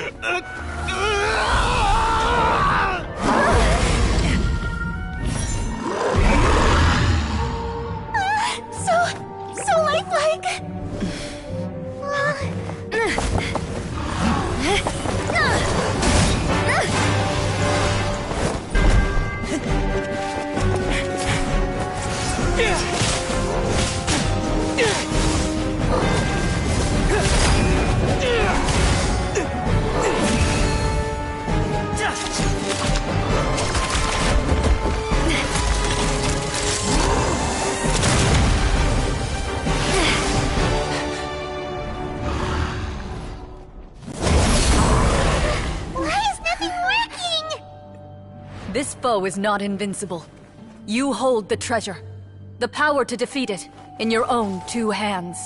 So lifelike! This foe is not invincible. You hold the treasure. The power to defeat it in your own 2 hands.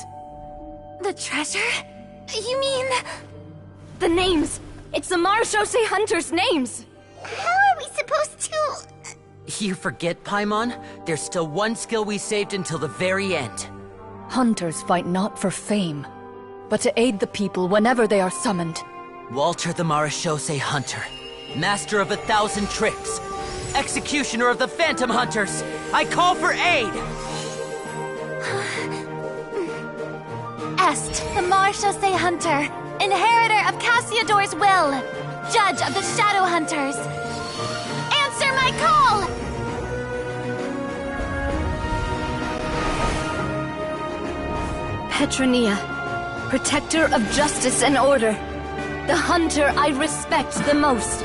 The treasure? You mean... The names! It's the Marechaussee Hunters' names! How are we supposed to... You forget, Paimon? There's still one skill we saved until the very end. Hunters fight not for fame, but to aid the people whenever they are summoned. Walter the Marechaussee Hunter, master of 1,000 tricks, executioner of the Phantom Hunters, I call for aid! Est, the Marechaussee Hunter, inheritor of Cassiodor's will, judge of the Shadow Hunters. Answer my call! Petronia, protector of justice and order. The hunter I respect the most.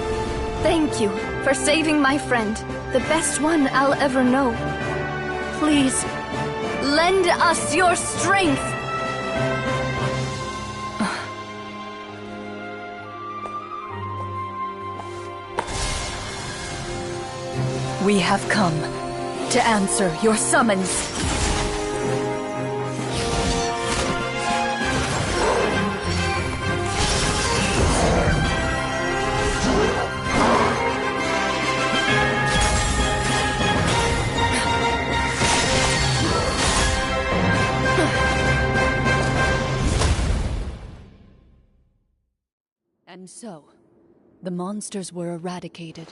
Thank you for saving my friend, the best one I'll ever know. Please, lend us your strength! We have come to answer your summons. And so, the monsters were eradicated,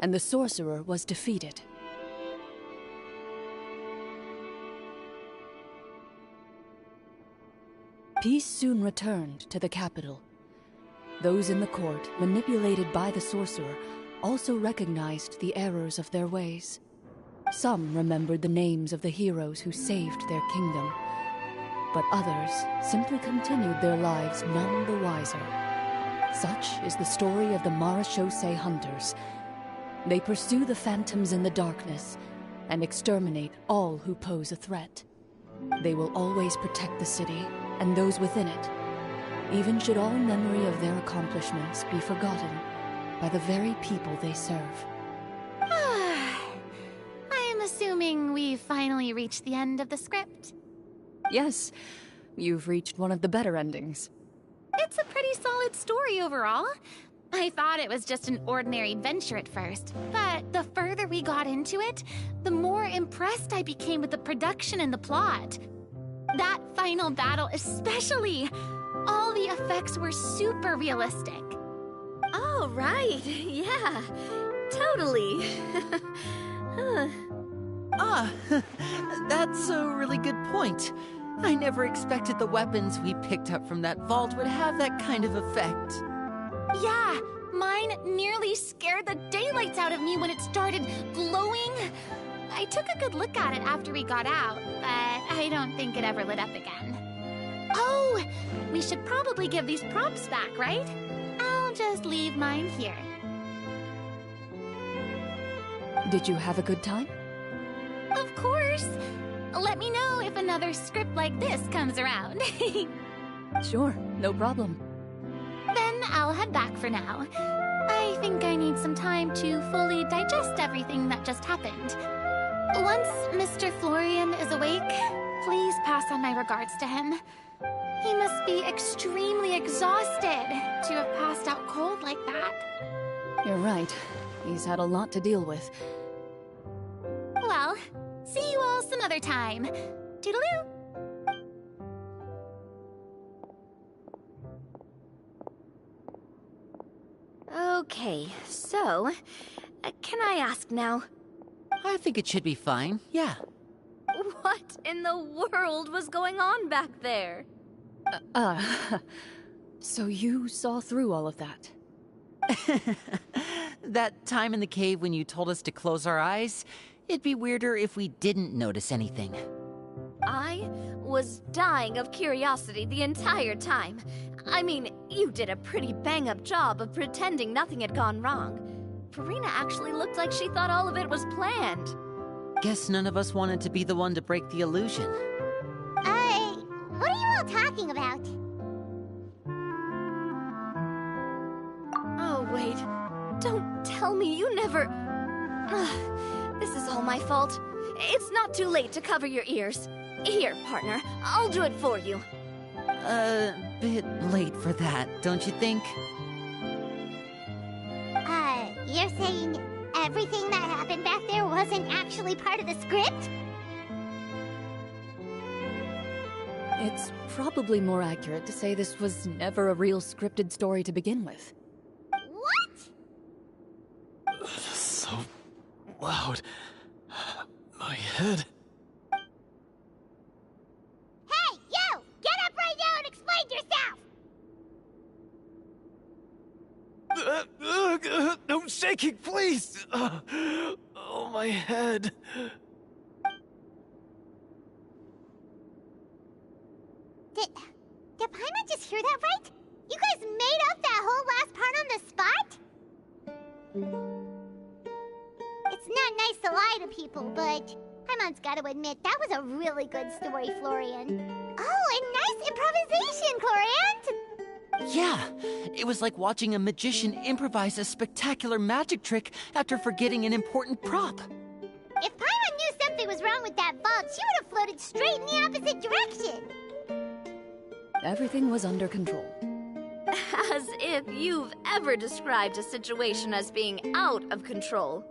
and the sorcerer was defeated. Peace soon returned to the capital. Those in the court, manipulated by the sorcerer, also recognized the errors of their ways. Some remembered the names of the heroes who saved their kingdom, but others simply continued their lives none the wiser. Such is the story of the Marechaussee Hunters. They pursue the phantoms in the darkness and exterminate all who pose a threat. They will always protect the city and those within it, even should all memory of their accomplishments be forgotten by the very people they serve. I am assuming we've finally reached the end of the script. Yes, you've reached one of the better endings. It's a pretty solid story overall. I thought it was just an ordinary adventure at first, but the further we got into it, the more impressed I became with the production and the plot. That final battle especially! All the effects were super realistic. Oh, right. Yeah, totally. That's a really good point. I never expected the weapons we picked up from that vault would have that kind of effect. Yeah, mine nearly scared the daylights out of me when it started glowing. I took a good look at it after we got out, but I don't think it ever lit up again. Oh, we should probably give these props back, right? I'll just leave mine here. Did you have a good time? Of course. Let me know if another script like this comes around. Sure, no problem. Then I'll head back for now. I think I need some time to fully digest everything that just happened. Once Mr. Florian is awake, please pass on my regards to him. He must be extremely exhausted to have passed out cold like that. You're right. He's had a lot to deal with. Well, see you all some other time. Toodaloo! Okay, so, can I ask now? I think it should be fine, yeah. What in the world was going on back there? So you saw through all of that? That time in the cave when you told us to close our eyes, it'd be weirder if we didn't notice anything. I was dying of curiosity the entire time. I mean, you did a pretty bang-up job of pretending nothing had gone wrong. Farina actually looked like she thought all of it was planned. Guess none of us wanted to be the one to break the illusion. What are you all talking about? Oh, wait. Don't tell me you never... Ugh, this is all my fault. It's not too late to cover your ears. Here, partner, I'll do it for you. Bit late for that, don't you think? You're saying everything that happened back there wasn't actually part of the script? It's probably more accurate to say this was never a real scripted story to begin with. What? So loud. My head. Hey, you! Get up right now and explain yourself! No shaking, please! Oh, my head. Did Paimon just hear that right? You guys made up that whole last part on the spot? It's not nice to lie to people, but Paimon's gotta admit, that was a really good story, Florian. Oh, and nice improvisation, Clorian! Yeah, it was like watching a magician improvise a spectacular magic trick after forgetting an important prop. If Paimon knew something was wrong with that vault, she would have floated straight in the opposite direction! Everything was under control. As if you've ever described a situation as being out of control.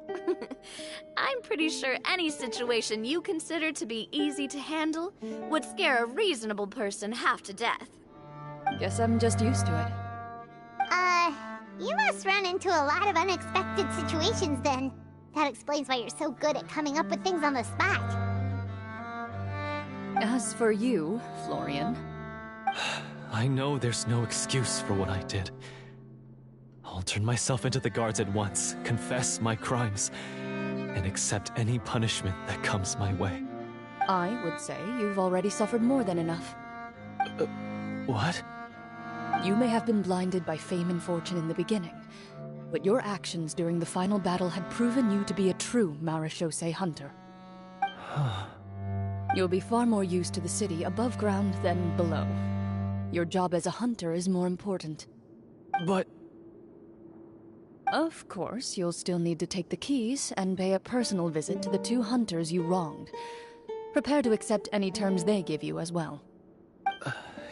I'm pretty sure any situation you consider to be easy to handle would scare a reasonable person half to death. Guess I'm just used to it. You must run into a lot of unexpected situations then. That explains why you're so good at coming up with things on the spot. As for you, Florian... I know there's no excuse for what I did. I'll turn myself into the guards at once, confess my crimes, and accept any punishment that comes my way. I would say you've already suffered more than enough. What? You may have been blinded by fame and fortune in the beginning, but your actions during the final battle had proven you to be a true Marechaussee hunter. You'll be far more used to the city above ground than below. Your job as a hunter is more important. But... Of course, you'll still need to take the keys and pay a personal visit to the two hunters you wronged. Prepare to accept any terms they give you as well.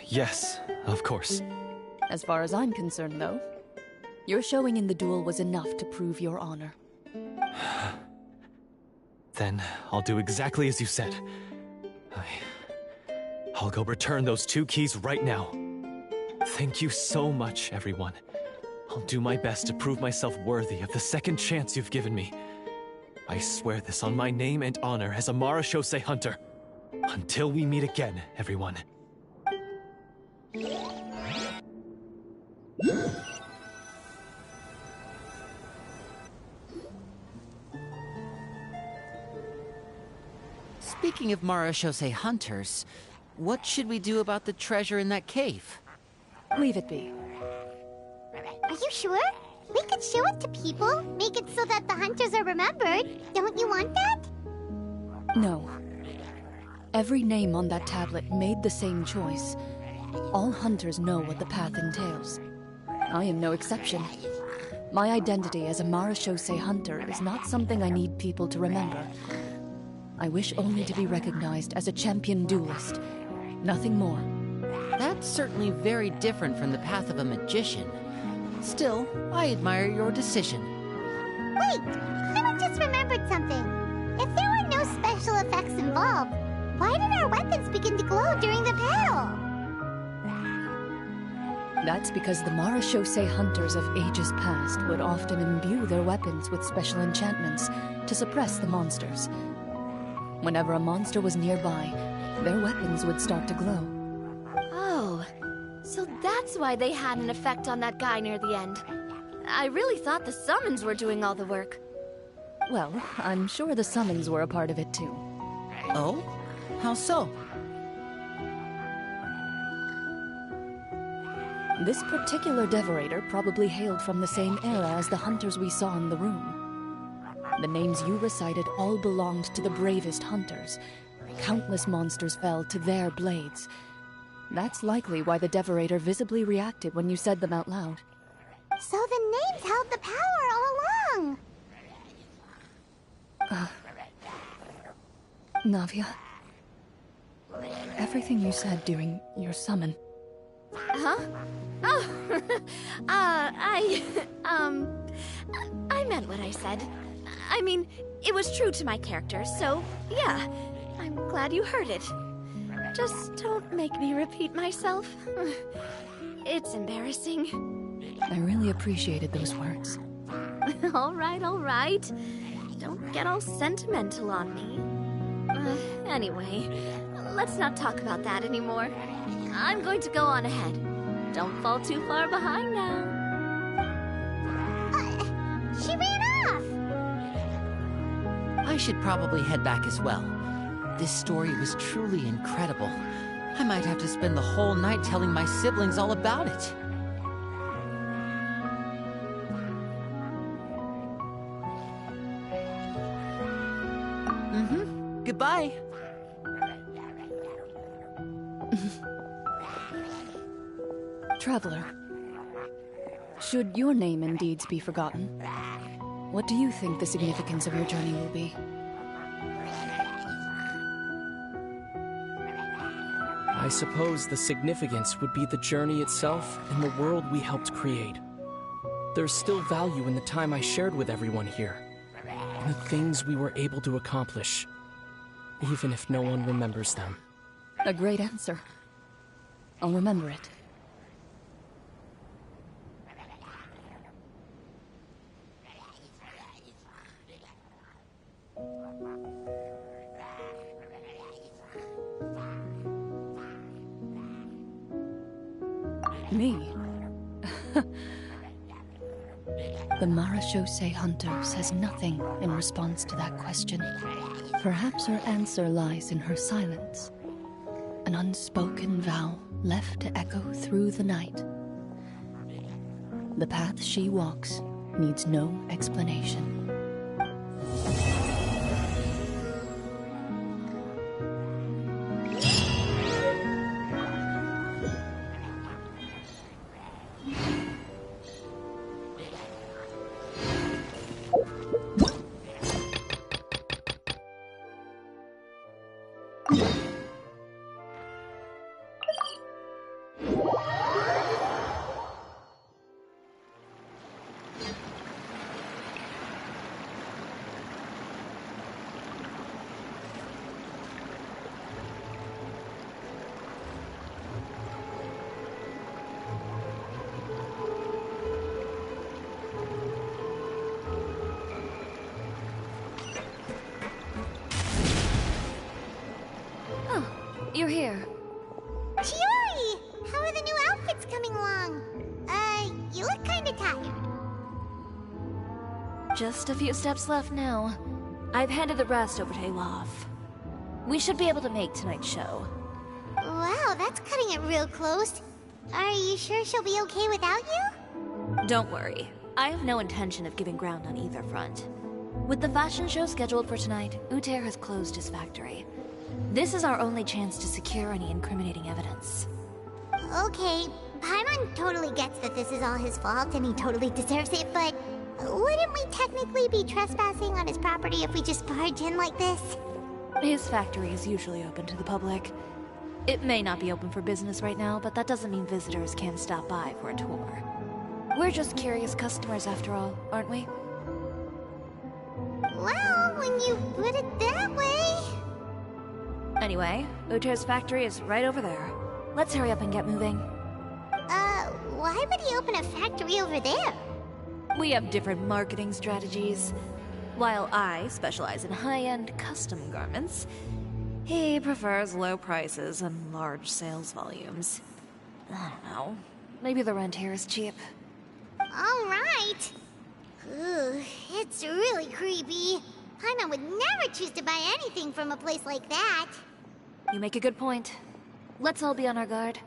Yes, of course. As far as I'm concerned, though, your showing in the duel was enough to prove your honor. Then I'll do exactly as you said. I'll go return those two keys right now. Thank you so much, everyone. I'll do my best to prove myself worthy of the second chance you've given me. I swear this on my name and honor as a Marechaussee hunter. Until we meet again, everyone. Speaking of Marechaussee hunters, what should we do about the treasure in that cave? Leave it be. Are you sure? We could show it to people, make it so that the hunters are remembered. Don't you want that? No. Every name on that tablet made the same choice. All hunters know what the path entails. I am no exception. My identity as a Marechaussee hunter is not something I need people to remember. I wish only to be recognized as a champion duelist. Nothing more. That's certainly very different from the path of a magician. Still, I admire your decision. Wait, I just remembered something. If there were no special effects involved, why did our weapons begin to glow during the battle? That's because the Marachose hunters of ages past would often imbue their weapons with special enchantments to suppress the monsters. Whenever a monster was nearby, their weapons would start to glow. Oh, so that's why they had an effect on that guy near the end. I really thought the summons were doing all the work. Well, I'm sure the summons were a part of it too. Oh? How so? This particular Devorator probably hailed from the same era as the hunters we saw in the room. The names you recited all belonged to the bravest hunters. Countless monsters fell to their blades. That's likely why the Devorator visibly reacted when you said them out loud. So the names held the power all along! Navia, everything you said during your summon. Huh? Oh, I meant what I said. I mean, it was true to my character, so yeah, I'm glad you heard it. Just don't make me repeat myself. It's embarrassing. I really appreciated those words. All right. Don't get all sentimental on me. Anyway, let's not talk about that anymore. I'm going to go on ahead. Don't fall too far behind now. She ran off! I should probably head back as well. This story was truly incredible. I might have to spend the whole night telling my siblings all about it. Goodbye. Traveler, should your name and deeds be forgotten, what do you think the significance of your journey will be? I suppose the significance would be the journey itself and the world we helped create. There's still value in the time I shared with everyone here, and the things we were able to accomplish, even if no one remembers them. A great answer. I'll remember it. Me? The Marachose Hunter says nothing in response to that question. Perhaps her answer lies in her silence. An unspoken vow left to echo through the night. The path she walks needs no explanation. You're here. Chiori! How are the new outfits coming along? You look kinda tired. Just a few steps left now. I've handed the rest over to Olaf. We should be able to make tonight's show. Wow, that's cutting it real close. Are you sure she'll be okay without you? Don't worry. I have no intention of giving ground on either front. With the fashion show scheduled for tonight, Uter has closed his factory. This is our only chance to secure any incriminating evidence. Okay, Paimon totally gets that this is all his fault and he totally deserves it, but wouldn't we technically be trespassing on his property if we just barge in like this? His factory is usually open to the public. It may not be open for business right now, but that doesn't mean visitors can't stop by for a tour. We're just curious customers after all, aren't we? Well, when you put it that way... Anyway, Uter's factory is right over there. Let's hurry up and get moving. What would he open a factory over there? We have different marketing strategies. While I specialize in high-end custom garments, he prefers low prices and large sales volumes. I don't know. Maybe the rent here is cheap. Alright. Ooh, it's really creepy. Paimon would never choose to buy anything from a place like that. You make a good point. Let's all be on our guard.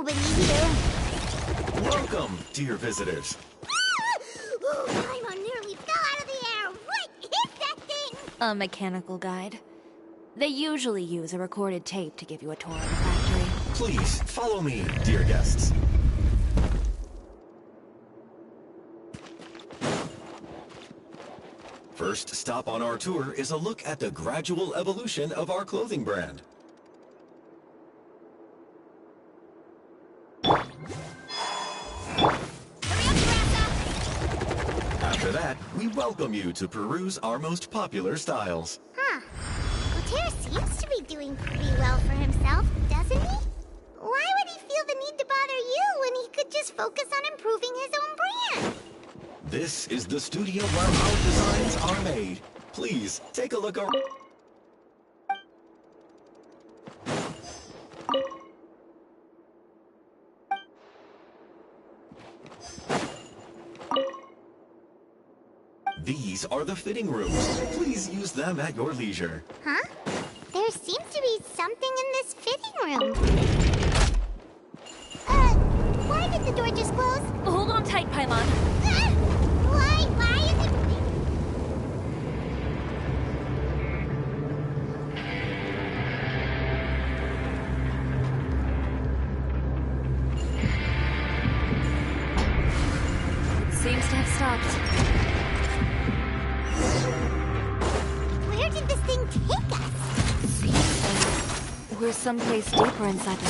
nobody here. Welcome, dear visitors. Oh, Paimon nearly fell out of the air. What is that thing? A mechanical guide. They usually use a recorded tape to give you a tour of the factory. Please, follow me, dear guests. First stop on our tour is a look at the gradual evolution of our clothing brand. After that, we welcome you to peruse our most popular styles. Huh. Uter seems to be doing pretty well for himself, doesn't he? Why would he feel the need to bother you when he could just focus on improving his own brand? This is the studio where our designs are made. Please, take a look around. These are the fitting rooms. Please use them at your leisure. Huh? There seems to be something in this fitting room. Why did the door just close? Hold on tight, Paimon. Why is it... Seems to have stopped. Where did this thing take us? Seems like we're someplace deeper inside the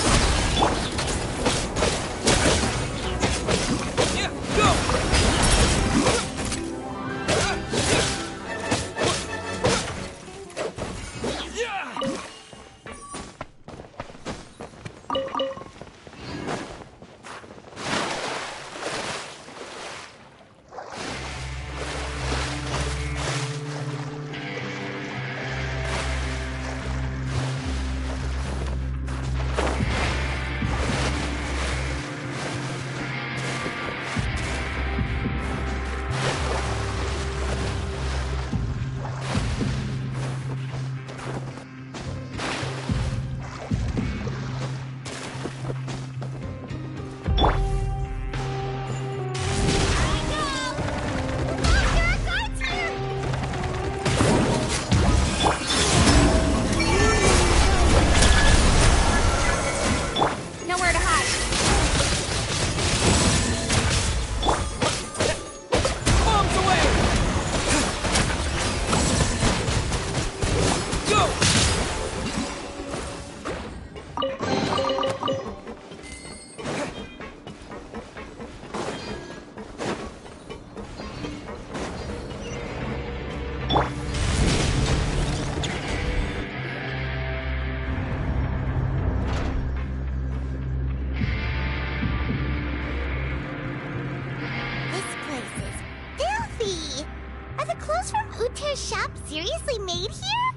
shop seriously made here?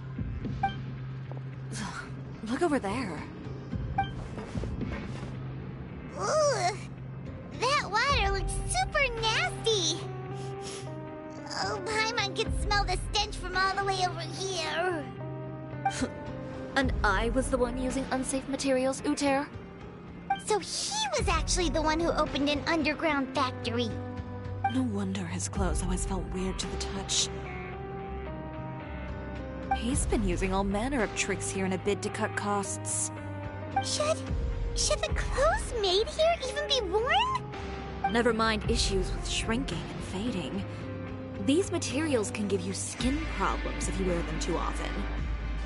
Look over there. Ooh, that water looks super nasty. Oh, Paimon can smell the stench from all the way over here. And I was the one using unsafe materials, Uter? So he was actually the one who opened an underground factory. No wonder his clothes always felt weird to the touch. He's been using all manner of tricks here in a bid to cut costs. Should the clothes made here even be worn? Never mind issues with shrinking and fading. These materials can give you skin problems if you wear them too often.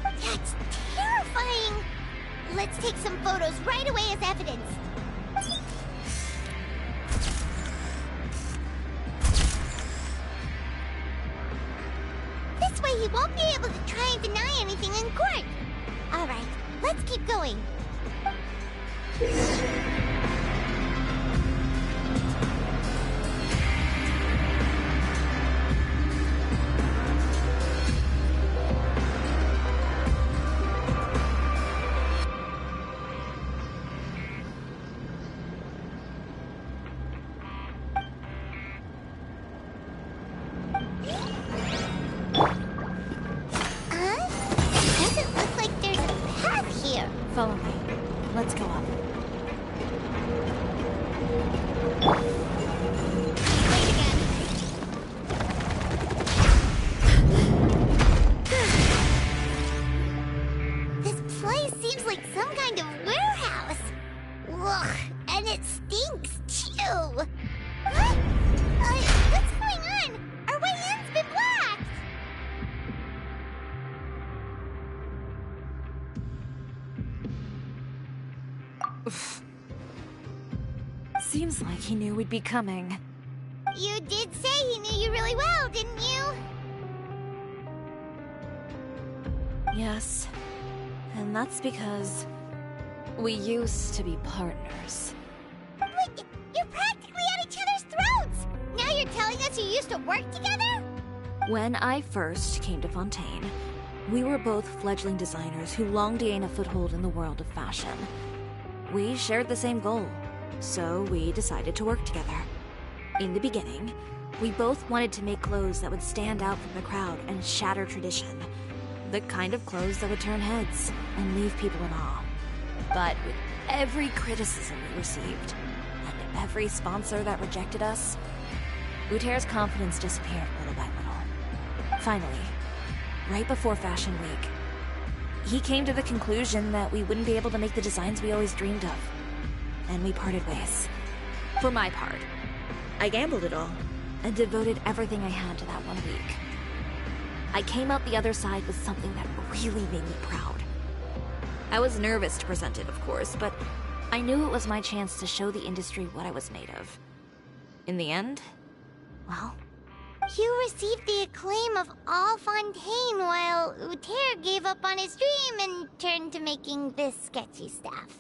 That's terrifying! Let's take some photos right away as evidence. This way he won't be able to try and deny anything in court. Alright, let's keep going. Follow me. Let's go up. Seems like he knew we'd be coming. You did say he knew you really well, didn't you? Yes. And that's because we used to be partners. But you're practically at each other's throats! Now you're telling us you used to work together? When I first came to Fontaine, we were both fledgling designers who longed to gain a foothold in the world of fashion. We shared the same goal, so we decided to work together. In the beginning, we both wanted to make clothes that would stand out from the crowd and shatter tradition. The kind of clothes that would turn heads and leave people in awe. But with every criticism we received, and every sponsor that rejected us, Uter's confidence disappeared little by little. Finally, right before Fashion Week, he came to the conclusion that we wouldn't be able to make the designs we always dreamed of. And we parted ways. For my part, I gambled it all and devoted everything I had to that 1 week. I came out the other side with something that really made me proud. I was nervous to present it, of course, but I knew it was my chance to show the industry what I was made of. In the end, well... You received the acclaim of all Fontaine while Uter gave up on his dream and turned to making this sketchy stuff.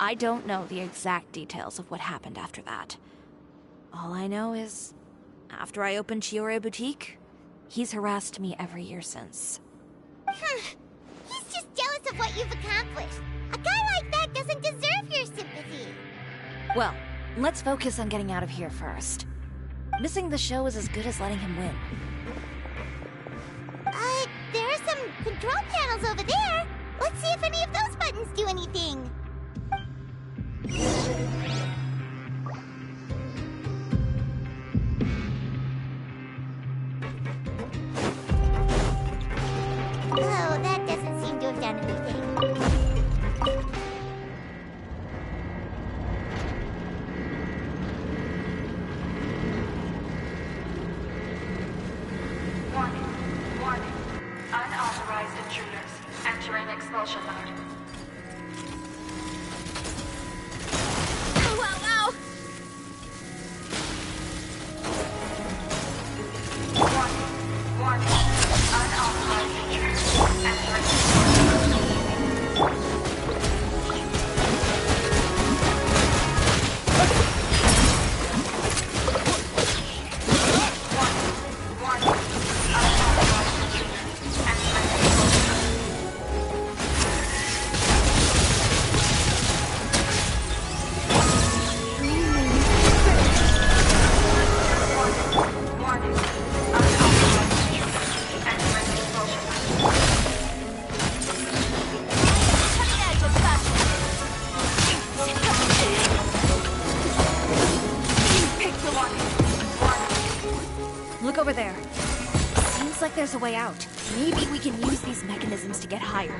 I don't know the exact details of what happened after that. All I know is, after I opened Chiore Boutique, he's harassed me every year since. He's just jealous of what you've accomplished. A guy like that doesn't deserve your sympathy. Well, let's focus on getting out of here first. Missing the show is as good as letting him win. There are some control panels over there. Let's see if any of those buttons do anything. Oh, that doesn't seem to have done anything. Warning. Unauthorized intruders entering expulsion mode. Wow! Warning. Unauthorized intruders entering expulsion mode. Look over there. Seems like there's a way out. Maybe we can use these mechanisms to get higher.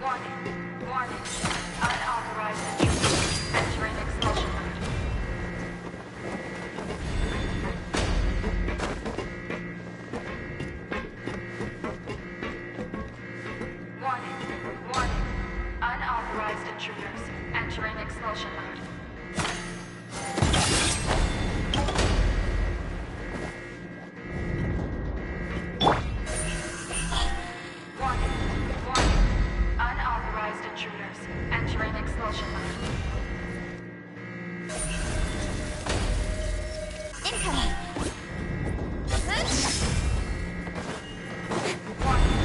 Warning. Unauthorized intruders entering expulsion mode. Warning. Unauthorized intruders entering expulsion mode. Warning. Unauthorized intruders entering expulsion mode. Incoming. Warning.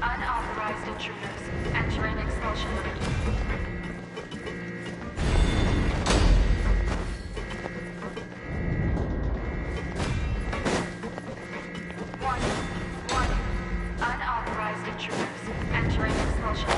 Unauthorized intruders entering expulsion mode. Warning. Unauthorized intruders entering expulsion mode.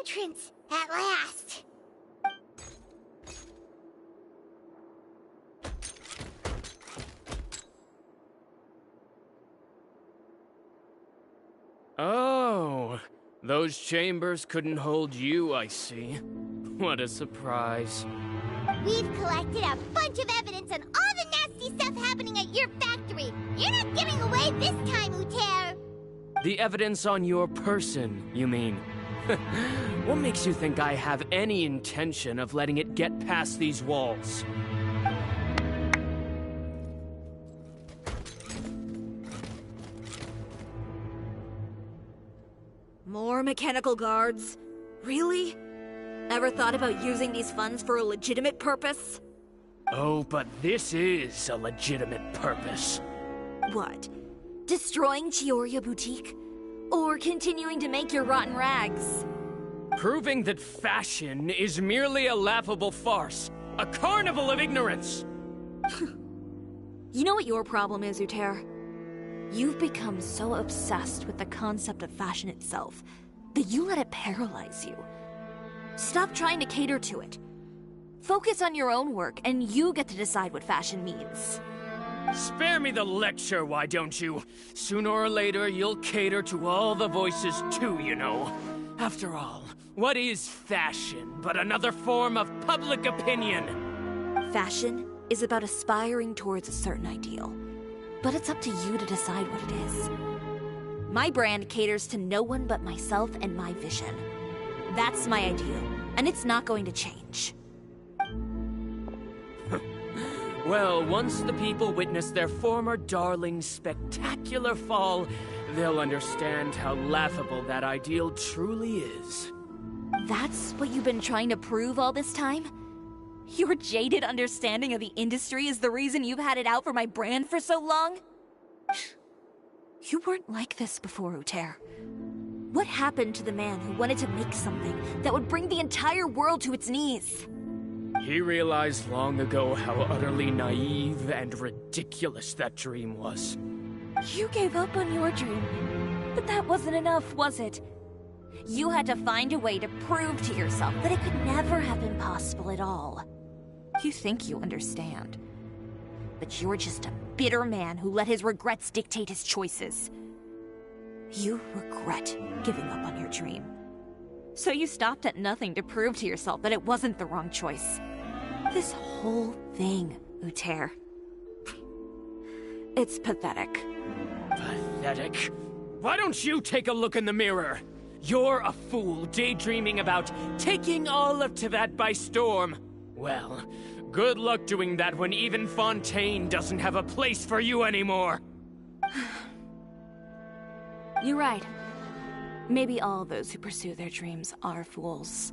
entrance, at last. Oh, those chambers couldn't hold you, I see. What a surprise. We've collected a bunch of evidence on all the nasty stuff happening at your factory. You're not getting away this time, Uter. The evidence on your person, you mean? What makes you think I have any intention of letting it get past these walls? More mechanical guards? Really? Ever thought about using these funds for a legitimate purpose? Oh, but this is a legitimate purpose. What? Destroying Chioria Boutique? Or continuing to make your rotten rags? Proving that fashion is merely a laughable farce. A carnival of ignorance! You know what your problem is, Uter? You've become so obsessed with the concept of fashion itself that you let it paralyze you. Stop trying to cater to it. Focus on your own work, and you get to decide what fashion means. Spare me the lecture, why don't you? Sooner or later, you'll cater to all the voices too, you know. After all, what is fashion but another form of public opinion? Fashion is about aspiring towards a certain ideal. But it's up to you to decide what it is. My brand caters to no one but myself and my vision. That's my ideal, and it's not going to change. Well, once the people witness their former darling's spectacular fall, they'll understand how laughable that ideal truly is. That's what you've been trying to prove all this time? Your jaded understanding of the industry is the reason you've had it out for my brand for so long? You weren't like this before, Uter. What happened to the man who wanted to make something that would bring the entire world to its knees? He realized long ago how utterly naive and ridiculous that dream was. You gave up on your dream, but that wasn't enough, was it? You had to find a way to prove to yourself that it could never have been possible at all. You think you understand, but you're just a bitter man who let his regrets dictate his choices. You regret giving up on your dream. So you stopped at nothing to prove to yourself that it wasn't the wrong choice. This whole thing, Uter. It's pathetic. Pathetic? Why don't you take a look in the mirror? You're a fool daydreaming about taking all of Teyvat by storm. Well, good luck doing that when even Fontaine doesn't have a place for you anymore. You're right. Maybe all those who pursue their dreams are fools.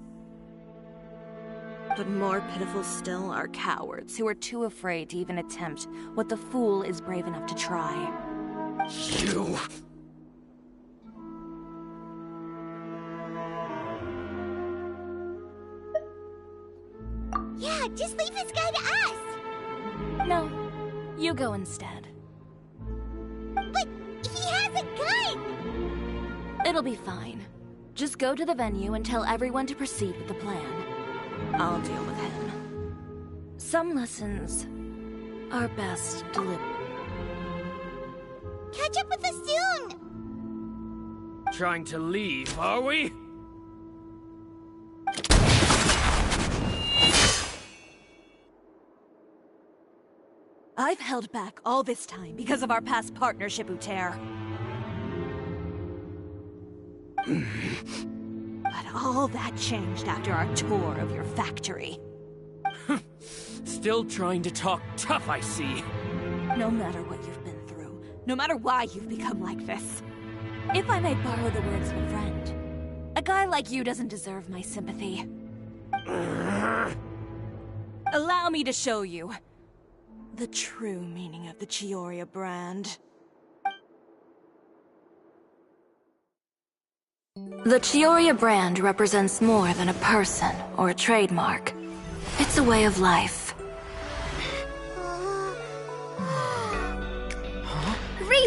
But more pitiful still are cowards who are too afraid to even attempt what the fool is brave enough to try. You... Yeah, just leave this guy to us! No, you go instead. But he has a gun! It'll be fine. Just go to the venue and tell everyone to proceed with the plan. I'll deal with him. Some lessons are best delivered. Catch up with us soon! Trying to leave, are we? I've held back all this time because of our past partnership, Uter. But all that changed after our tour of your factory. Still trying to talk tough, I see. No matter what you've been through, no matter why you've become like this. If I may borrow the words of a friend, a guy like you doesn't deserve my sympathy. Allow me to show you the true meaning of the Chioria brand. The Chioria brand represents more than a person or a trademark. It's a way of life.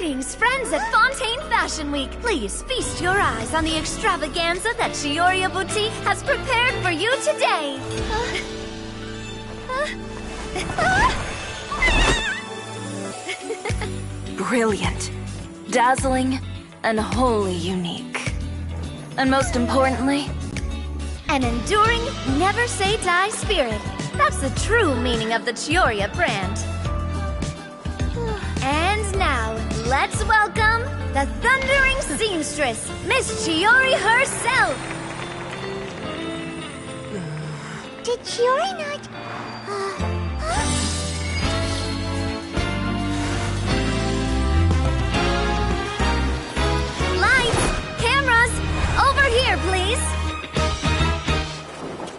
Greetings, friends at Fontaine Fashion Week. Please feast your eyes on the extravaganza that Chioria Boutique has prepared for you today. Brilliant, dazzling, and wholly unique. And most importantly, An enduring, never-say-die spirit. That's the true meaning of the Chioria brand. And now, let's welcome the thundering seamstress, Miss Chiori herself! Did Chiori not... Lights! Cameras! Over here, please!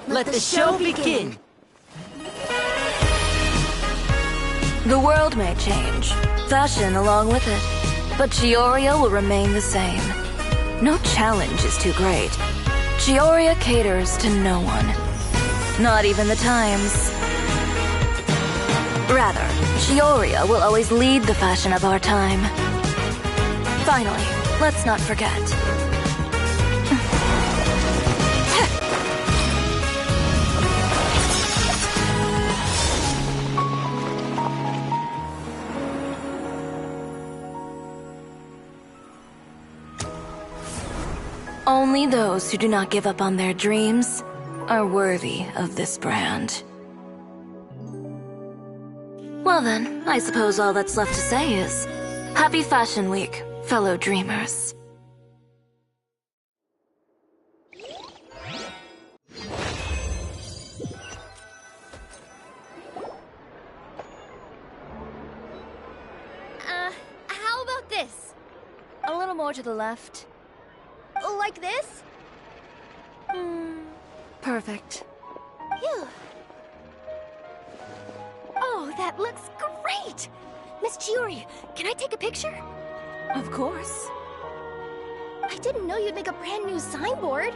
Let the show begin! the world may change, fashion along with it, but Chioria will remain the same. No challenge is too great. Chioria caters to no one. Not even the times. Rather, Chioria will always lead the fashion of our time. Finally, let's not forget. Only those who do not give up on their dreams are worthy of this brand. Well then, I suppose all that's left to say is, Happy Fashion Week, fellow dreamers. How about this? A little more to the left. Like this? Perfect. Phew. Oh, that looks great! Miss Chiori, can I take a picture? Of course. I didn't know you'd make a brand new signboard.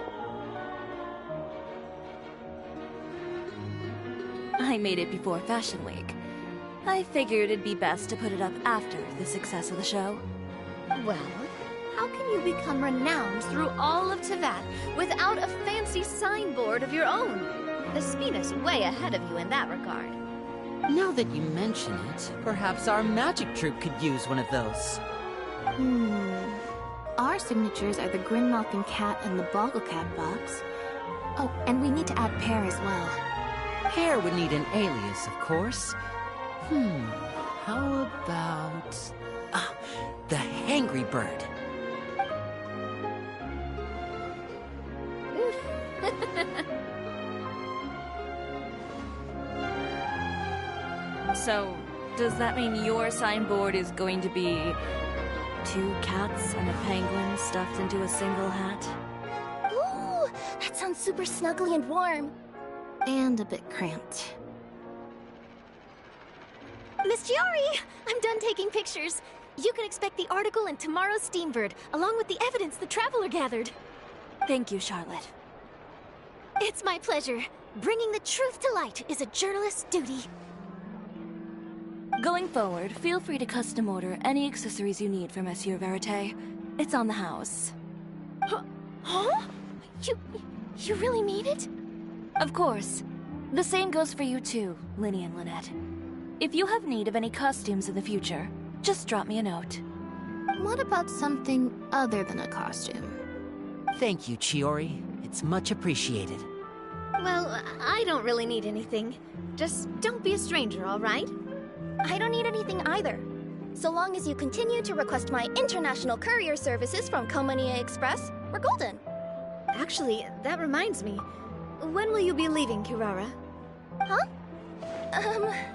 I made it before Fashion Week. I figured it'd be best to put it up after the success of the show. Well, how can you become renowned through all of Teyvat without a fancy signboard of your own? The Spina's way ahead of you in that regard. Now that you mention it, perhaps our magic troupe could use one of those. Our signatures are the Grin-Malkin Cat and the Bogglecat box. Oh, and we need to add Pear as well. Pear would need an alias, of course. How about... the Hangry Bird. So, does that mean your signboard is going to be 2 cats and a penguin stuffed into a single hat? Ooh, that sounds super snuggly and warm. And a bit cramped. Miss Chiori, I'm done taking pictures. You can expect the article in tomorrow's Steambird, along with the evidence the Traveler gathered. Thank you, Charlotte. It's my pleasure. Bringing the truth to light is a journalist's duty. Going forward, feel free to custom order any accessories you need from Monsieur Verite. It's on the house. Huh? You really mean it? Of course. The same goes for you too, Linny and Lynette. If you have need of any costumes in the future, just drop me a note. What about something other than a costume? Thank you, Chiori. It's much appreciated. Well, I don't really need anything. Just don't be a stranger, all right? I don't need anything either. So long as you continue to request my international courier services from Komania Express, we're golden. Actually, that reminds me. When will you be leaving, Kirara? Huh?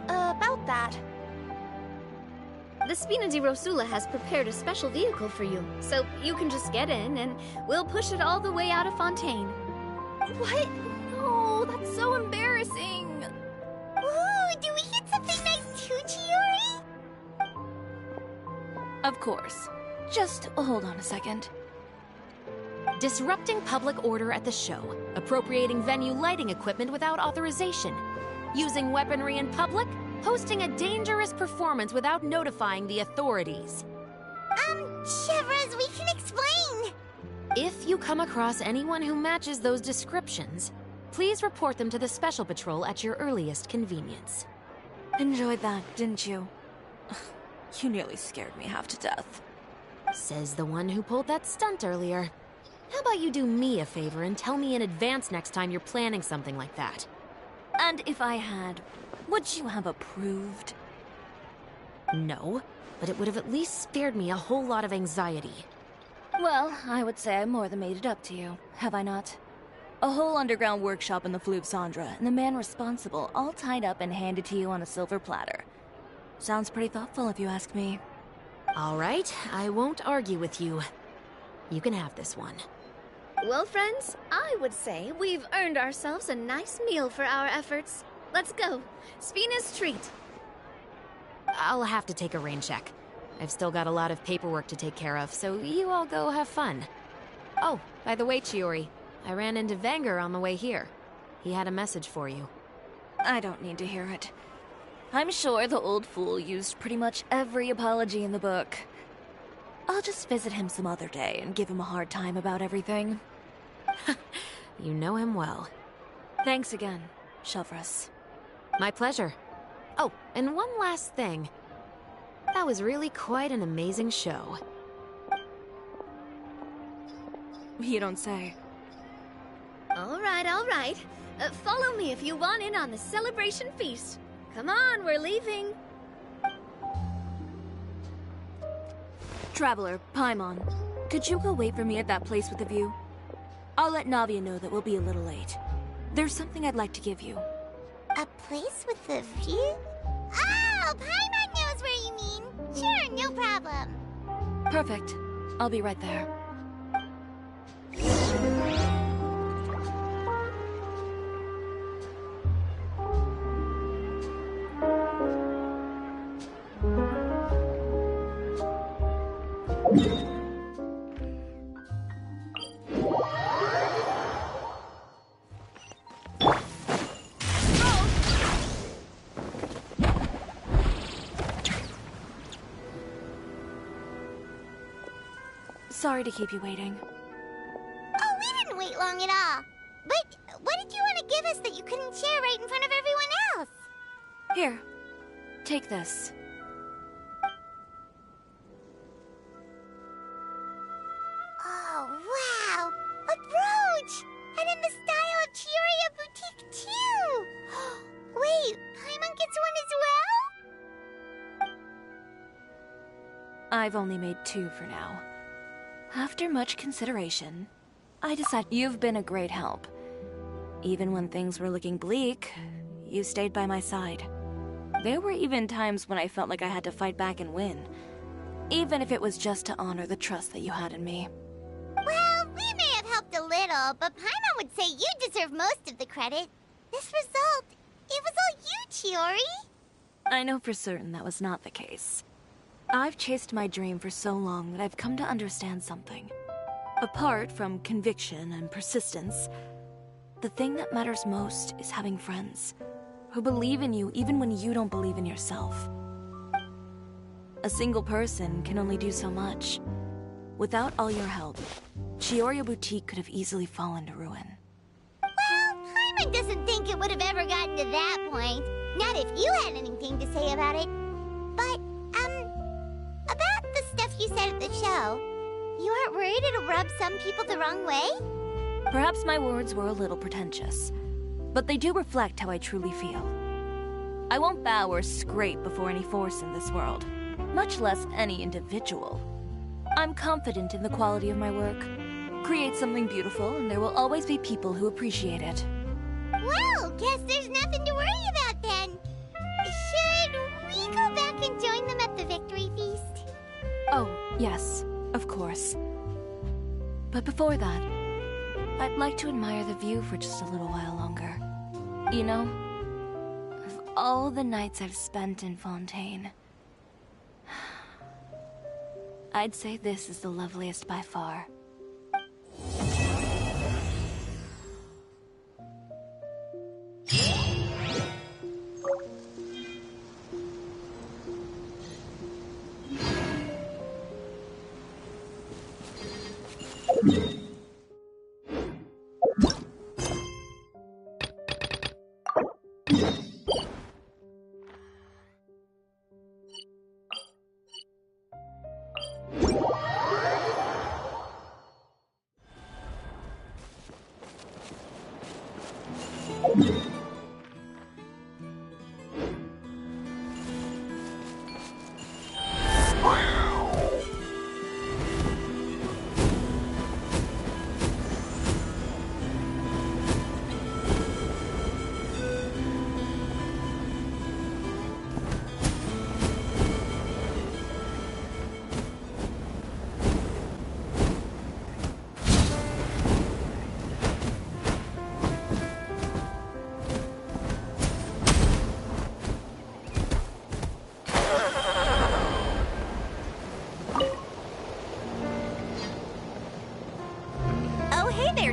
About that. The Spina di Rosula has prepared a special vehicle for you, so you can just get in and we'll push it all the way out of Fontaine. What? No, that's so embarrassing. Ooh, do we get something nice too, Chiori? Of course. Just hold on a second. Disrupting public order at the show, appropriating venue lighting equipment without authorization, using weaponry in public, hosting a dangerous performance without notifying the authorities. If you come across anyone who matches those descriptions, please report them to the Special Patrol at your earliest convenience. Enjoyed that, didn't you? You nearly scared me half to death. Says the one who pulled that stunt earlier. How about you do me a favor and tell me in advance next time you're planning something like that? And if I had, would you have approved? No, but it would have at least spared me a whole lot of anxiety. Well, I would say I more than made it up to you, have I not? A whole underground workshop in the Fleuve Sandra, and the man responsible all tied up and handed to you on a silver platter. Sounds pretty thoughtful if you ask me. All right, I won't argue with you. You can have this one. Well, friends, I would say we've earned ourselves a nice meal for our efforts. Let's go. Spina's treat. I'll have to take a rain check. I've still got a lot of paperwork to take care of, so you all go have fun. Oh, by the way, Chiori, I ran into Vanger on the way here. He had a message for you. I don't need to hear it. I'm sure the old fool used pretty much every apology in the book. I'll just visit him some other day and give him a hard time about everything. You know him well. Thanks again, Shelvrus. My pleasure. Oh, and one last thing. That was really quite an amazing show. You don't say. All right, all right. Follow me if you want in on the celebration feast. Come on, we're leaving. Traveler, Paimon, could you go wait for me at that place with the view? I'll let Navia know that we'll be a little late. There's something I'd like to give you. A place with a view? Oh, Paimon knows where you mean. Sure, no problem. Perfect. I'll be right there. Sorry to keep you waiting. Oh, we didn't wait long at all. But what did you want to give us that you couldn't share right in front of everyone else? Here, take this. Oh, wow! A brooch! And in the style of Chioria Boutique, too! Wait, Paimon gets one as well? I've only made 2 for now. After much consideration, I decided you've been a great help. Even when things were looking bleak, you stayed by my side. There were even times when I felt like I had to fight back and win, even if it was just to honor the trust that you had in me. Well, we may have helped a little, but Paimon would say you deserve most of the credit. This result, it was all you, Chiori. I know for certain that was not the case. I've chased my dream for so long that I've come to understand something. Apart from conviction and persistence, the thing that matters most is having friends who believe in you even when you don't believe in yourself. A single person can only do so much. Without all your help, Chioria Boutique could have easily fallen to ruin. Well, Paimon doesn't think it would have ever gotten to that point. Not if you had anything to say about it. But, about the stuff you said at the show, you aren't worried it'll rub some people the wrong way? Perhaps my words were a little pretentious, but they do reflect how I truly feel. I won't bow or scrape before any force in this world, much less any individual. I'm confident in the quality of my work. Create something beautiful, and there will always be people who appreciate it. Well, guess there's nothing to worry about then. Should we go back and join them at the victory feast? Oh, yes, of course. But before that, I'd like to admire the view for just a little while longer. You know, of all the nights I've spent in Fontaine, I'd say this is the loveliest by far.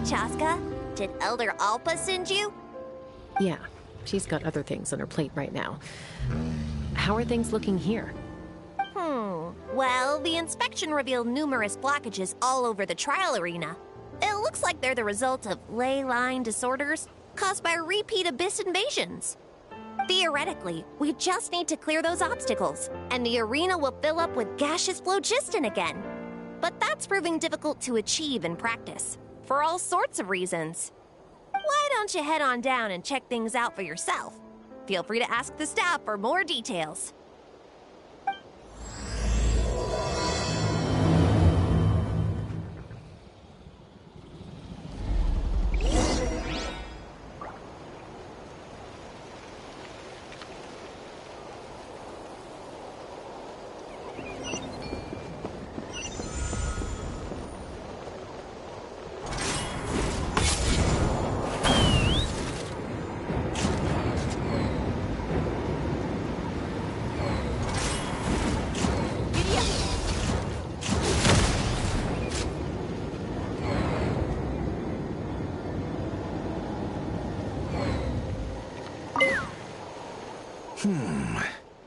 Chaska, did Elder Alpa send you? Yeah, she's got other things on her plate right now. How are things looking here? Well, the inspection revealed numerous blockages all over the trial arena. It looks like they're the result of ley line disorders caused by repeat abyss invasions. Theoretically, we just need to clear those obstacles, and the arena will fill up with gaseous phlogiston again. But that's proving difficult to achieve in practice, for all sorts of reasons. Why don't you head on down and check things out for yourself? Feel free to ask the staff for more details.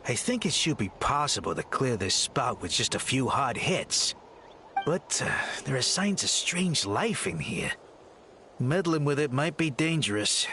I think it should be possible to clear this spout with just a few hard hits. But there are signs of strange life in here. Meddling with it might be dangerous.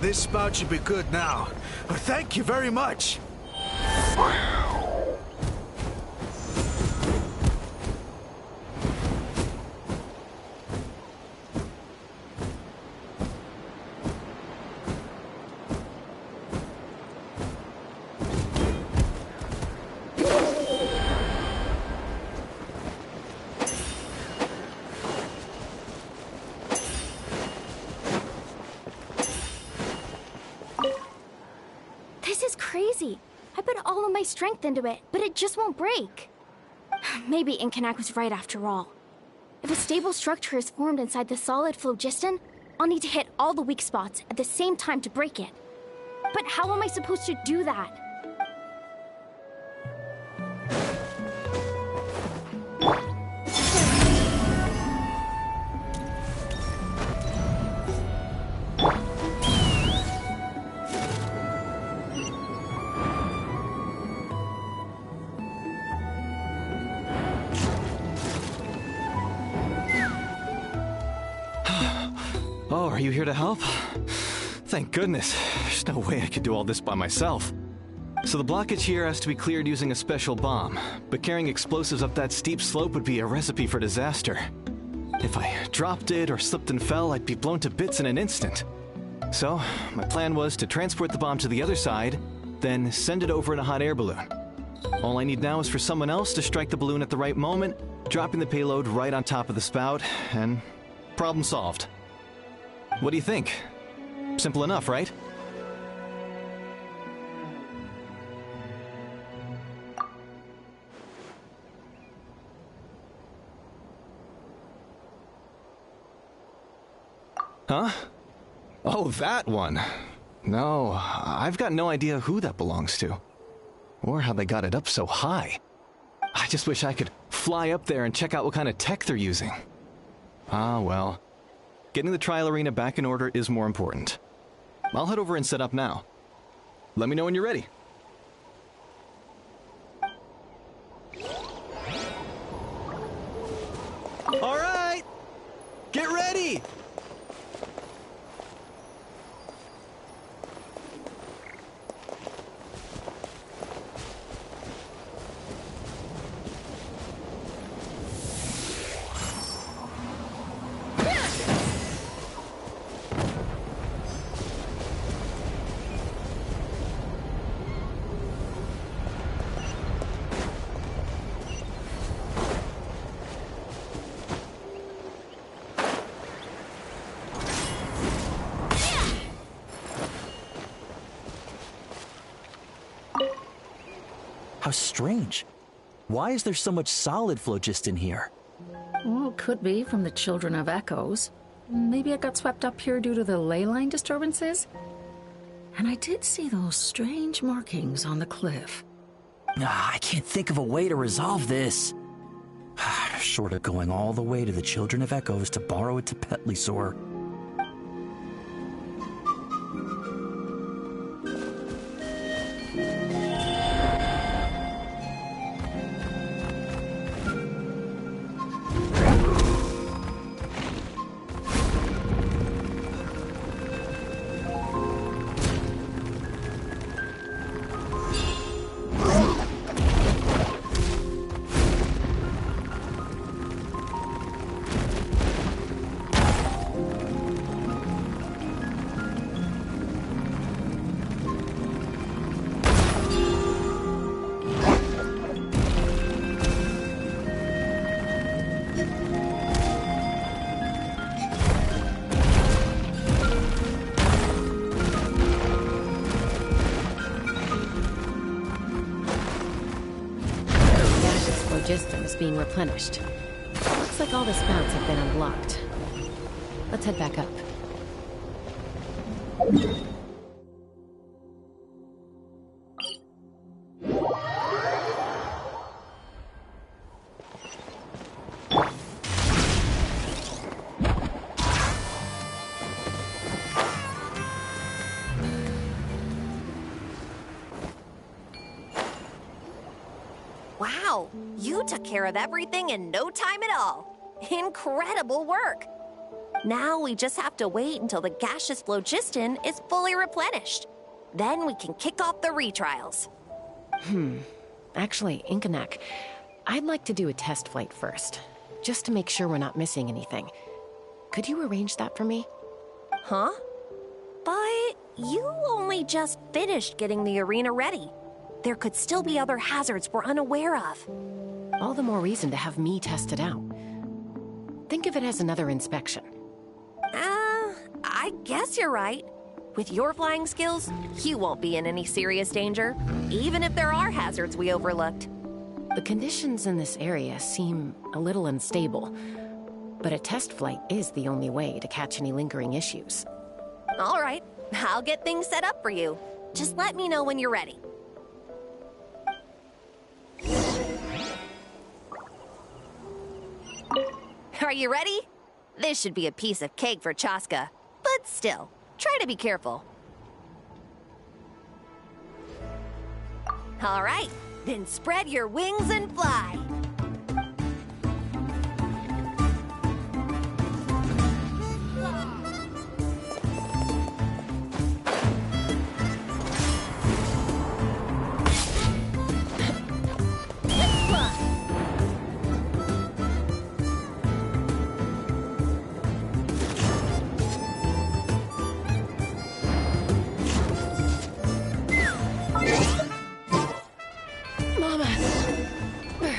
This spout should be good now. Thank you very much. I put all of my strength into it, but it just won't break. Maybe Inkanak was right after all. If a stable structure is formed inside the solid phlogiston, I'll need to hit all the weak spots at the same time to break it. But how am I supposed to do that? Are you here to help? Thank goodness. There's no way I could do all this by myself. So the blockage here has to be cleared using a special bomb, but carrying explosives up that steep slope would be a recipe for disaster. If I dropped it or slipped and fell, I'd be blown to bits in an instant. So, my plan was to transport the bomb to the other side, then send it over in a hot air balloon. All I need now is for someone else to strike the balloon at the right moment, dropping the payload right on top of the spout, and problem solved. What do you think? Simple enough, right? Huh? Oh, that one. No, I've got no idea who that belongs to. Or how they got it up so high. I just wish I could fly up there and check out what kind of tech they're using. Ah, well. Getting the trial arena back in order is more important. I'll head over and set up now. Let me know when you're ready. All right! Get ready! How strange. Why is there so much solid phlogiston here? Well, it could be from the Children of Echoes. Maybe it got swept up here due to the ley line disturbances? And I did see those strange markings on the cliff. I can't think of a way to resolve this. Short of going all the way to the Children of Echoes to borrow it to Petlisaur. Phlogiston is being replenished. Looks like all the spouts have been unblocked. Let's head back up. Wow, you took care of everything in no time at all. Incredible work. Now we just have to wait until the gaseous phlogiston is fully replenished. Then we can kick off the retrials. Actually, Inkanak, I'd like to do a test flight first, just to make sure we're not missing anything. Could you arrange that for me? Huh? But you only just finished getting the arena ready. There could still be other hazards we're unaware of. All the more reason to have me test it out. Think of it as another inspection. I guess you're right. With your flying skills, you won't be in any serious danger, even if there are hazards we overlooked. The conditions in this area seem a little unstable, but a test flight is the only way to catch any lingering issues. All right, I'll get things set up for you. Just let me know when you're ready. Are you ready? This should be a piece of cake for Chaska, but still, try to be careful. All right, then spread your wings and fly. Come on. Bird.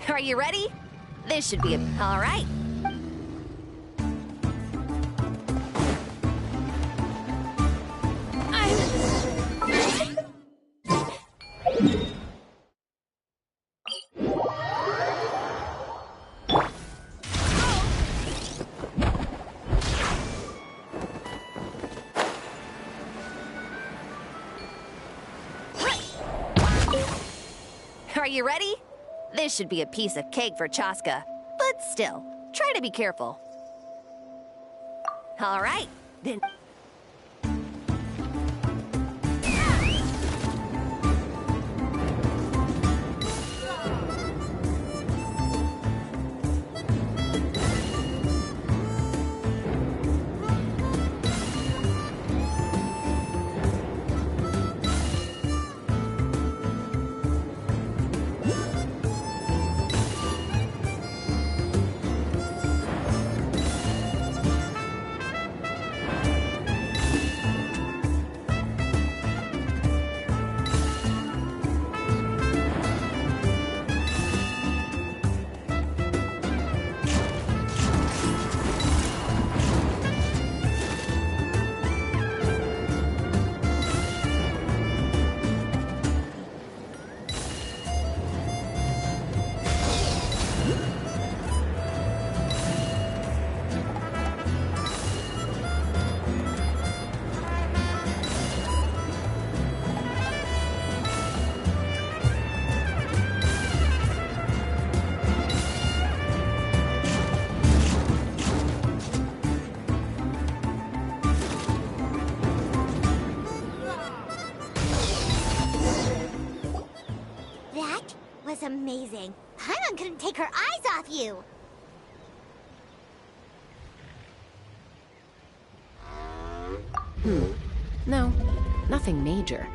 Are you ready? This should be all right. Are you ready? This should be a piece of cake for Chaska, but still, try to be careful. All right, then. Was amazing. Paimon couldn't take her eyes off you. No, nothing major.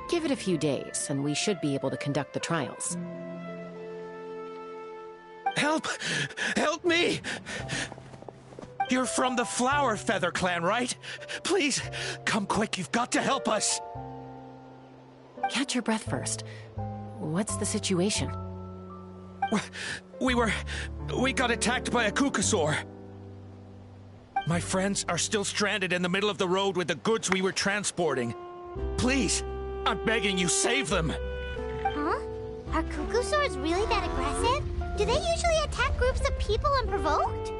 Give it a few days, and we should be able to conduct the trials. Help! Help me! You're from the Flower Feather clan, right? Please, come quick, you've got to help us! Catch your breath first. What's the situation? We got attacked by a Kukasaur. My friends are still stranded in the middle of the road with the goods we were transporting. Please, I'm begging you, save them! Huh? Are Kukusaurs really that aggressive? Do they usually attack groups of people unprovoked?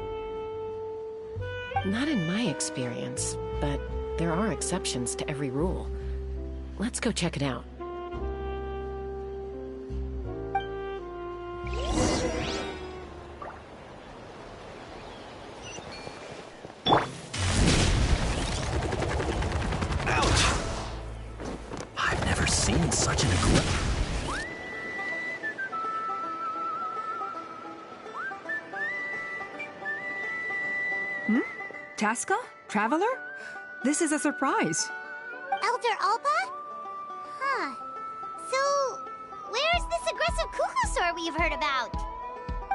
Not in my experience, but there are exceptions to every rule. Let's go check it out. I've never seen such an aggressive... Taska? Traveler? This is a surprise. Elder Alba? Huh. So, where's this aggressive Kukusaur we've heard about?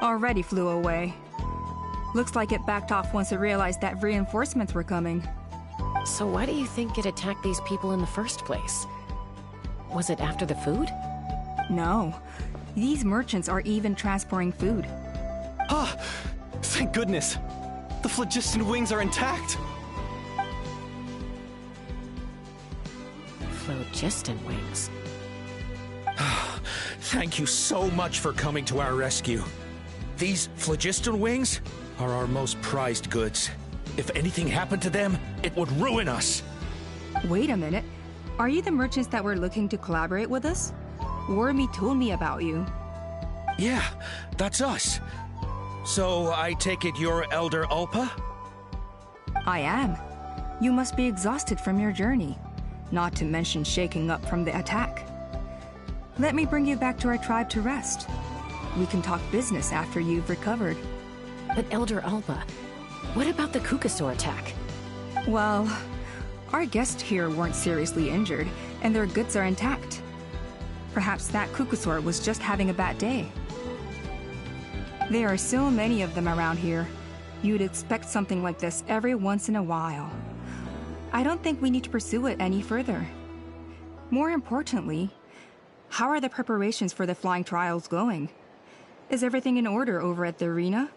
Already flew away. Looks like it backed off once it realized that reinforcements were coming. So why do you think it attacked these people in the first place? Was it after the food? No. These merchants are even transporting food. Ah! Thank goodness! The phlogiston wings are intact! Phlogiston wings? Thank you so much for coming to our rescue. These phlogiston wings are our most prized goods. If anything happened to them, it would ruin us. Wait a minute. Are you the merchants that were looking to collaborate with us? Wormy told me about you. Yeah, that's us. So I take it you're Elder Ulpa? I am. You must be exhausted from your journey, not to mention shaking up from the attack. Let me bring you back to our tribe to rest. We can talk business after you've recovered. But Elder Alba, what about the Kukasaur attack? Well, our guests here weren't seriously injured, and their goods are intact. Perhaps that Kukasaur was just having a bad day. There are so many of them around here. You'd expect something like this every once in a while. I don't think we need to pursue it any further. More importantly, how are the preparations for the flying trials going? Is everything in order over at the arena?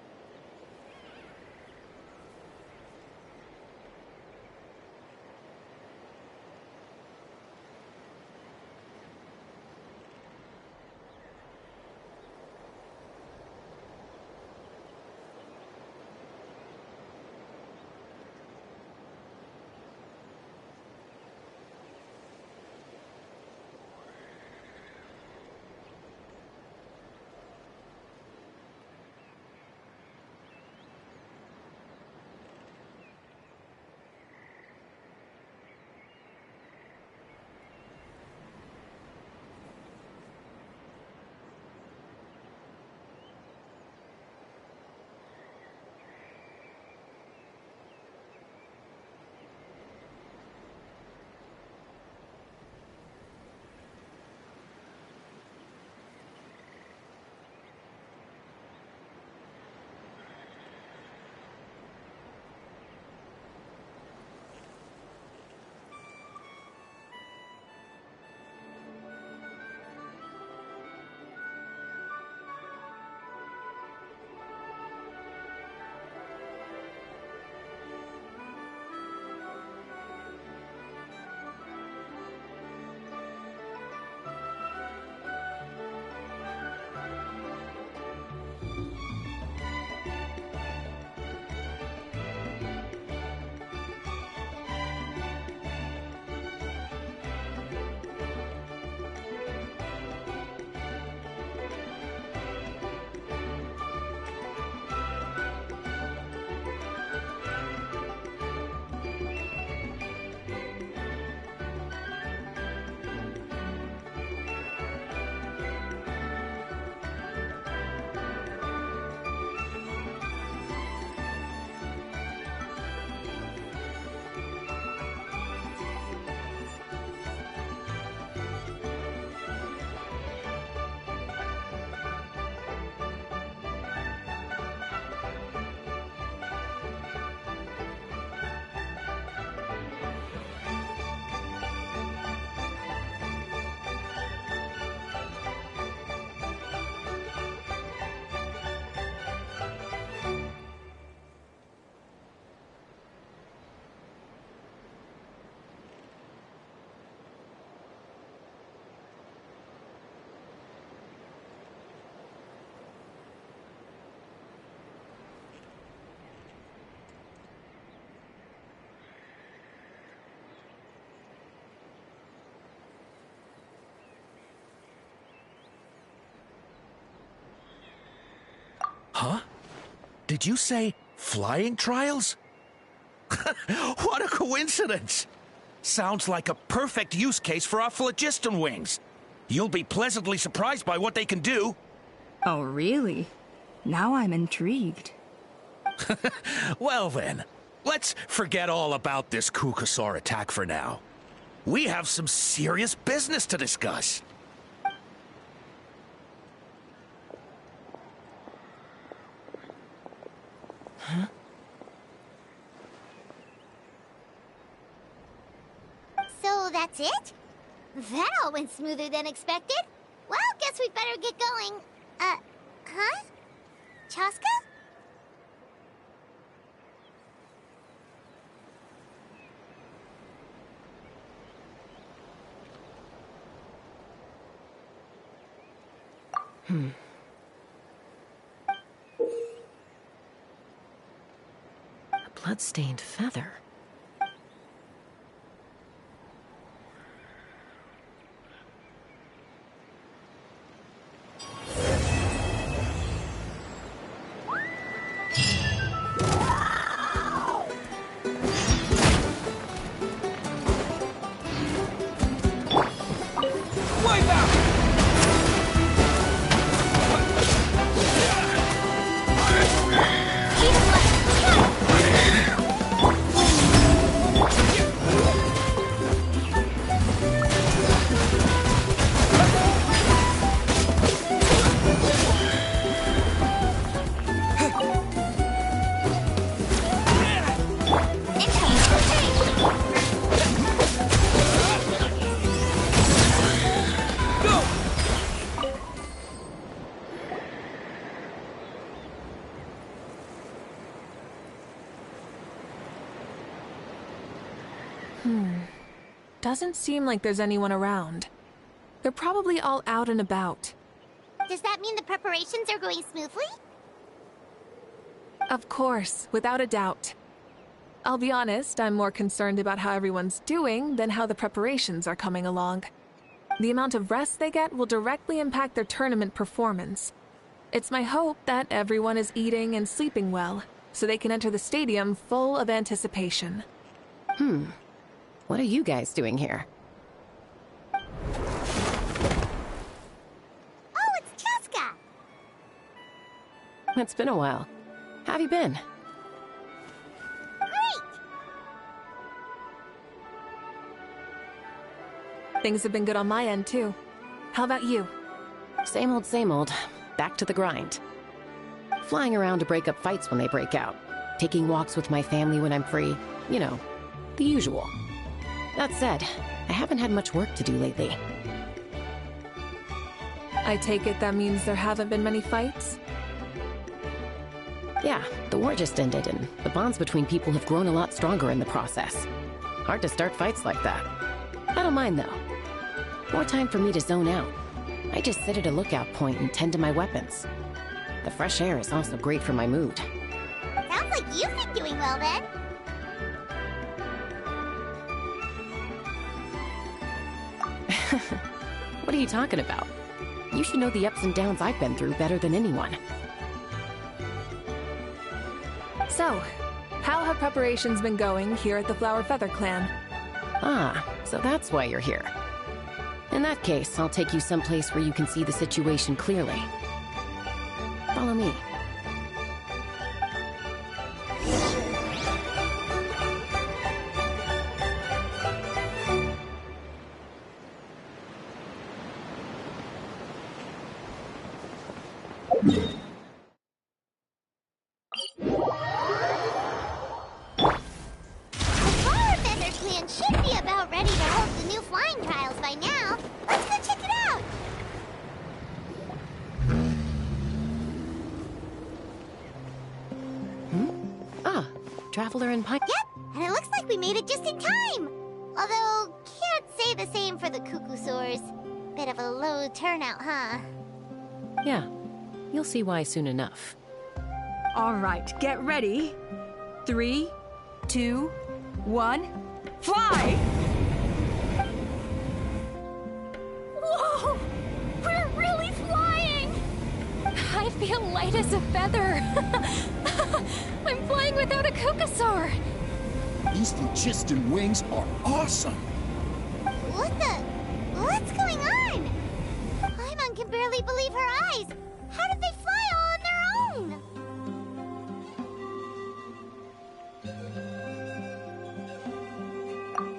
Huh? Did you say flying trials? What a coincidence! Sounds like a perfect use case for our phlogiston wings. You'll be pleasantly surprised by what they can do. Oh, really? Now I'm intrigued. Well then, let's forget all about this Kukasaur attack for now. We have some serious business to discuss. Huh? So that's it? That all went smoother than expected. Well, guess we better get going. Huh? Chaska? blood-stained feather. Doesn't seem like there's anyone around. They're probably all out and about. Does that mean the preparations are going smoothly? Of course, without a doubt. I'll be honest, I'm more concerned about how everyone's doing than how the preparations are coming along. The amount of rest they get will directly impact their tournament performance. It's my hope that everyone is eating and sleeping well, so they can enter the stadium full of anticipation. What are you guys doing here? Oh, it's Cheska! It's been a while. How have you been? Great! Things have been good on my end, too. How about you? Same old, same old. Back to the grind. Flying around to break up fights when they break out. Taking walks with my family when I'm free. You know, the usual. That said, I haven't had much work to do lately. I take it that means there haven't been many fights? Yeah, the war just ended, and the bonds between people have grown a lot stronger in the process. Hard to start fights like that. I don't mind, though. More time for me to zone out. I just sit at a lookout point and tend to my weapons. The fresh air is also great for my mood. Sounds like you've been doing well, then. What are you talking about? You should know the ups and downs I've been through better than anyone. So, how have preparations been going here at the Flower Feather Clan? Ah, so that's why you're here. In that case, I'll take you someplace where you can see the situation clearly. Follow me. Traveler and Pike. Yep, and it looks like we made it just in time. Although, can't say the same for the Cuckoosaurs. Bit of a low turnout, huh? Yeah, you'll see why soon enough. All right, get ready. 3, 2, 1, fly! Whoa! We're really flying! I feel light as a feather. I'm flying without a Cuckoosaur! These phlogiston wings are awesome! What's going on? Paimon can barely believe her eyes. How did they fly all on their own?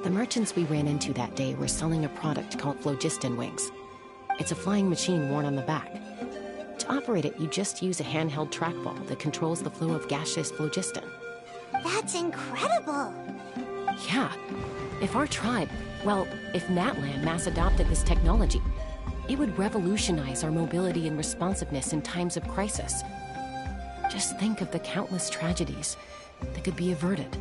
The merchants we ran into that day were selling a product called phlogiston wings. It's a flying machine worn on the back. To operate it, you just use a handheld trackball that controls the flow of gaseous phlogiston. That's incredible! Yeah. If our tribe, well, if Natlan mass adopted this technology, it would revolutionize our mobility and responsiveness in times of crisis. Just think of the countless tragedies that could be averted.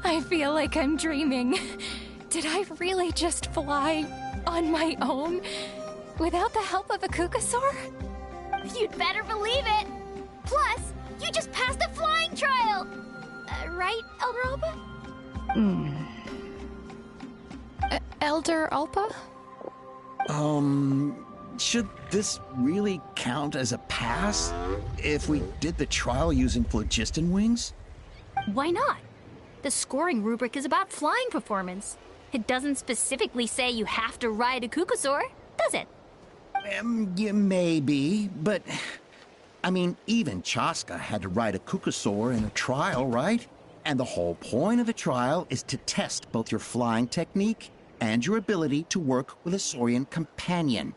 I feel like I'm dreaming. Did I really just fly on my own without the help of a Cuckoosaur? You'd better believe it! Plus, you just passed a flying trial! Right, Elder Alba? Elder Alpa? Should this really count as a pass if we did the trial using phlogiston wings? Why not? The scoring rubric is about flying performance. It doesn't specifically say you have to ride a Kukusaur, does it? Yeah, maybe, but... I mean, even Chaska had to ride a Kukusaur in a trial, right? And the whole point of a trial is to test both your flying technique and your ability to work with a Saurian companion.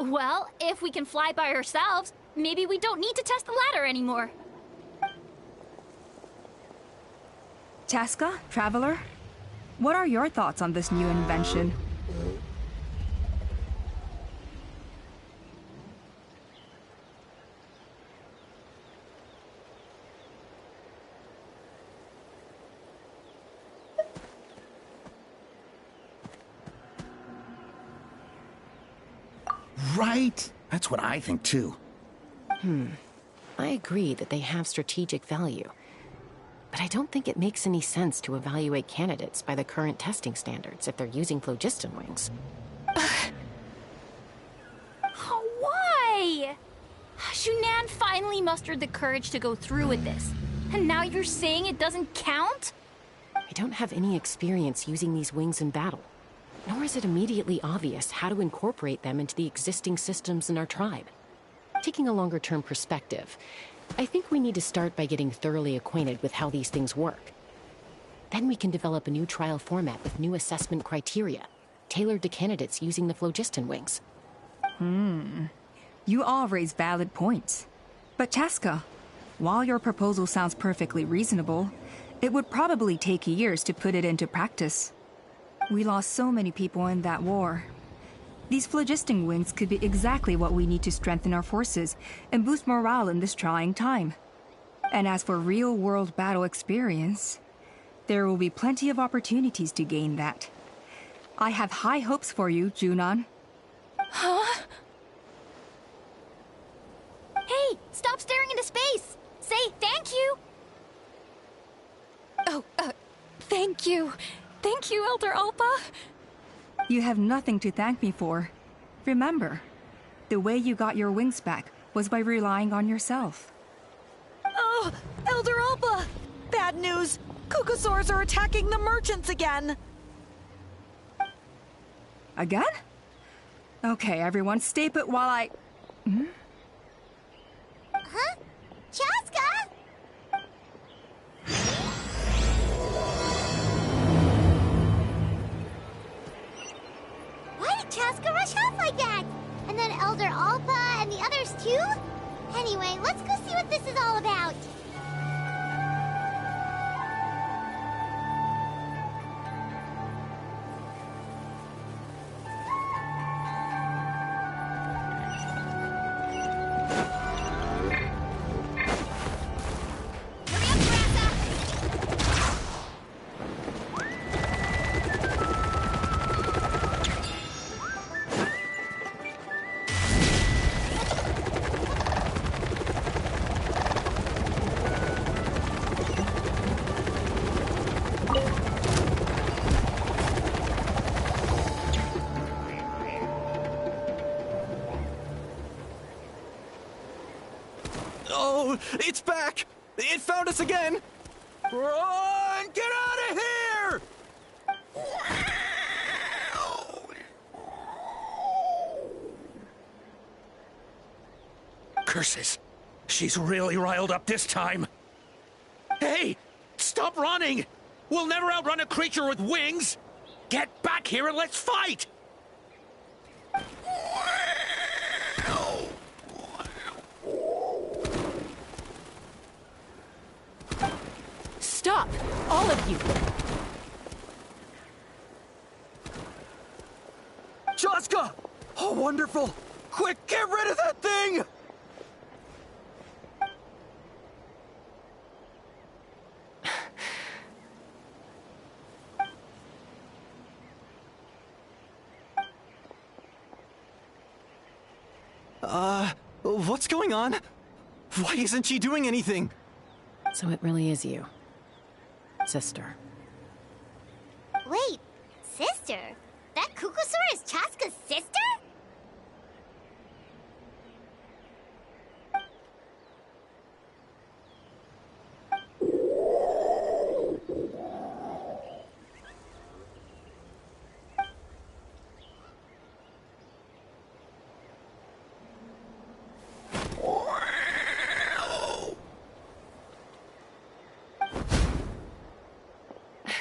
Well, if we can fly by ourselves, maybe we don't need to test the ladder anymore. Chaska, Traveler, what are your thoughts on this new invention? Right? That's what I think, too. I agree that they have strategic value. But I don't think it makes any sense to evaluate candidates by the current testing standards if they're using phlogiston wings. Why? Shunan finally mustered the courage to go through with this. And now you're saying it doesn't count? I don't have any experience using these wings in battle. Nor is it immediately obvious how to incorporate them into the existing systems in our tribe. Taking a longer-term perspective, I think we need to start by getting thoroughly acquainted with how these things work. Then we can develop a new trial format with new assessment criteria, tailored to candidates using the phlogiston wings. You all raise valid points. But Chaska, while your proposal sounds perfectly reasonable, it would probably take years to put it into practice. We lost so many people in that war. These phlogiston wings could be exactly what we need to strengthen our forces and boost morale in this trying time. And as for real-world battle experience, there will be plenty of opportunities to gain that. I have high hopes for you, Junon. Huh? Hey, stop staring into space! Say thank you! Oh, thank you. Thank you, Elder Alpa. You have nothing to thank me for. Remember, the way you got your wings back was by relying on yourself. Oh, Elder Alpa! Bad news! Kukusaurs are attacking the merchants again! Again? Okay, everyone, stay put while I... Huh? Chaska? Why did Chaska rush off like that? And then Elder Alpa and the others too? Anyway, let's go see what this is all about. Oh, it's back! It found us again! Run! Get out of here! Curses! She's really riled up this time. Hey! Stop running! We'll never outrun a creature with wings! Get back here and let's fight! Stop! All of you! Chaska! Oh, wonderful! Quick, get rid of that thing! What's going on? Why isn't she doing anything? So it really is you. Sister. Wait, sister? That Kukusaur is Chaska's sister?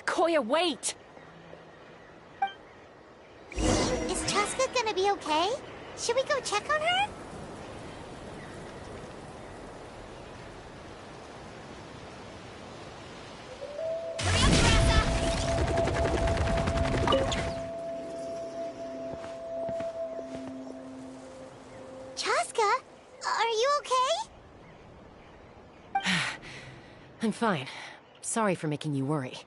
Koya, wait! Is Chaska gonna be okay? Should we go check on her? Chaska, are you okay? I'm fine. Sorry for making you worry.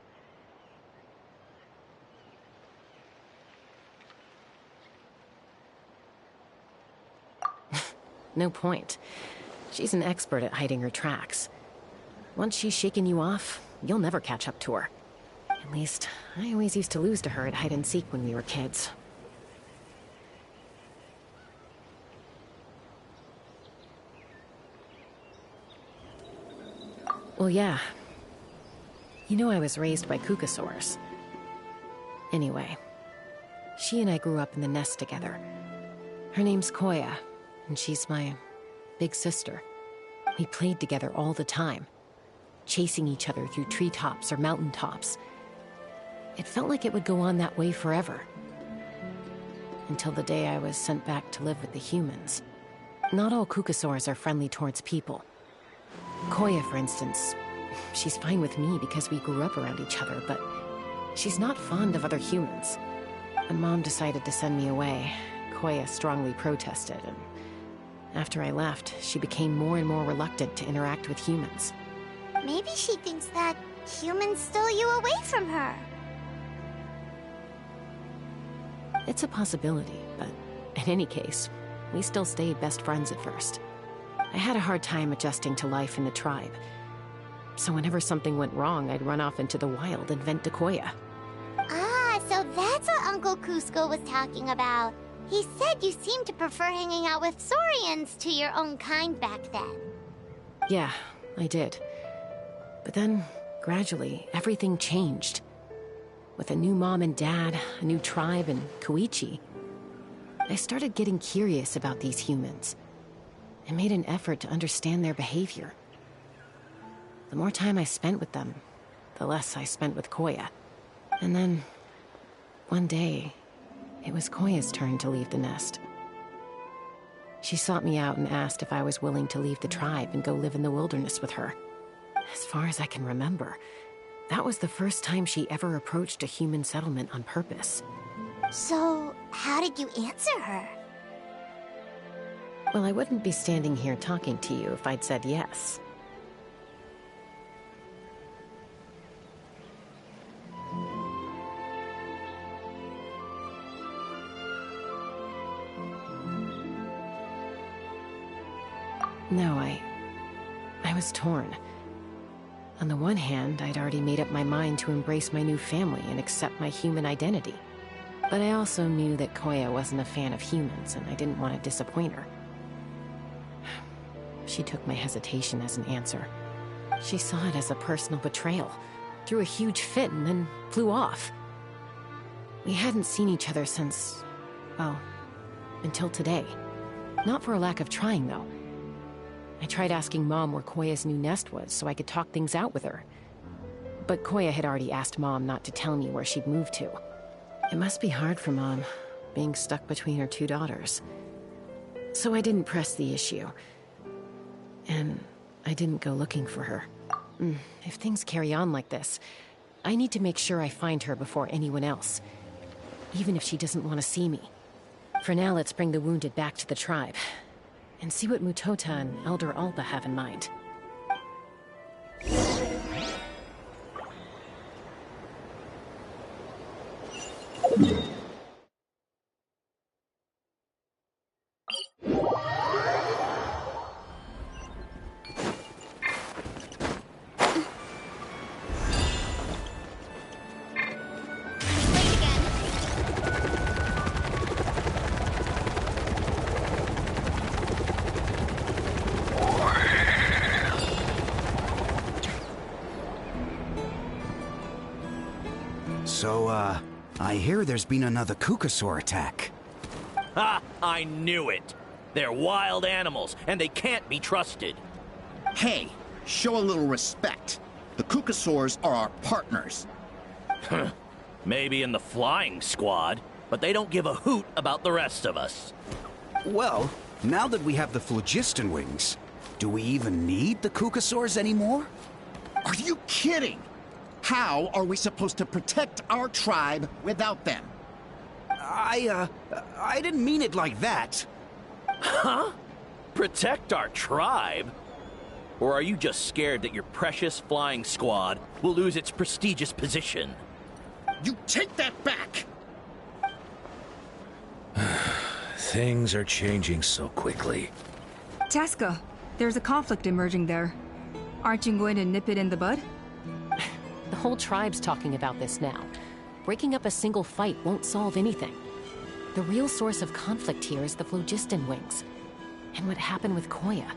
No point. She's an expert at hiding her tracks. Once she's shaken you off, you'll never catch up to her. At least, I always used to lose to her at hide-and-seek when we were kids. Well, yeah. You know I was raised by Kukusaurs. Anyway, she and I grew up in the nest together. Her name's Koya, and she's my big sister. We played together all the time, chasing each other through treetops or mountaintops. It felt like it would go on that way forever. Until the day I was sent back to live with the humans. Not all Kukusaurs are friendly towards people. Koya, for instance, she's fine with me because we grew up around each other, but she's not fond of other humans. When Mom decided to send me away, Koya strongly protested, and after I left, she became more and more reluctant to interact with humans. Maybe she thinks that humans stole you away from her. It's a possibility, but in any case, we still stayed best friends at first. I had a hard time adjusting to life in the tribe. So whenever something went wrong, I'd run off into the wild and vent to Koya. Ah, so that's what Uncle Cusco was talking about. He said you seemed to prefer hanging out with Saurians to your own kind back then. Yeah, I did. But then, gradually, everything changed. With a new mom and dad, a new tribe, and Koichi, I started getting curious about these humans. I made an effort to understand their behavior. The more time I spent with them, the less I spent with Koya. And then, one day, it was Koya's turn to leave the nest. She sought me out and asked if I was willing to leave the tribe and go live in the wilderness with her. As far as I can remember, that was the first time she ever approached a human settlement on purpose. So, how did you answer her? Well, I wouldn't be standing here talking to you if I'd said yes. No, I was torn. On the one hand, I'd already made up my mind to embrace my new family and accept my human identity. But I also knew that Koya wasn't a fan of humans, and I didn't want to disappoint her. She took my hesitation as an answer. She saw it as a personal betrayal, threw a huge fit, and then flew off. We hadn't seen each other since, well, until today. Not for a lack of trying, though. I tried asking Mom where Koya's new nest was so I could talk things out with her. But Koya had already asked Mom not to tell me where she'd moved to. It must be hard for Mom, being stuck between her two daughters. So I didn't press the issue. And I didn't go looking for her. If things carry on like this, I need to make sure I find her before anyone else. Even if she doesn't want to see me. For now, let's bring the wounded back to the tribe. And see what Mutota and Elder Alba have in mind. So, I hear there's been another Kukasaur attack. Ha! I knew it! They're wild animals, and they can't be trusted. Hey, show a little respect. The Kukasaurs are our partners. Maybe in the flying squad, but they don't give a hoot about the rest of us. Well, now that we have the phlogiston wings, do we even need the Kukasaurs anymore? Are you kidding? How are we supposed to protect our tribe without them? I didn't mean it like that. Huh? Protect our tribe? Or are you just scared that your precious flying squad will lose its prestigious position? You take that back! Things are changing so quickly. Chaska, there's a conflict emerging there. Aren't you going to nip it in the bud? The whole tribe's talking about this now. Breaking up a single fight won't solve anything. The real source of conflict here is the phlogiston wings. And what happened with Koya.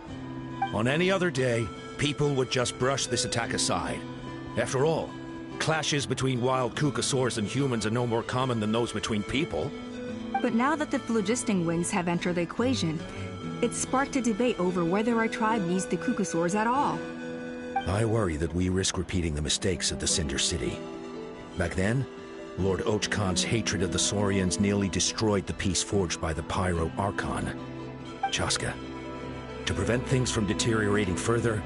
On any other day, people would just brush this attack aside. After all, clashes between wild Kukasaurs and humans are no more common than those between people. But now that the phlogiston wings have entered the equation, it's sparked a debate over whether our tribe needs the Kukasaurs at all. I worry that we risk repeating the mistakes of the Cinder City. Back then, Lord Ochkon's hatred of the Saurians nearly destroyed the peace forged by the Pyro Archon. Chaska, to prevent things from deteriorating further,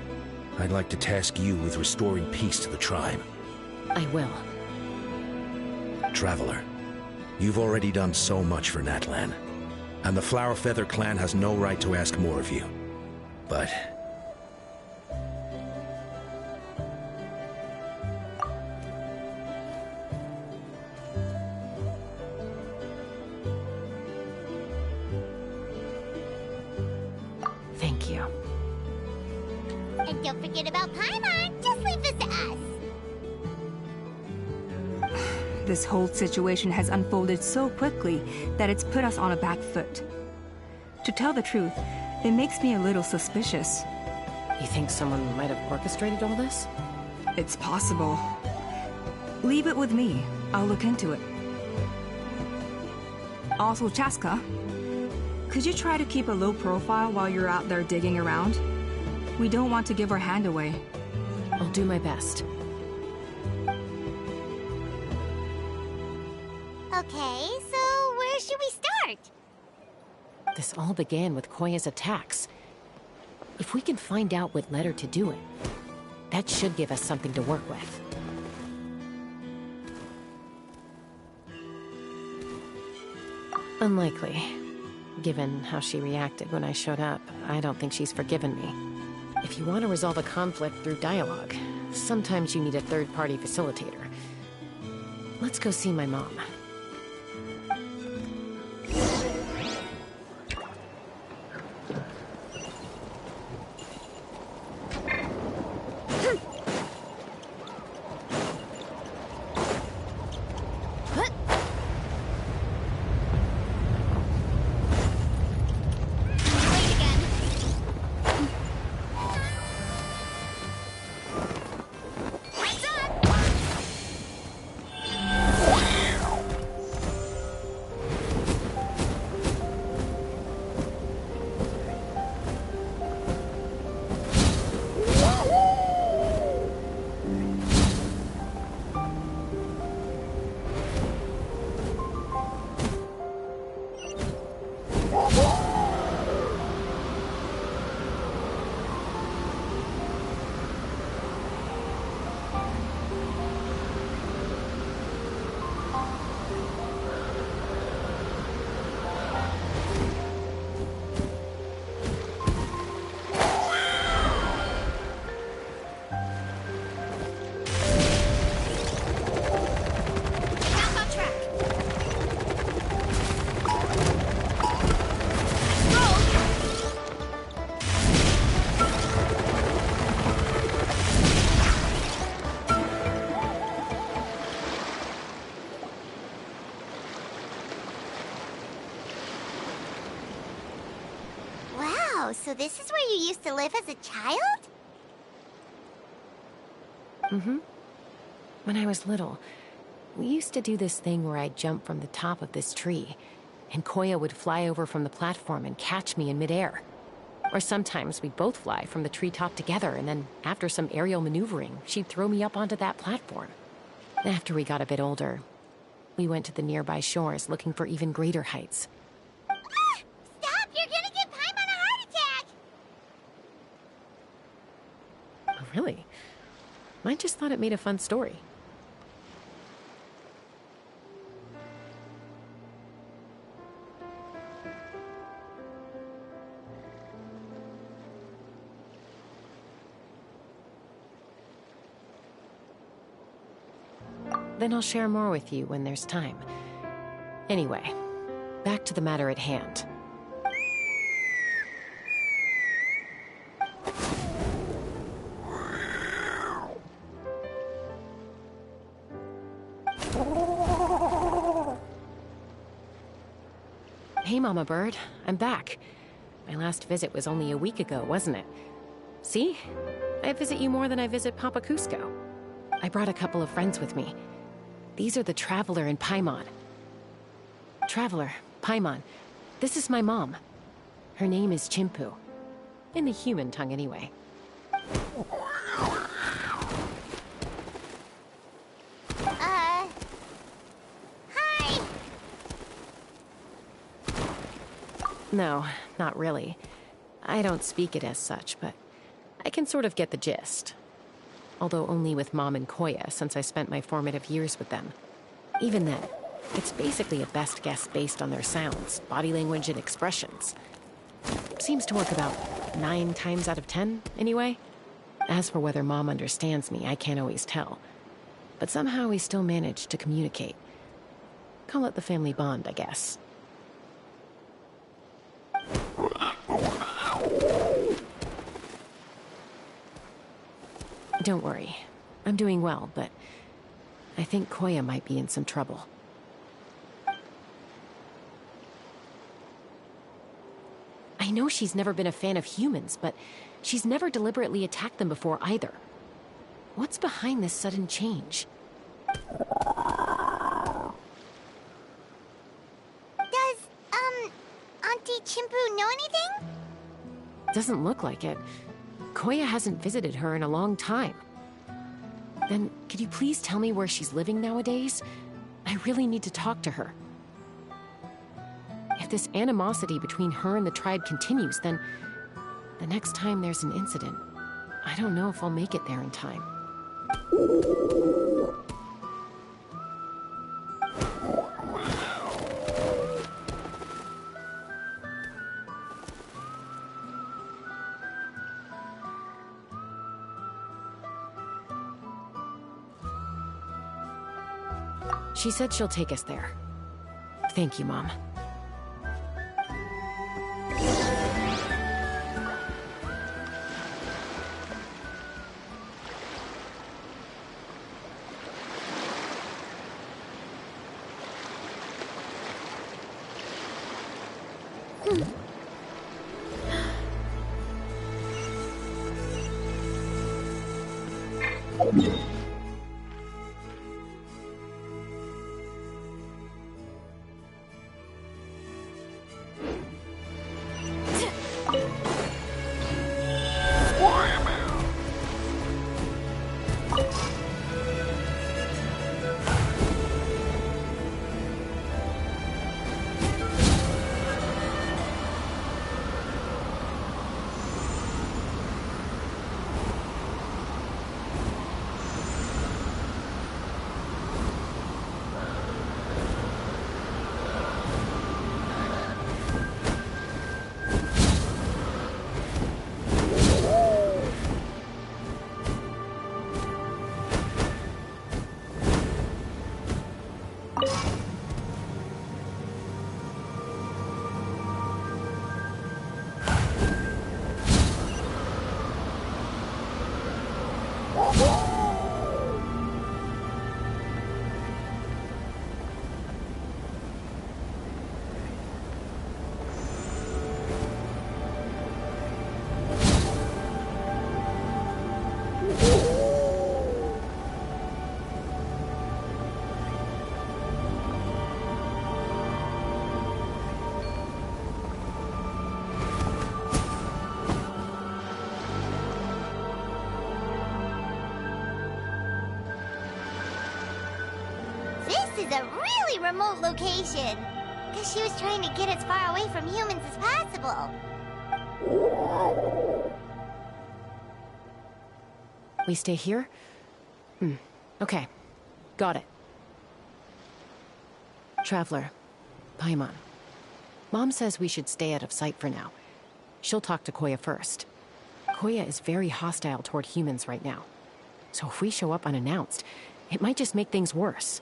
I'd like to task you with restoring peace to the tribe. I will. Traveler, you've already done so much for Natlan, and the Flower Feather clan has no right to ask more of you. But thank you. And don't forget about Paimon. Just leave this to us. This whole situation has unfolded so quickly that it's put us on a back foot. To tell the truth, it makes me a little suspicious. You think someone might have orchestrated all this? It's possible. Leave it with me. I'll look into it. Also, Chaska, could you try to keep a low profile while you're out there digging around? We don't want to give our hand away. I'll do my best. Okay, so where should we start? This all began with Koya's attacks. If we can find out what led her to do it, that should give us something to work with. Unlikely. Given how she reacted when I showed up, I don't think she's forgiven me. If you want to resolve a conflict through dialogue, sometimes you need a third-party facilitator. Let's go see my mom. So this is where you used to live as a child? Mm-hmm. When I was little, We used to do this thing where I'd jump from the top of this tree, and Koya would fly over from the platform and catch me in midair. Or sometimes we'd both fly from the treetop together, and then after some aerial maneuvering, she'd throw me up onto that platform. After we got a bit older, we went to the nearby shores looking for even greater heights. Stop! You're gonna give Paimon a heart attack! Oh, really? I just thought it made a fun story. Then I'll share more with you when there's time. Anyway, back to the matter at hand. Hey, Mama Bird. I'm back. My last visit was only a week ago, wasn't it? See? I visit you more than I visit Papa Cusco. I brought a couple of friends with me. These are the Traveler and Paimon. Traveler, Paimon, this is my mom. Her name is Chimpu. In the human tongue, anyway. Hi. No, not really. I don't speak it as such, but I can sort of get the gist. Although only with Mom and Koya, since I spent my formative years with them. Even then, it's basically a best guess based on their sounds, body language, and expressions. Seems to work about 9 times out of 10, anyway. As for whether Mom understands me, I can't always tell. But somehow we still manage to communicate. Call it the family bond, I guess. Don't worry. I'm doing well, but I think Koya might be in some trouble. I know she's never been a fan of humans, but she's never deliberately attacked them before either. What's behind this sudden change? Does, Auntie Chimpu know anything? Doesn't look like it. Koya hasn't visited her in a long time. Then, could you please tell me where she's living nowadays? I really need to talk to her. If this animosity between her and the tribe continues, then the next time there's an incident, I don't know if I'll make it there in time. She said she'll take us there. Thank you, Mom. is a really remote location. Because she was trying to get as far away from humans as possible. We stay here? Okay. Got it. Traveler. Paimon. Mom says we should stay out of sight for now. She'll talk to Koya first. Koya is very hostile toward humans right now. So if we show up unannounced, it might just make things worse.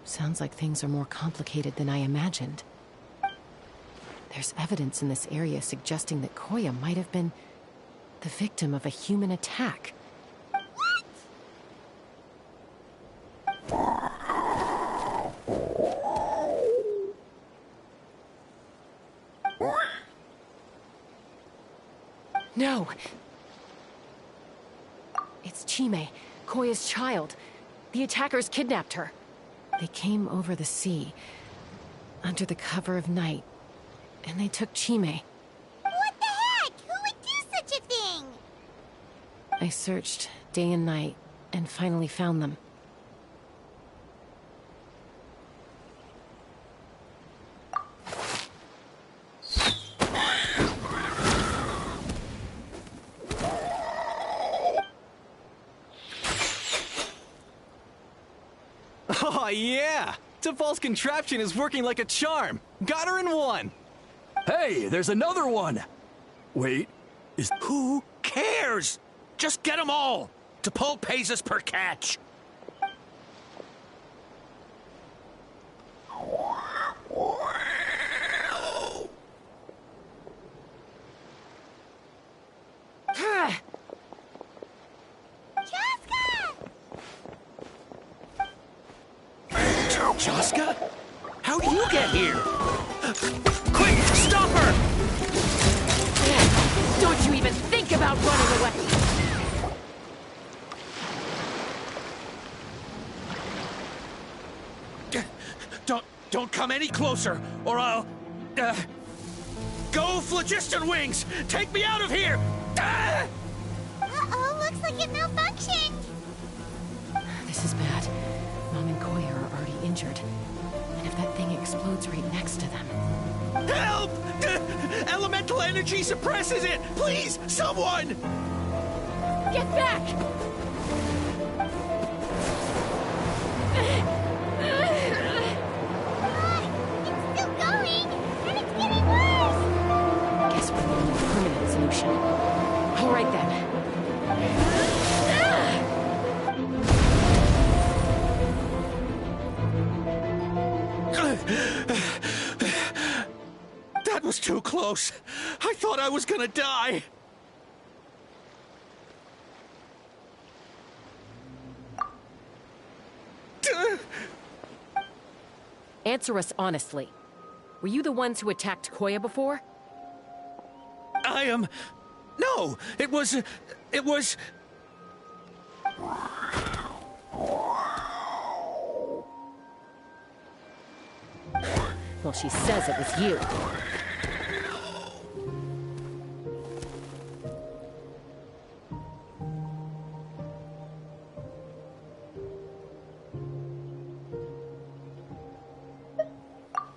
Sounds like things are more complicated than I imagined. There's evidence in this area suggesting that Koya might have been the victim of a human attack. No! It's Chime, Koya's child. The attackers kidnapped her. They came over the sea, under the cover of night, and they took Chime. What the heck? Who would do such a thing? I searched day and night, and finally found them. Oh, yeah! T'Pol's contraption is working like a charm! Got her in one! Hey, there's another one! Wait, is... Who cares? Just get them all! T'Pol pays us per catch! Jaska? How'd you get here? Quick, stop her! Don't you even think about running away! Don't come any closer, or I'll... Go, Phlogiston Wings! Take me out of here! Uh-oh, looks like it malfunctioned. This is bad. Mom and Koya are already injured. And if that thing explodes right next to them... Help! Elemental energy suppresses it! Please, someone! Get back! It's still going, and it's getting worse. Guess we need a permanent solution. All right then. That was too close. I thought I was gonna die. Answer us honestly. Were you the ones who attacked Koya before? I am... No, it was... Well, she says it was you.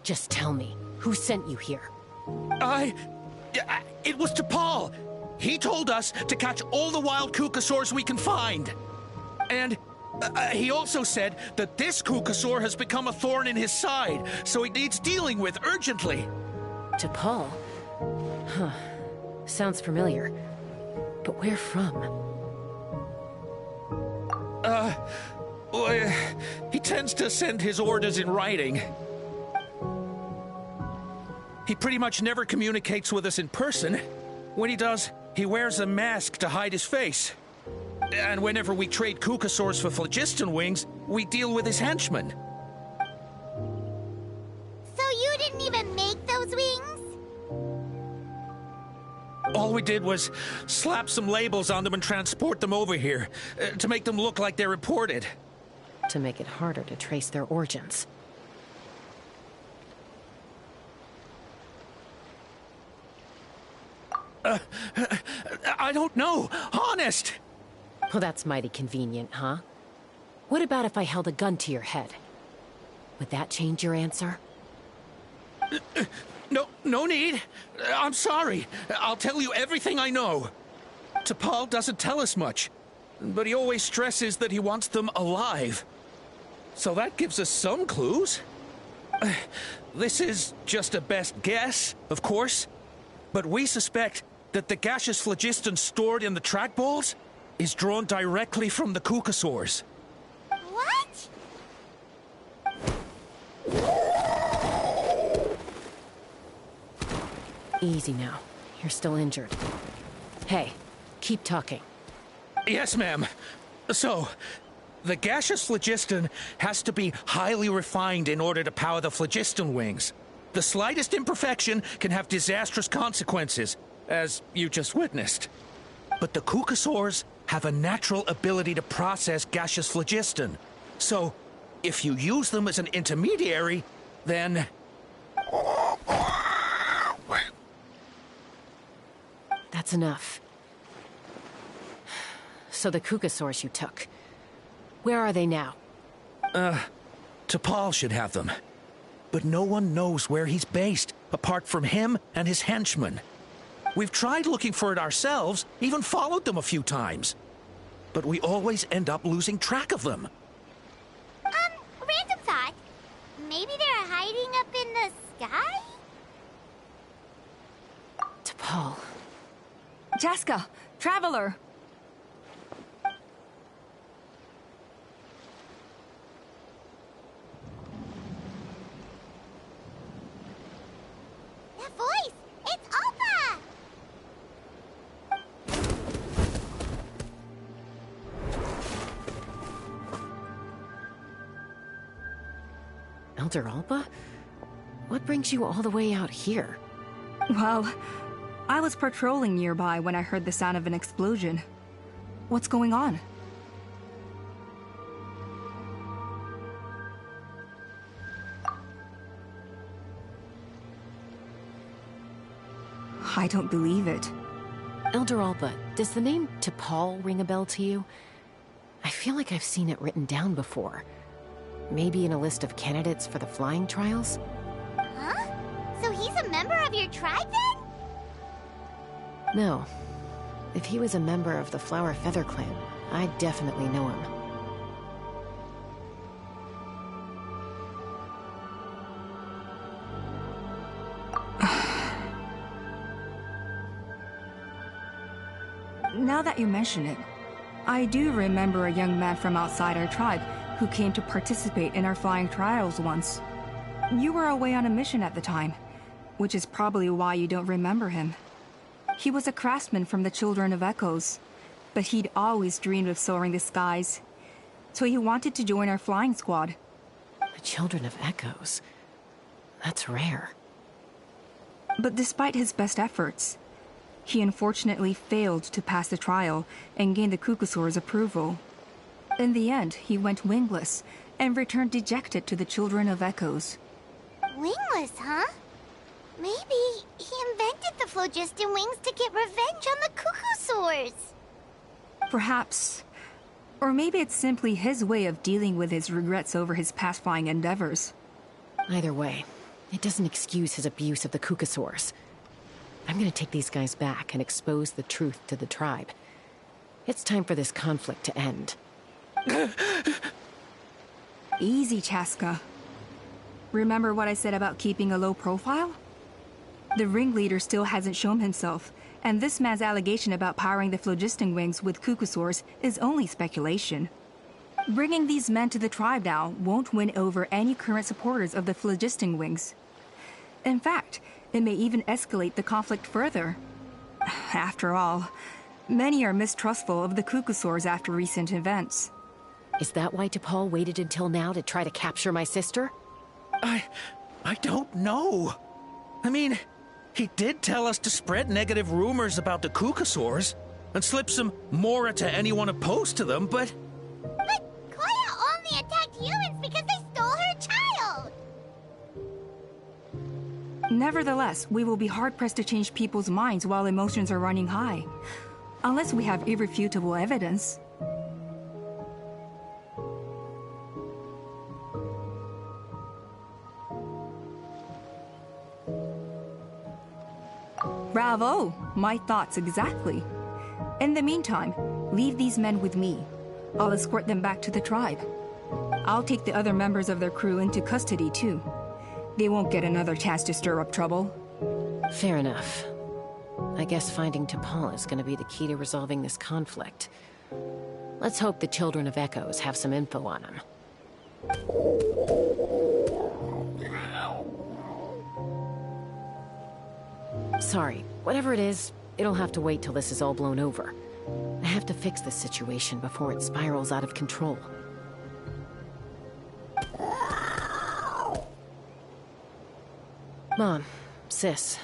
Just tell me, who sent you here? It was T'Pol. He told us to catch all the wild Kukasaurs we can find. And he also said that this Kukasaur has become a thorn in his side, so it needs dealing with urgently. T'Pol? Huh. Sounds familiar. But where from? Well, he tends to send his orders in writing. He pretty much never communicates with us in person. When he does, He wears a mask to hide his face. And whenever we trade Kukasaurs for phlogiston wings, we deal with his henchmen. So you didn't even make those wings? All we did was slap some labels on them and transport them over here, to make them look like they're imported. To make it harder to trace their origins. I don't know, honest! Well, that's mighty convenient, huh? What about if I held a gun to your head? Would that change your answer? No need. I'm sorry. I'll tell you everything I know. T'Pol doesn't tell us much, but he always stresses that he wants them alive. So that gives us some clues. This is just a best guess, of course, but we suspect that the gaseous phlogiston stored in the trackballs is drawn directly from the Kukasaurs. What? Easy now. You're still injured. Hey, keep talking. Yes, ma'am. So, the gaseous phlogiston has to be highly refined in order to power the phlogiston wings. The slightest imperfection can have disastrous consequences, as you just witnessed. But the Kukasaurs have a natural ability to process gaseous phlogiston. So, if you use them as an intermediary, then... That's enough. So the Kukasaurs you took, where are they now? T'Pol should have them. But no one knows where he's based, apart from him and his henchmen. We've tried looking for it ourselves, even followed them a few times. But we always end up losing track of them. Random thought. Maybe they're hiding up in the sky? T'Pol. Jessica, Traveler! That voice! It's Alpha! Elder Alba? What brings you all the way out here? Well, I was patrolling nearby when I heard the sound of an explosion. What's going on? I don't believe it. Elder Alba, does the name T'Pol ring a bell to you? I feel like I've seen it written down before. Maybe in a list of candidates for the flying trials? Huh? So he's a member of your tribe then? No. If he was a member of the Flower Feather Clan, I'd definitely know him. Now that you mention it, I do remember a young man from outside our tribe who came to participate in our flying trials once. You were away on a mission at the time, which is probably why you don't remember him. He was a craftsman from the Children of Echoes, but he'd always dreamed of soaring the skies, so he wanted to join our flying squad. The Children of Echoes? That's rare. But despite his best efforts, he unfortunately failed to pass the trial and gain the Kukasaur's approval. In the end, he went wingless and returned dejected to the Children of Echoes. Wingless, huh? Maybe he invented the phlogiston wings to get revenge on the Kukasaurs. Perhaps. Or maybe it's simply his way of dealing with his regrets over his past flying endeavors. Either way, it doesn't excuse his abuse of the Kukasaurs. I'm gonna take these guys back and expose the truth to the tribe. It's time for this conflict to end. Easy, Chaska. Remember what I said about keeping a low profile? The ringleader still hasn't shown himself, and this man's allegation about powering the phlogiston wings with Kukasaurs is only speculation. Bringing these men to the tribe now won't win over any current supporters of the phlogiston wings. In fact, it may even escalate the conflict further. After all, many are mistrustful of the Kukusaurs after recent events. Is that why T'Pol waited until now to try to capture my sister? I don't know. I mean, he did tell us to spread negative rumors about the Kukusaurs and slip some Mora to anyone opposed to them, but... But Koya only attacked humans because they stole her child! Nevertheless, we will be hard-pressed to change people's minds while emotions are running high. Unless we have irrefutable evidence. Bravo! My thoughts exactly. In the meantime, leave these men with me. I'll escort them back to the tribe. I'll take the other members of their crew into custody too. They won't get another chance to stir up trouble. Fair enough. I guess finding T'Pol is gonna be the key to resolving this conflict. Let's hope the Children of Echoes have some info on him. Sorry, whatever it is, it'll have to wait till this is all blown over. I have to fix this situation before it spirals out of control. Mom, Sis,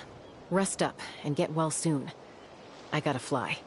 rest up and get well soon. I gotta fly.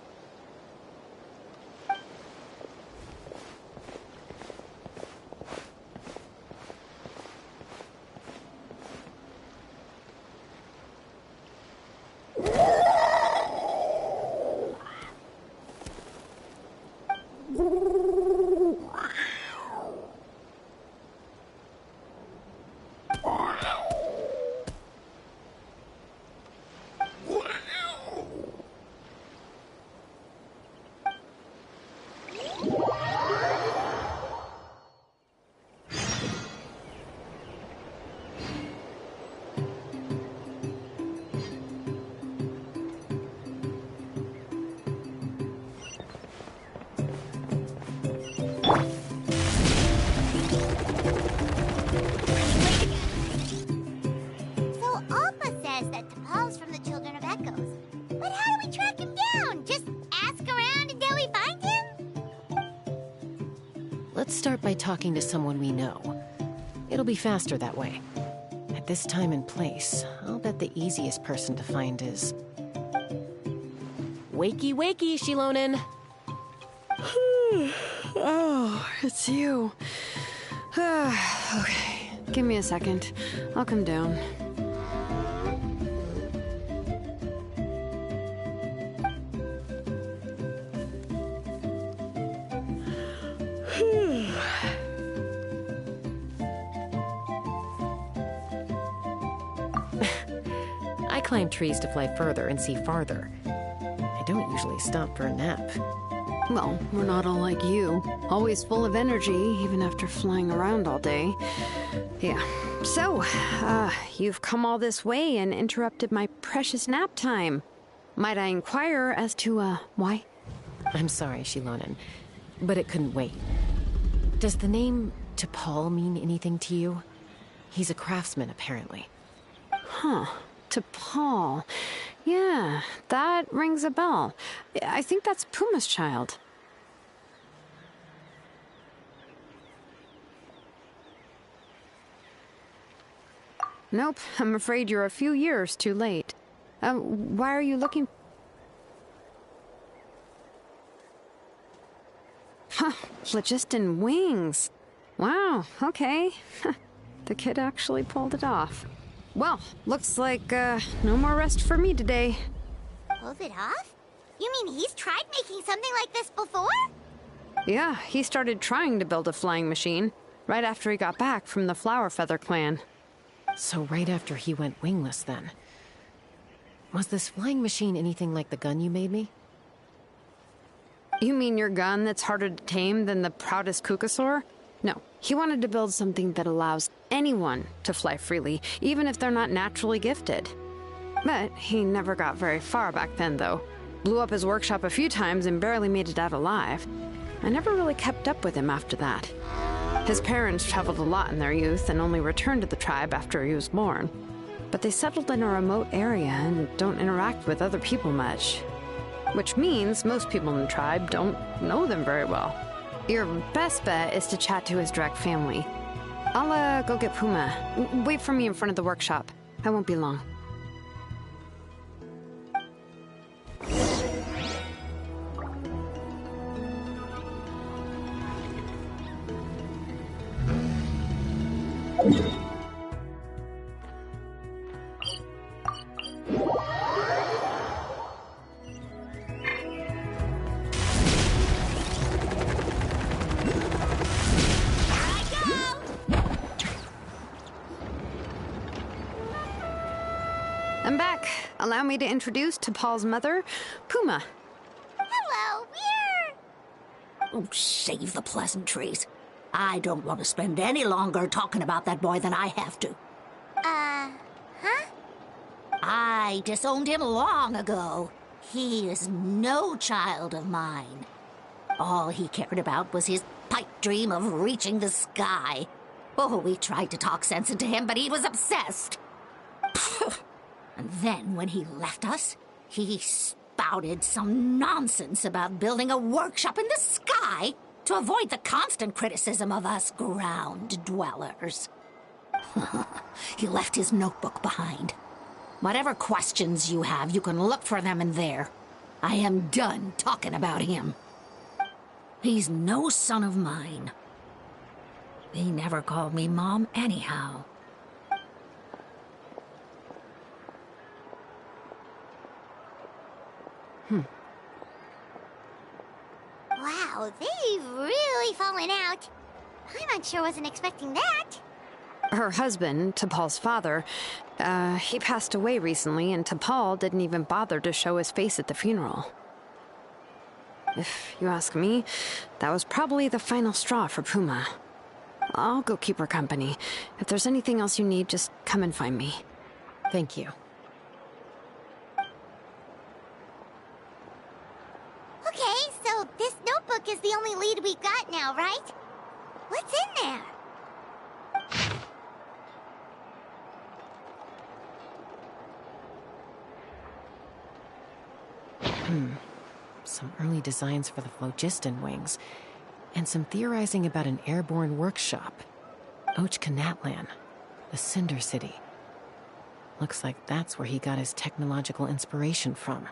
Let's start by talking to someone we know. It'll be faster that way. At this time and place, I'll bet the easiest person to find is... Wakey, wakey, Shilonen! Oh, it's you. Okay, give me a second. I'll come down. I climb trees to fly further and see farther. I don't usually stop for a nap. Well, we're not all like you. Always full of energy, even after flying around all day. Yeah. So, you've come all this way and interrupted my precious nap time. Might I inquire as to, why? I'm sorry, Shilonen, but it couldn't wait. Does the name T'Pol mean anything to you? He's a craftsman, apparently. Huh. T'Pol. Yeah, that rings a bell. I think that's Puma's child. Nope, I'm afraid you're a few years too late. Why are you looking... Huh, phlogiston wings. Wow, okay. The kid actually pulled it off. Well, looks like, no more rest for me today. Pulled it off? You mean he's tried making something like this before? Yeah, he started trying to build a flying machine right after he got back from the Flower Feather clan. So right after he went wingless, then. Was this flying machine anything like the gun you made me? You mean your gun that's harder to tame than the proudest Kukusaur? No, he wanted to build something that allows anyone to fly freely, even if they're not naturally gifted. But he never got very far back then, though. Blew up his workshop a few times and barely made it out alive. I never really kept up with him after that. His parents traveled a lot in their youth and only returned to the tribe after he was born. but they settled in a remote area and don't interact with other people much. Which means most people in the tribe don't know them very well. Your best bet is to chat to his direct family. I'll go get Puma. Wait for me in front of the workshop. I won't be long. I'm back. Allow me to introduce T'Pol's mother, Puma. Hello, Oh, save the pleasantries. I don't want to spend any longer talking about that boy than I have to. huh? I disowned him long ago. He is no child of mine. All he cared about was his pipe dream of reaching the sky. Oh, we tried to talk sense into him, but he was obsessed. And then when he left us, he spouted some nonsense about building a workshop in the sky to avoid the constant criticism of us ground dwellers. He left his notebook behind. Whatever questions you have, you can look for them in there. I am done talking about him. He's no son of mine. He never called me Mom anyhow. Wow, they've really fallen out. I'm sure wasn't expecting that. Her husband, T'Pol's father, he passed away recently, and T'Pol didn't even bother to show his face at the funeral. If you ask me, that was probably the final straw for Puma. I'll go keep her company. If there's anything else you need, just come and find me. Thank you. Okay, so this notebook is the only lead we got now, right? What's in there? Some early designs for the phlogiston wings, and some theorizing about an airborne workshop. Ochkanatlan, the Cinder City. Looks like that's where he got his technological inspiration from.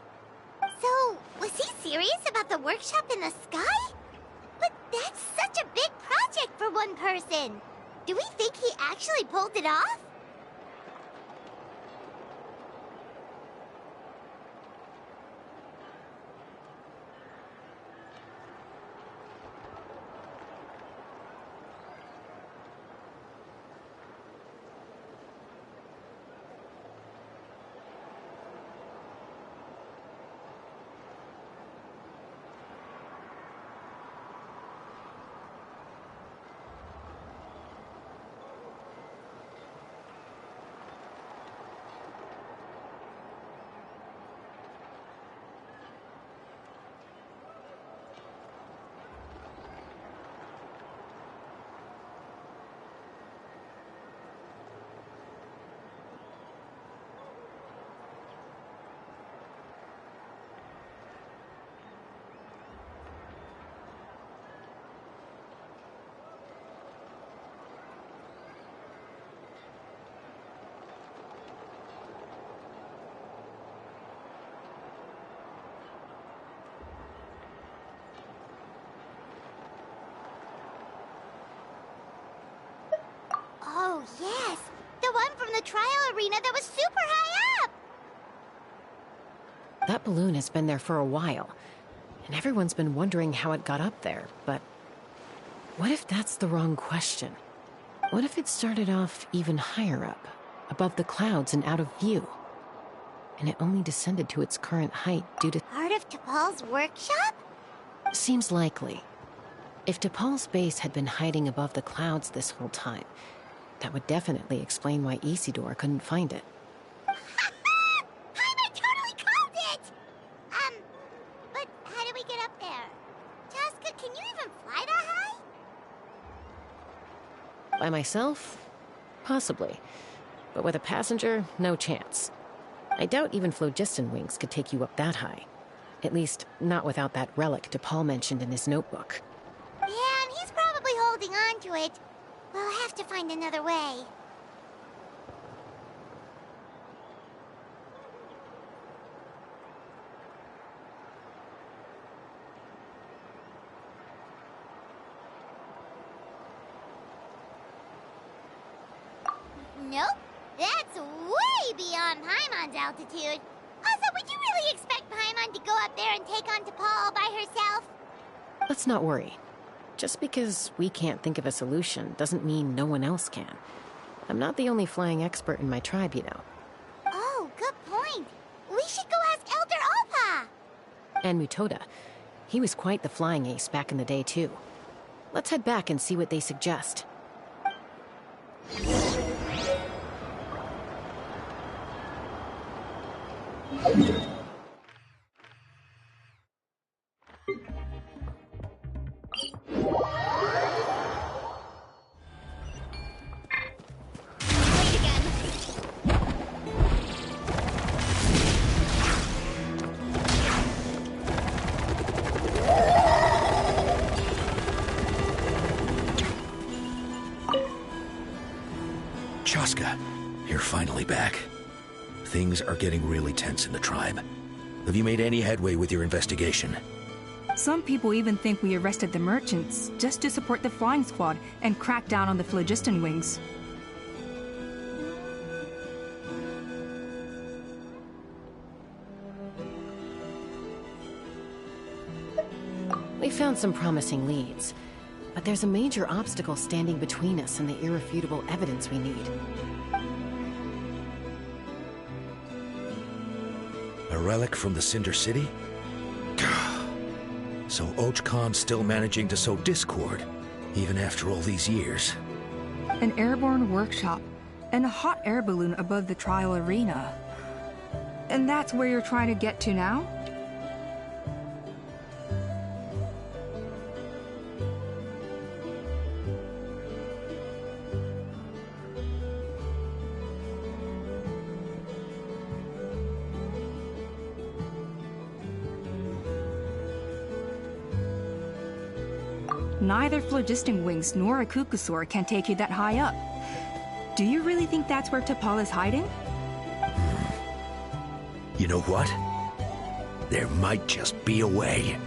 So, was he serious about the workshop in the sky? But that's such a big project for one person. Do we think he actually pulled it off? Oh, yes! The one from the trial arena that was super high up! That balloon has been there for a while, and everyone's been wondering how it got up there, but what if that's the wrong question? What if it started off even higher up, above the clouds and out of view, and it only descended to its current height due to— Part of T'Pol's workshop? Seems likely. If T'Pol's base had been hiding above the clouds this whole time, that would definitely explain why Isidore couldn't find it. I totally called it! But how do we get up there? Jessica, can you even fly that high? By myself? Possibly. But with a passenger, no chance. I doubt even phlogiston wings could take you up that high. At least, not without that relic DePaul mentioned in his notebook. Yeah, and he's probably holding on to it. We'll have to find another way. Nope. That's way beyond Paimon's altitude. Also, would you really expect Paimon to go up there and take on T'Pol all by herself? Let's not worry. Just because we can't think of a solution doesn't mean no one else can. I'm not the only flying expert in my tribe, you know. Oh, good point. We should go ask Elder Alpa. And Mutoda. He was quite the flying ace back in the day, too. Let's head back and see what they suggest. Chaska, you're finally back. Things are getting really tense in the tribe. Have you made any headway with your investigation? Some people even think we arrested the merchants just to support the flying squad and crack down on the phlogiston wings. We found some promising leads, but there's a major obstacle standing between us and the irrefutable evidence we need. A relic from the Cinder City? So Och Khan's still managing to sow discord, even after all these years. An airborne workshop and a hot air balloon above the trial arena. And that's where you're trying to get to now? Neither phlogiston wings nor a Kukusaur can take you that high up. Do you really think that's where T'Pol is hiding? You know what? There might just be a way.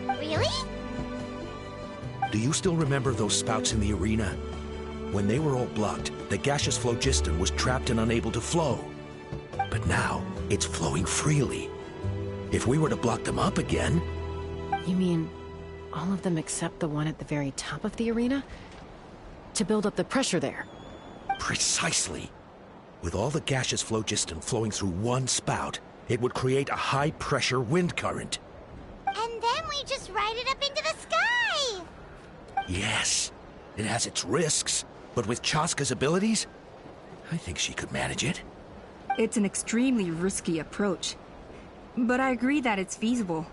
Really? Do you still remember those spouts in the arena? When they were all blocked, the gaseous phlogiston was trapped and unable to flow. But now, it's flowing freely. If we were to block them up again... You mean all of them except the one at the very top of the arena? To build up the pressure there? Precisely. With all the gaseous phlogiston flowing through one spout, it would create a high-pressure wind current. And then we just ride it up into the sky! Yes. It has its risks, but with Chaska's abilities, I think she could manage it. It's an extremely risky approach. But I agree that it's feasible.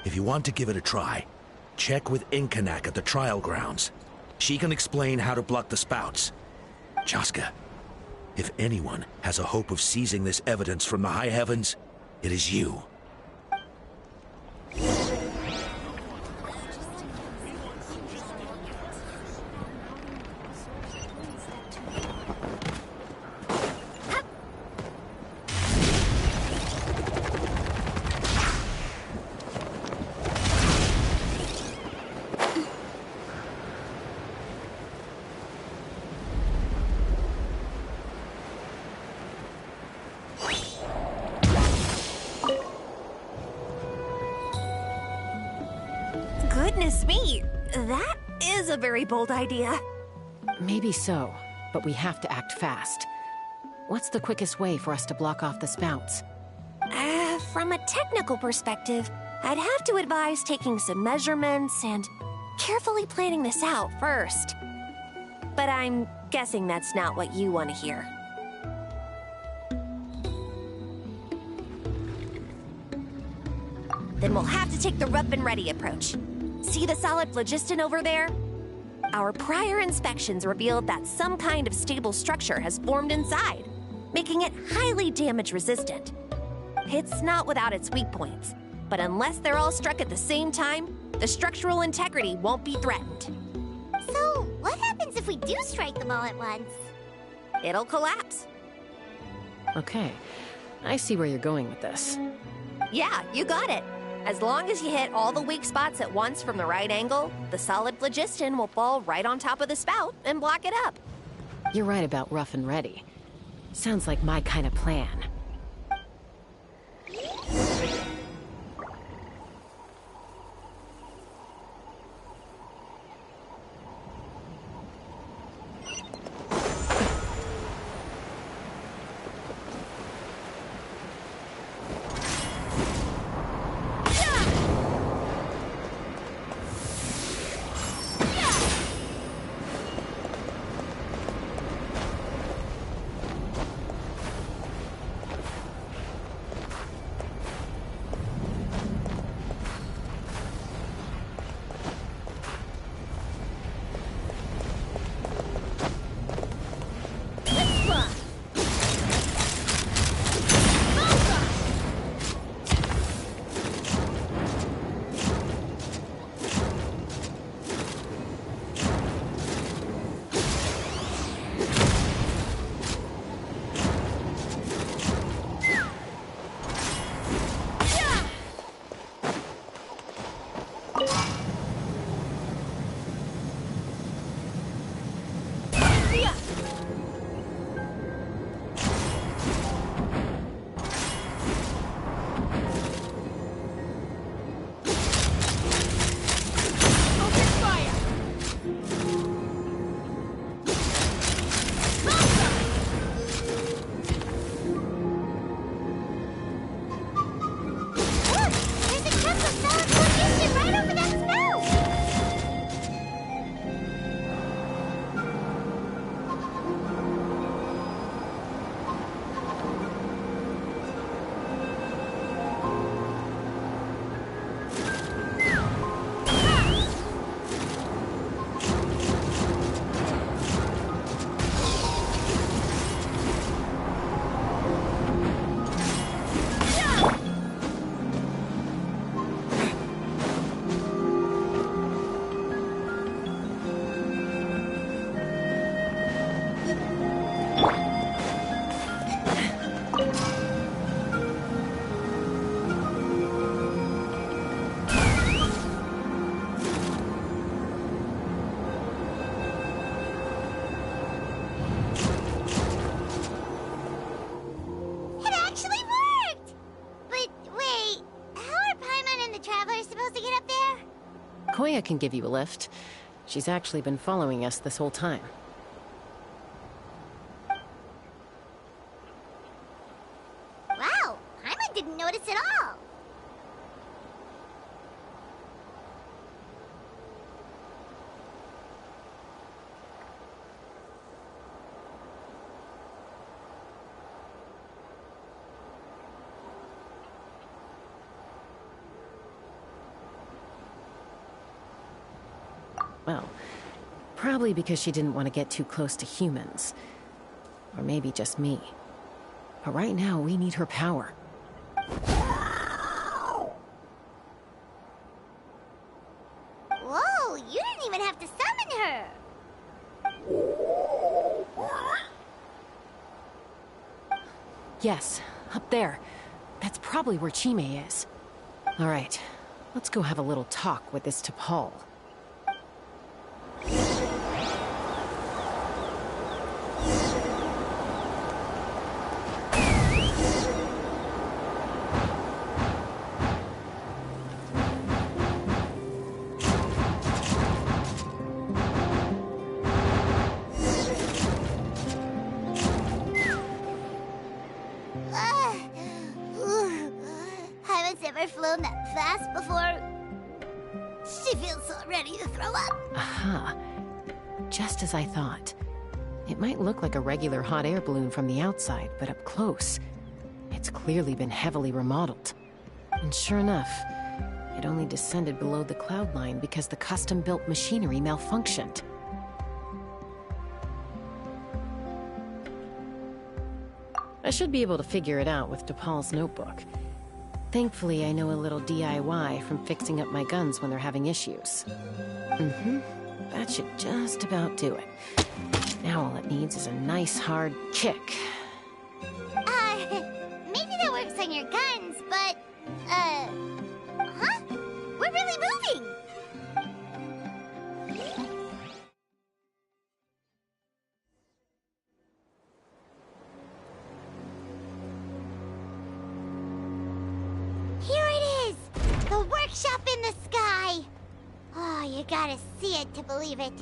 If you want to give it a try, check with Inkanak at the trial grounds. She can explain how to block the spouts. Chaska, if anyone has a hope of seizing this evidence from the high heavens, it is you. Goodness me, that is a very bold idea. Maybe so, but we have to act fast. What's the quickest way for us to block off the spouts? From a technical perspective, I'd have to advise taking some measurements and carefully planning this out first. But I'm guessing that's not what you want to hear. Then we'll have to take the rough and ready approach. See the solid phlogiston over there? Our prior inspections revealed that some kind of stable structure has formed inside, making it highly damage resistant. It's not without its weak points, but unless they're all struck at the same time, the structural integrity won't be threatened. So, what happens if we do strike them all at once? It'll collapse. Okay, I see where you're going with this. Yeah, you got it. As long as you hit all the weak spots at once from the right angle, the solid phlogiston will fall right on top of the spout and block it up. You're right about rough and ready. Sounds like my kind of plan. Koya can give you a lift. She's actually been following us this whole time. Wow, Paimon didn't notice at all. Well, probably because she didn't want to get too close to humans. Or maybe just me. But right now, we need her power. Whoa, you didn't even have to summon her. Yes, up there. That's probably where Chime is. All right, let's go have a little talk with this T'Pol. Haven't ever flown that fast before. She feels so ready to throw up. Aha. Just as I thought. It might look like a regular hot air balloon from the outside, but up close, it's clearly been heavily remodeled. And sure enough, it only descended below the cloud line because the custom-built machinery malfunctioned. I should be able to figure it out with DePaul's notebook. Thankfully, I know a little DIY from fixing up my guns when they're having issues. That should just about do it. Now all it needs is a nice hard kick. Maybe that works on your guns, but, huh? We're really moving! Here it is! The workshop in the sky! Oh, you gotta see it to believe it.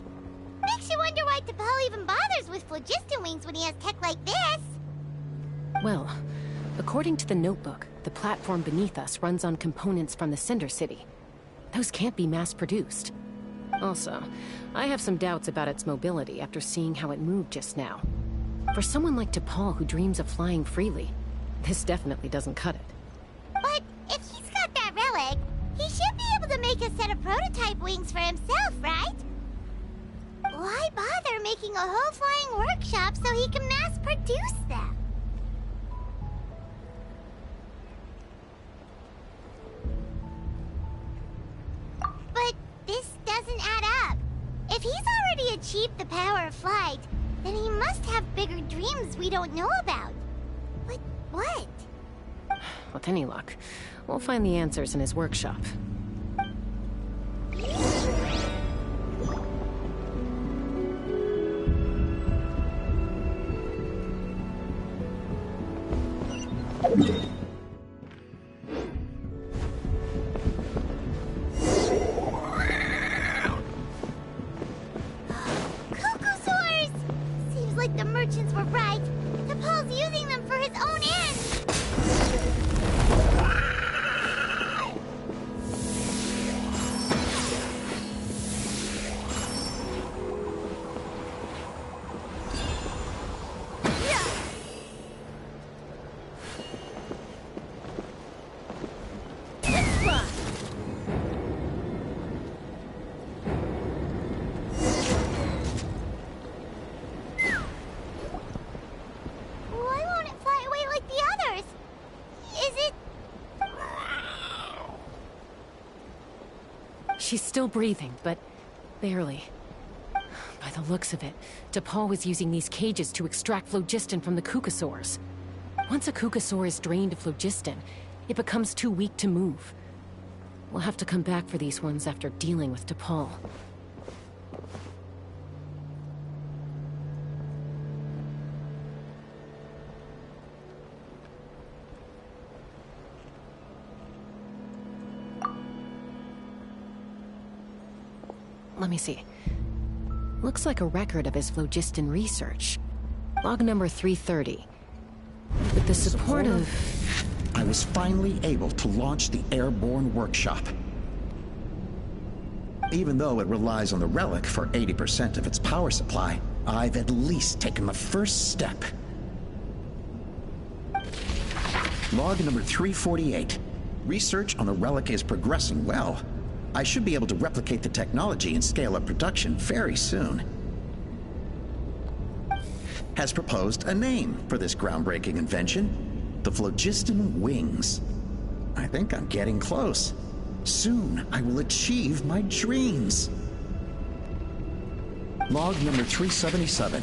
Makes you wonder why T'Pol even bothers with phlogiston wings when he has tech like this. Well, according to the notebook, the platform beneath us runs on components from the Cinder City. Those can't be mass-produced. Also, I have some doubts about its mobility after seeing how it moved just now. For someone like T'Pol who dreams of flying freely, this definitely doesn't cut it. But if he's got that relic, he should be able to make a set of prototype wings for himself, right? Why bother making a whole flying workshop so he can mass-produce them? But this doesn't add up. If he's already achieved the power of flight, then he must have bigger dreams we don't know about. But what? With any luck, we'll find the answers in his workshop. Cuckoosaurs! Seems like the merchants were right. T'Pol's using them for his own ends. Why won't it fly away like the others? Is it... She's still breathing, but barely. By the looks of it, T'Pol was using these cages to extract phlogiston from the Cucosaurs. Once a Cucosaur is drained of phlogiston, it becomes too weak to move. We'll have to come back for these ones after dealing with T'Pol. Let me see. Looks like a record of his phlogiston research. Log number 330. With the support of... I was finally able to launch the airborne workshop. Even though it relies on the relic for 80% of its power supply, I've at least taken the first step. Log number 348. Research on the relic is progressing well. I should be able to replicate the technology and scale up production very soon. Has proposed a name for this groundbreaking invention. The phlogiston wings. I think I'm getting close. Soon, I will achieve my dreams. Log number 377.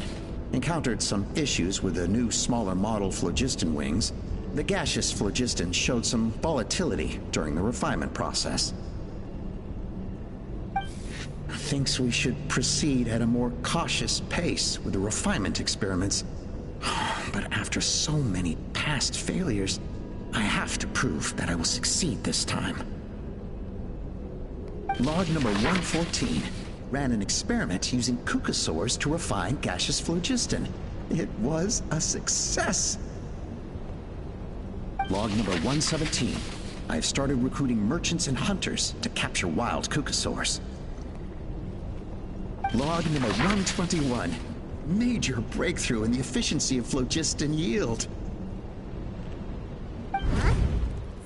Encountered some issues with the new, smaller model phlogiston wings. The gaseous phlogiston showed some volatility during the refinement process. Thinks we should proceed at a more cautious pace with the refinement experiments. But after so many past failures, I have to prove that I will succeed this time. Log number 114. Ran an experiment using Cucosaurs to refine gaseous phlogiston. It was a success. Log number 117. I've started recruiting merchants and hunters to capture wild Cucosaurs. Log number 121. Major breakthrough in the efficiency of phlogiston yield. Huh?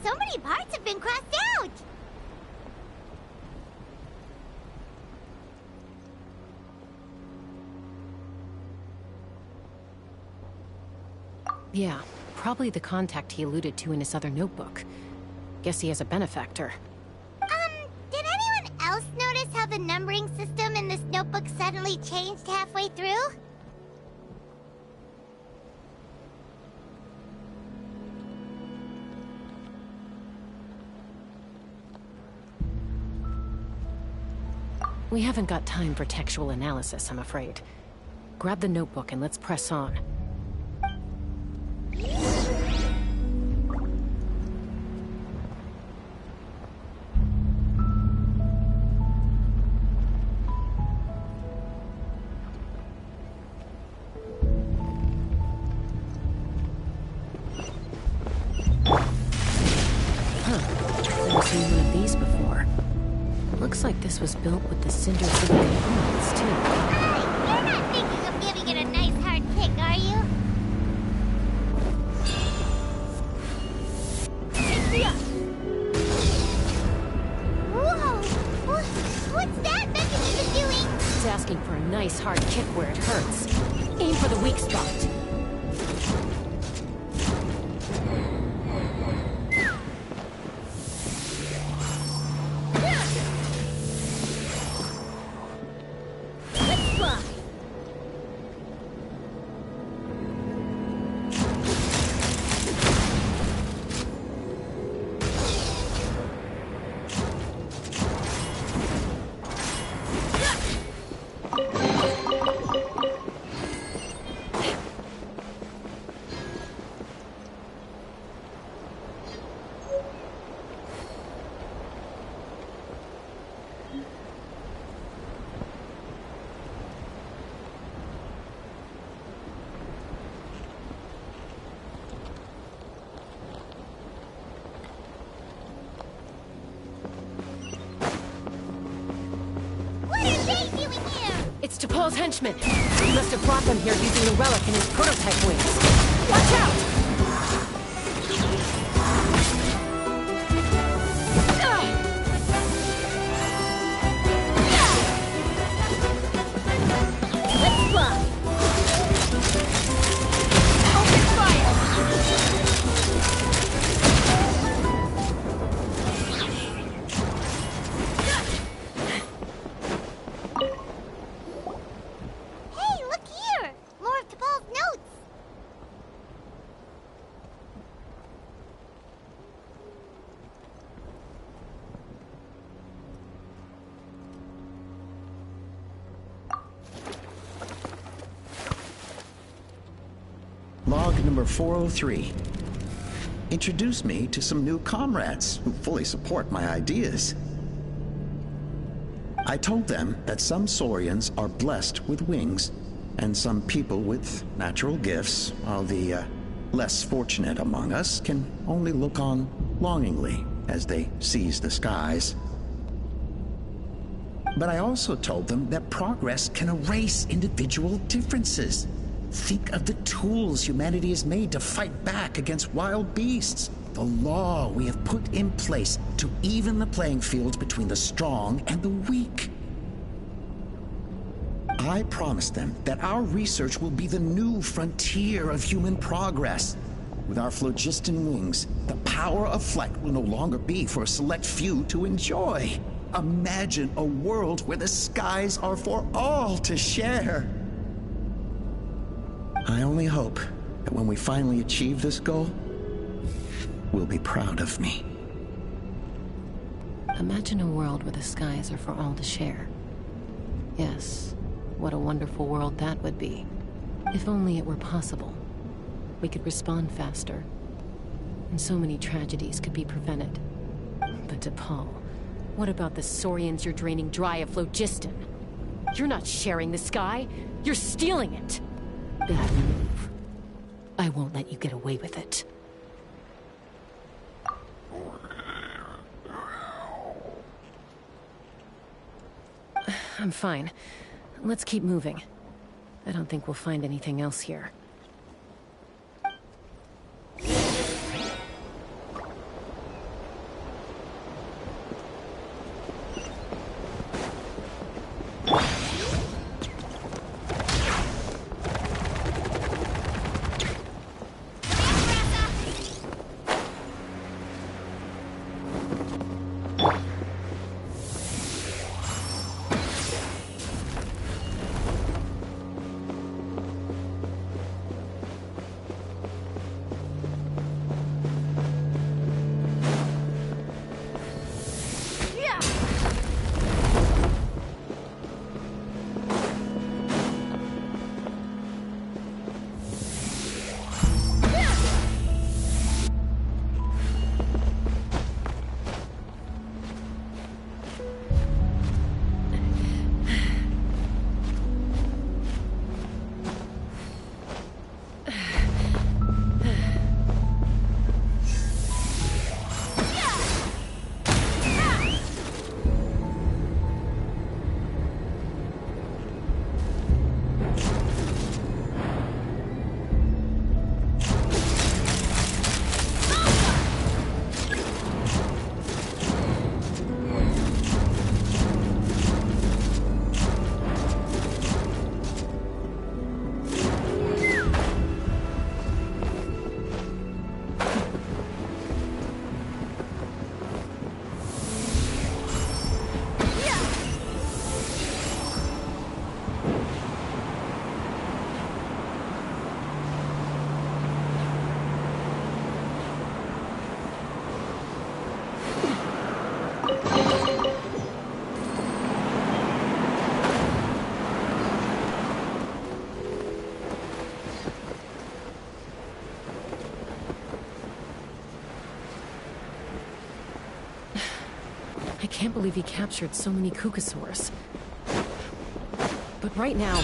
So many parts have been crossed out! Yeah, Probably the contact he alluded to in his other notebook. Guess he has a benefactor. Did anyone else notice how the numbering system in this notebook suddenly changed halfway through? We haven't got time for textual analysis, I'm afraid. Grab the notebook and let's press on. Never seen one of these before. Looks like this was built with the Cinder City components, too. You're not thinking of giving it a nice hard kick, are you? Whoa! What's that mechanism doing? It's asking for a nice hard kick where it hurts. Aim for the weak spot. It's T'Pol's henchmen. He must have brought them here using the relic in his prototype wings. Watch out! Log number 403. Introduce me to some new comrades who fully support my ideas. I told them that some Saurians are blessed with wings, and some people with natural gifts, while the less fortunate among us can only look on longingly as they seize the skies. But I also told them that progress can erase individual differences. Think of the tools humanity has made to fight back against wild beasts. The law we have put in place to even the playing field between the strong and the weak. I promised them that our research will be the new frontier of human progress. With our phlogiston wings, the power of flight will no longer be for a select few to enjoy. Imagine a world where the skies are for all to share. I only hope that when we finally achieve this goal, we'll be proud of me. Imagine a world where the skies are for all to share. Yes, what a wonderful world that would be. If only it were possible. We could respond faster, and so many tragedies could be prevented. But T'Pol, what about the Saurians you're draining dry of phlogiston? You're not sharing the sky, you're stealing it! Bad move. I won't let you get away with it. I'm fine. Let's keep moving. I don't think we'll find anything else here. can't believe he captured so many Kukasaurs. But right now,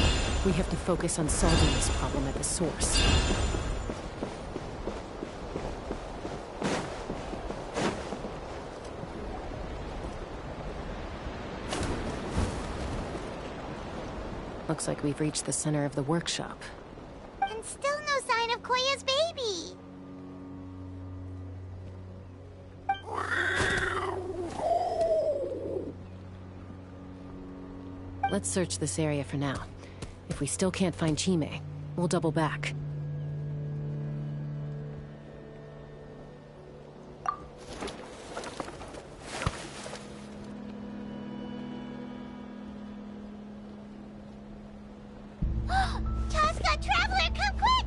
we have to focus on solving this problem at the source. Looks like we've reached the center of the workshop. And still no sign of Koya's baby. Let's search this area for now. If we still can't find Chime, we'll double back. Tosca, Traveler, come quick!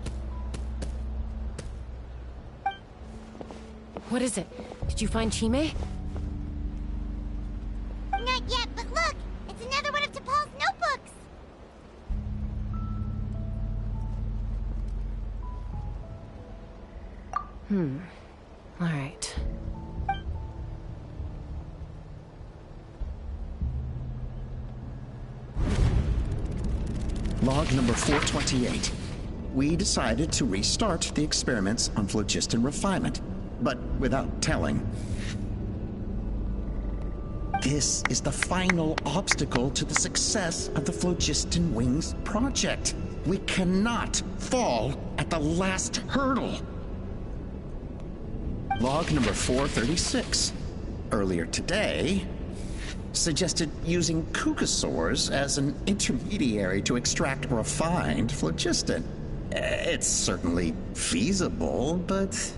What is it? Did you find Chime? Not yet, but look! It's another one of T'Pol's notebooks! Alright. Log number 428. We decided to restart the experiments on phlogiston refinement, but without telling. This is the final obstacle to the success of the Phlogiston Wings project. We cannot fall at the last hurdle. Log number 436. Earlier today, suggested using Kukasaurs as an intermediary to extract refined phlogiston. It's certainly feasible, but...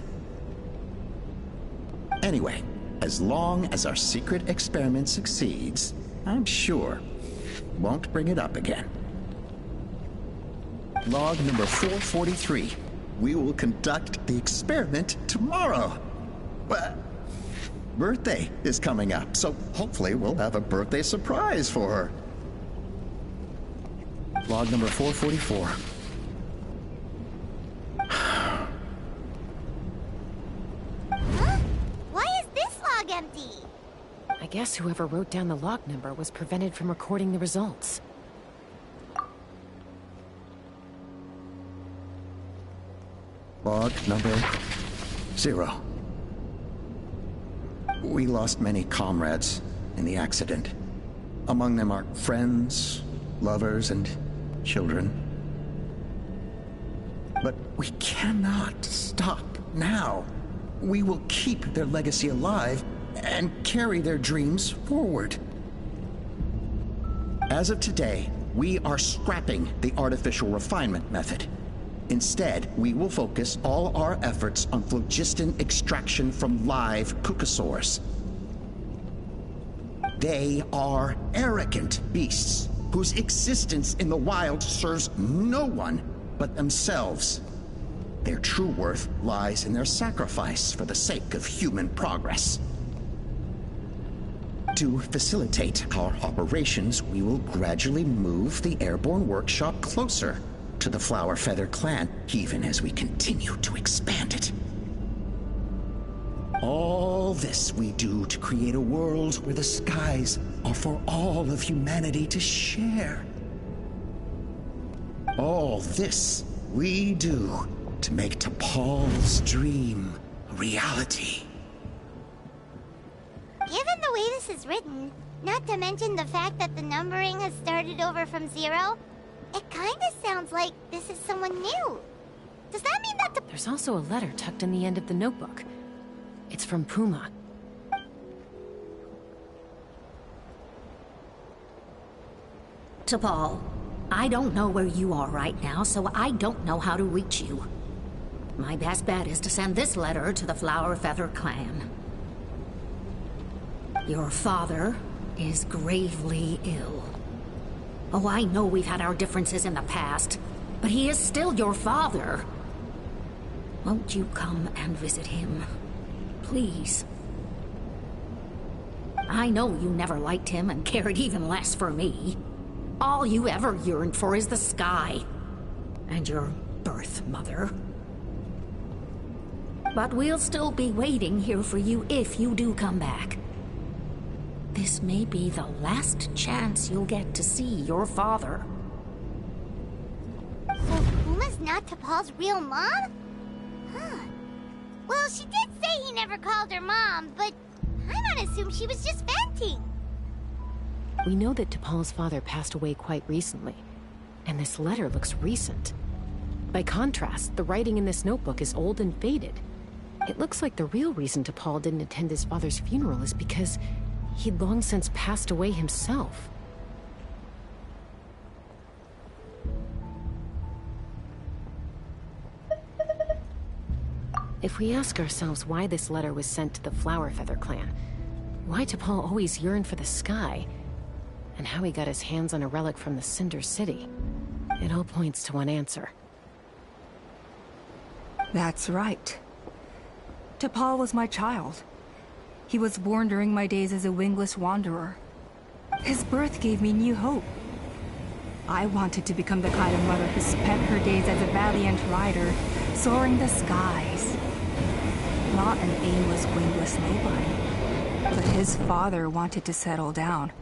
Anyway, as long as our secret experiment succeeds, I'm sure won't bring it up again. Log number 443. We will conduct the experiment tomorrow. Well, birthday is coming up, so hopefully we'll have a birthday surprise for her. Log number 444. Why is this log empty? I guess whoever wrote down the log number was prevented from recording the results. Log number 0. We lost many comrades in the accident. Among them are friends, lovers, and children. But we cannot stop now. We will keep their legacy alive and carry their dreams forward. As of today, we are scrapping the artificial refinement method. Instead, we will focus all our efforts on phlogiston extraction from live Kukasaurs. They are arrogant beasts whose existence in the wild serves no one but themselves. Their true worth lies in their sacrifice for the sake of human progress. To facilitate our operations, we will gradually move the airborne workshop closer to the Flower Feather clan, even as we continue to expand it. All this we do to create a world where the skies are for all of humanity to share. All this we do to make T'Pol's dream a reality. Given the way this is written, not to mention the fact that the numbering has started over from 0, it kinda sounds like this is someone new. Does that mean that There's also a letter tucked in the end of the notebook. It's from Puma. T'Pol, I don't know where you are right now, so I don't know how to reach you. My best bet is to send this letter to the Flower Feather clan. Your father is gravely ill. Oh, I know we've had our differences in the past, but he is still your father. Won't you come and visit him? Please. I know you never liked him and cared even less for me. All you ever yearned for is the sky. And your birth mother. But we'll still be waiting here for you if you do come back. This may be the last chance you'll get to see your father. So Uma's not T'Pol's real mom? Huh. Well, she did say he never called her mom, but I might assume she was just venting. We know that T'Pol's father passed away quite recently, and this letter looks recent. By contrast, the writing in this notebook is old and faded. It looks like the real reason T'Pol didn't attend his father's funeral is because he'd long since passed away himself. If we ask ourselves why this letter was sent to the Flower Feather clan, why T'Pol always yearned for the sky, and how he got his hands on a relic from the Cinder City, it all points to one answer. That's right. T'Pol was my child. He was born during my days as a wingless wanderer. His birth gave me new hope. I wanted to become the kind of mother who spent her days as a valiant rider, soaring the skies. Not an aimless, wingless nobody. But his father wanted to settle down,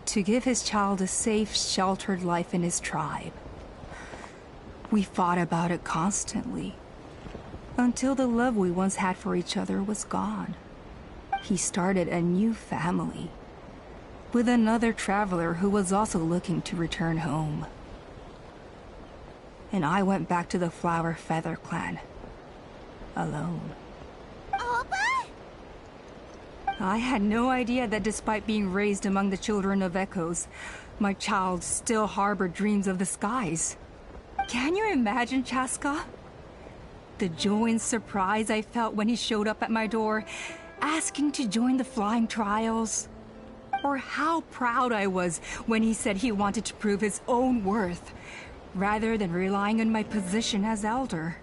to give his child a safe, sheltered life in his tribe. We fought about it constantly, until the love we once had for each other was gone. He started a new family, with another traveler who was also looking to return home. And I went back to the Flower Feather clan, alone. I had no idea that despite being raised among the children of echoes, my child still harbored dreams of the skies. Can you imagine, Chaska? The joy and surprise I felt when he showed up at my door, asking to join the flying trials. Or how proud I was when he said he wanted to prove his own worth, rather than relying on my position as elder.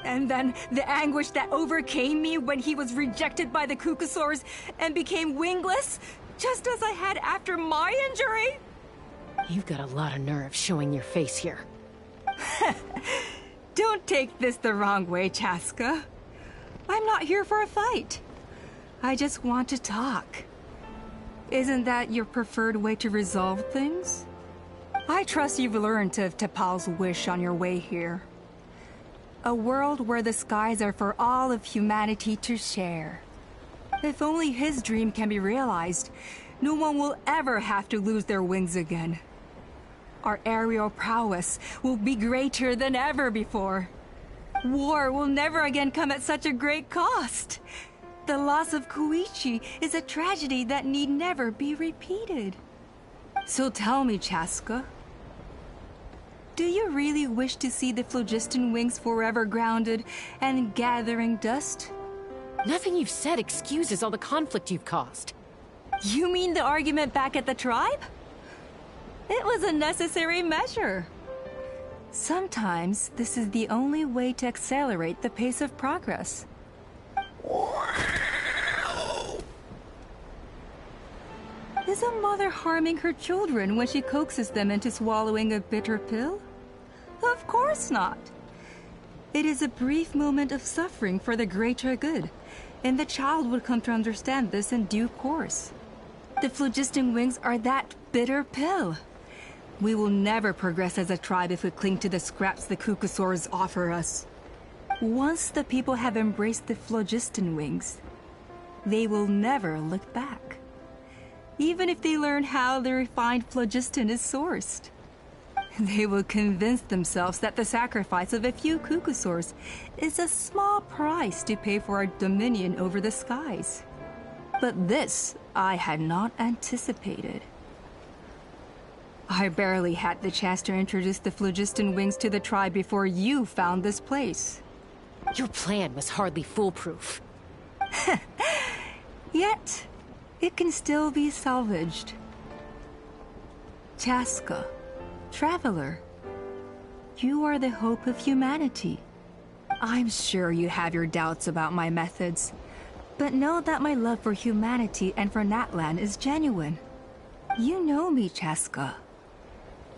And then the anguish that overcame me when he was rejected by the Kukusaurs and became wingless, just as I had after my injury. You've got a lot of nerve showing your face here. Don't take this the wrong way, Chaska. I'm not here for a fight. I just want to talk. Isn't that your preferred way to resolve things? I trust you've learned of T'Pol's wish on your way here. A world where the skies are for all of humanity to share. If only his dream can be realized, no one will ever have to lose their wings again. Our aerial prowess will be greater than ever before. War will never again come at such a great cost. The loss of Koichi is a tragedy that need never be repeated. So tell me, Chaska, do you really wish to see the phlogiston wings forever grounded and gathering dust? Nothing you've said excuses all the conflict you've caused. You mean the argument back at the tribe? It was a necessary measure. Sometimes this is the only way to accelerate the pace of progress. Is a mother harming her children when she coaxes them into swallowing a bitter pill? Of course not. It is a brief moment of suffering for the greater good, and the child would come to understand this in due course. The phlogiston wings are that bitter pill. We will never progress as a tribe if we cling to the scraps the Kukusaurs offer us. Once the people have embraced the phlogiston wings, they will never look back. Even if they learn how the refined phlogiston is sourced. They will convince themselves that the sacrifice of a few Kukusaurs is a small price to pay for our dominion over the skies. But this I had not anticipated. I barely had the chance to introduce the phlogiston wings to the tribe before you found this place. Your plan was hardly foolproof. Yet, it can still be salvaged. Chaska, traveler, you are the hope of humanity. I'm sure you have your doubts about my methods, but know that my love for humanity and for Natlan is genuine. You know me, Chaska.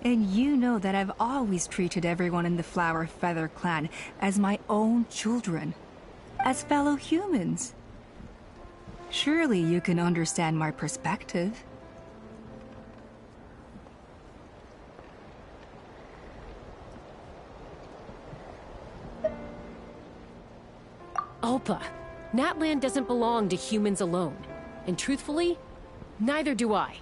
And you know that I've always treated everyone in the Flower Feather clan as my own children, as fellow humans. Surely you can understand my perspective. Alpa, Natlan doesn't belong to humans alone. And truthfully, neither do I.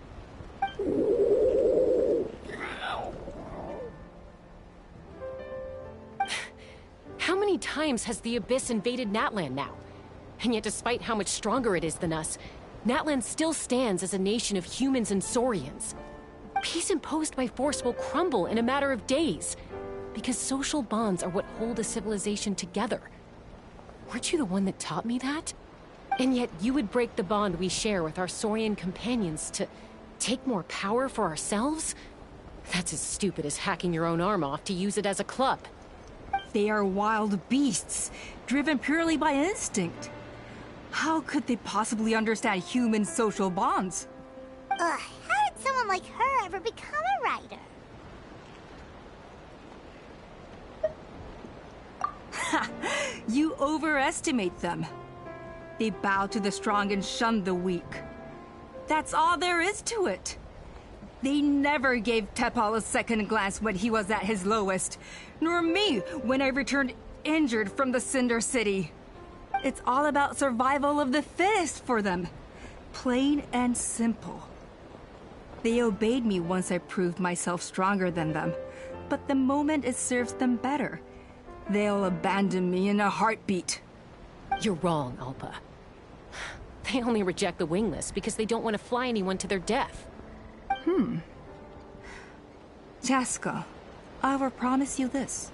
How many times has the Abyss invaded Natlan now? And yet despite how much stronger it is than us, Natlan still stands as a nation of humans and Saurians. Peace imposed by force will crumble in a matter of days, because social bonds are what hold a civilization together. Weren't you the one that taught me that? And yet you would break the bond we share with our Saurian companions to take more power for ourselves? That's as stupid as hacking your own arm off to use it as a club. They are wild beasts, driven purely by instinct. How could they possibly understand human social bonds? Ugh, how did someone like her ever become a writer? You overestimate them. They bow to the strong and shun the weak. That's all there is to it. They never gave Tepal a second glance when he was at his lowest, nor me when I returned injured from the Cinder City. It's all about survival of the fittest for them. Plain and simple. They obeyed me once I proved myself stronger than them, but the moment it serves them better, they'll abandon me in a heartbeat. You're wrong, Alpa. They only reject the wingless because they don't want to fly anyone to their death. Jaska, I will promise you this.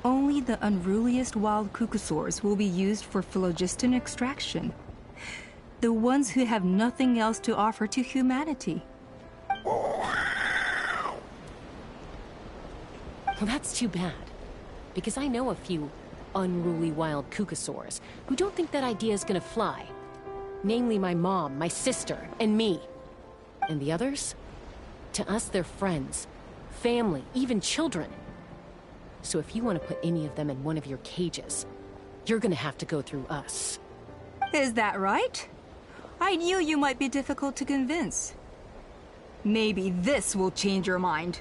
Only the unruliest wild cucosaurs will be used for phlogiston extraction. The ones who have nothing else to offer to humanity. Well, that's too bad. Because I know a few unruly wild cucosaurs who don't think that idea is gonna fly. Namely my mom, my sister, and me. And the others? To us, they're friends, family, even children. So if you want to put any of them in one of your cages, you're gonna have to go through us. Is that right? I knew you might be difficult to convince. Maybe this will change your mind.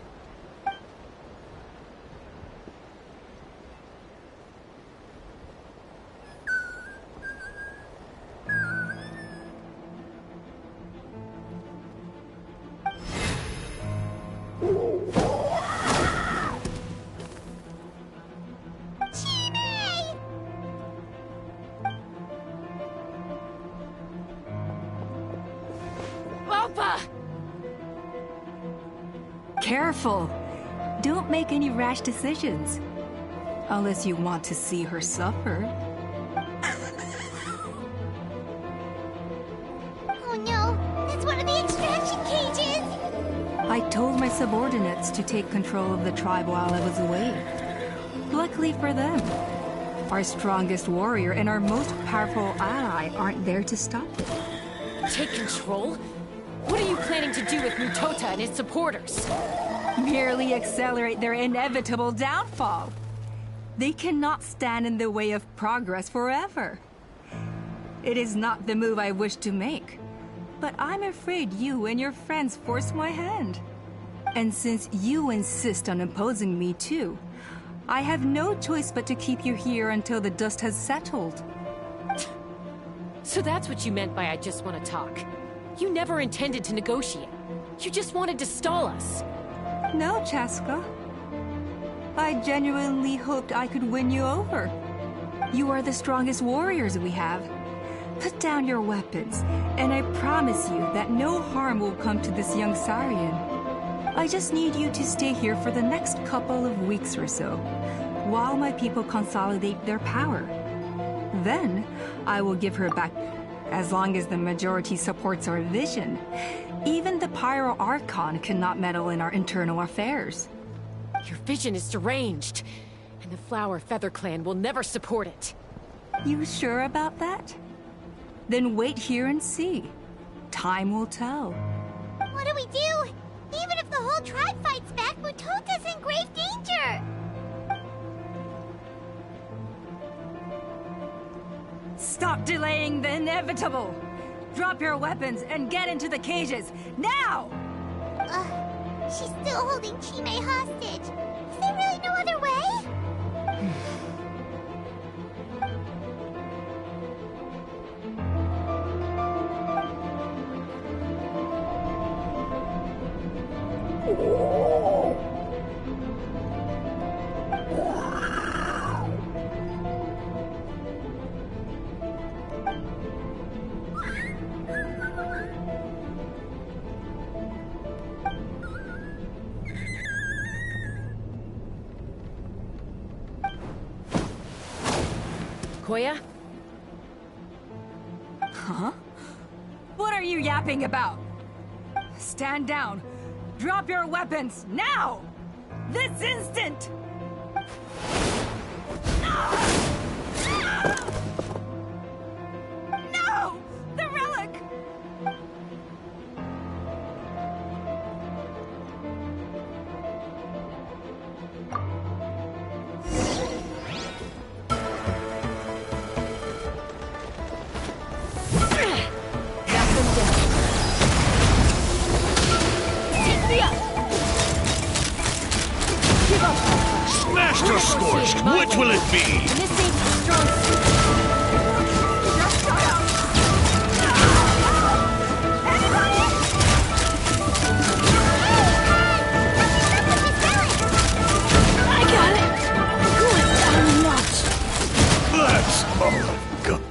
Careful! Don't make any rash decisions. Unless you want to see her suffer. Oh no, that's one of the extraction cages! I told my subordinates to take control of the tribe while I was away. Luckily for them, our strongest warrior and our most powerful ally aren't there to stop it. Take control? What are you planning to do with Mutota and his supporters? Merely accelerate their inevitable downfall. They cannot stand in the way of progress forever. It is not the move I wish to make, but I'm afraid you and your friends force my hand. And since you insist on imposing me too, I have no choice but to keep you here until the dust has settled. So that's what you meant by I just want to talk. You never intended to negotiate. You just wanted to stall us. No, Chaska. I genuinely hoped I could win you over. You are the strongest warriors we have. Put down your weapons, and I promise you that no harm will come to this young Saurian. I just need you to stay here for the next couple of weeks or so, while my people consolidate their power. Then, I will give her back, as long as the majority supports our vision. Even the Pyro Archon cannot meddle in our internal affairs. Your vision is deranged, and the Flower Feather Clan will never support it. You sure about that? Then wait here and see. Time will tell. What do we do? Even if the whole tribe fights back, Mutota's in grave danger! Stop delaying the inevitable! Drop your weapons and get into the cages, now! She's still holding Chime hostage. Is there really no other way? Koya? Huh? What are you yapping about? Stand down. Drop your weapons, now! This instant! No! The relic! Master Scorched, which will it be? This ain't the strong suit. I got it! Going down a notch. That's all I've got.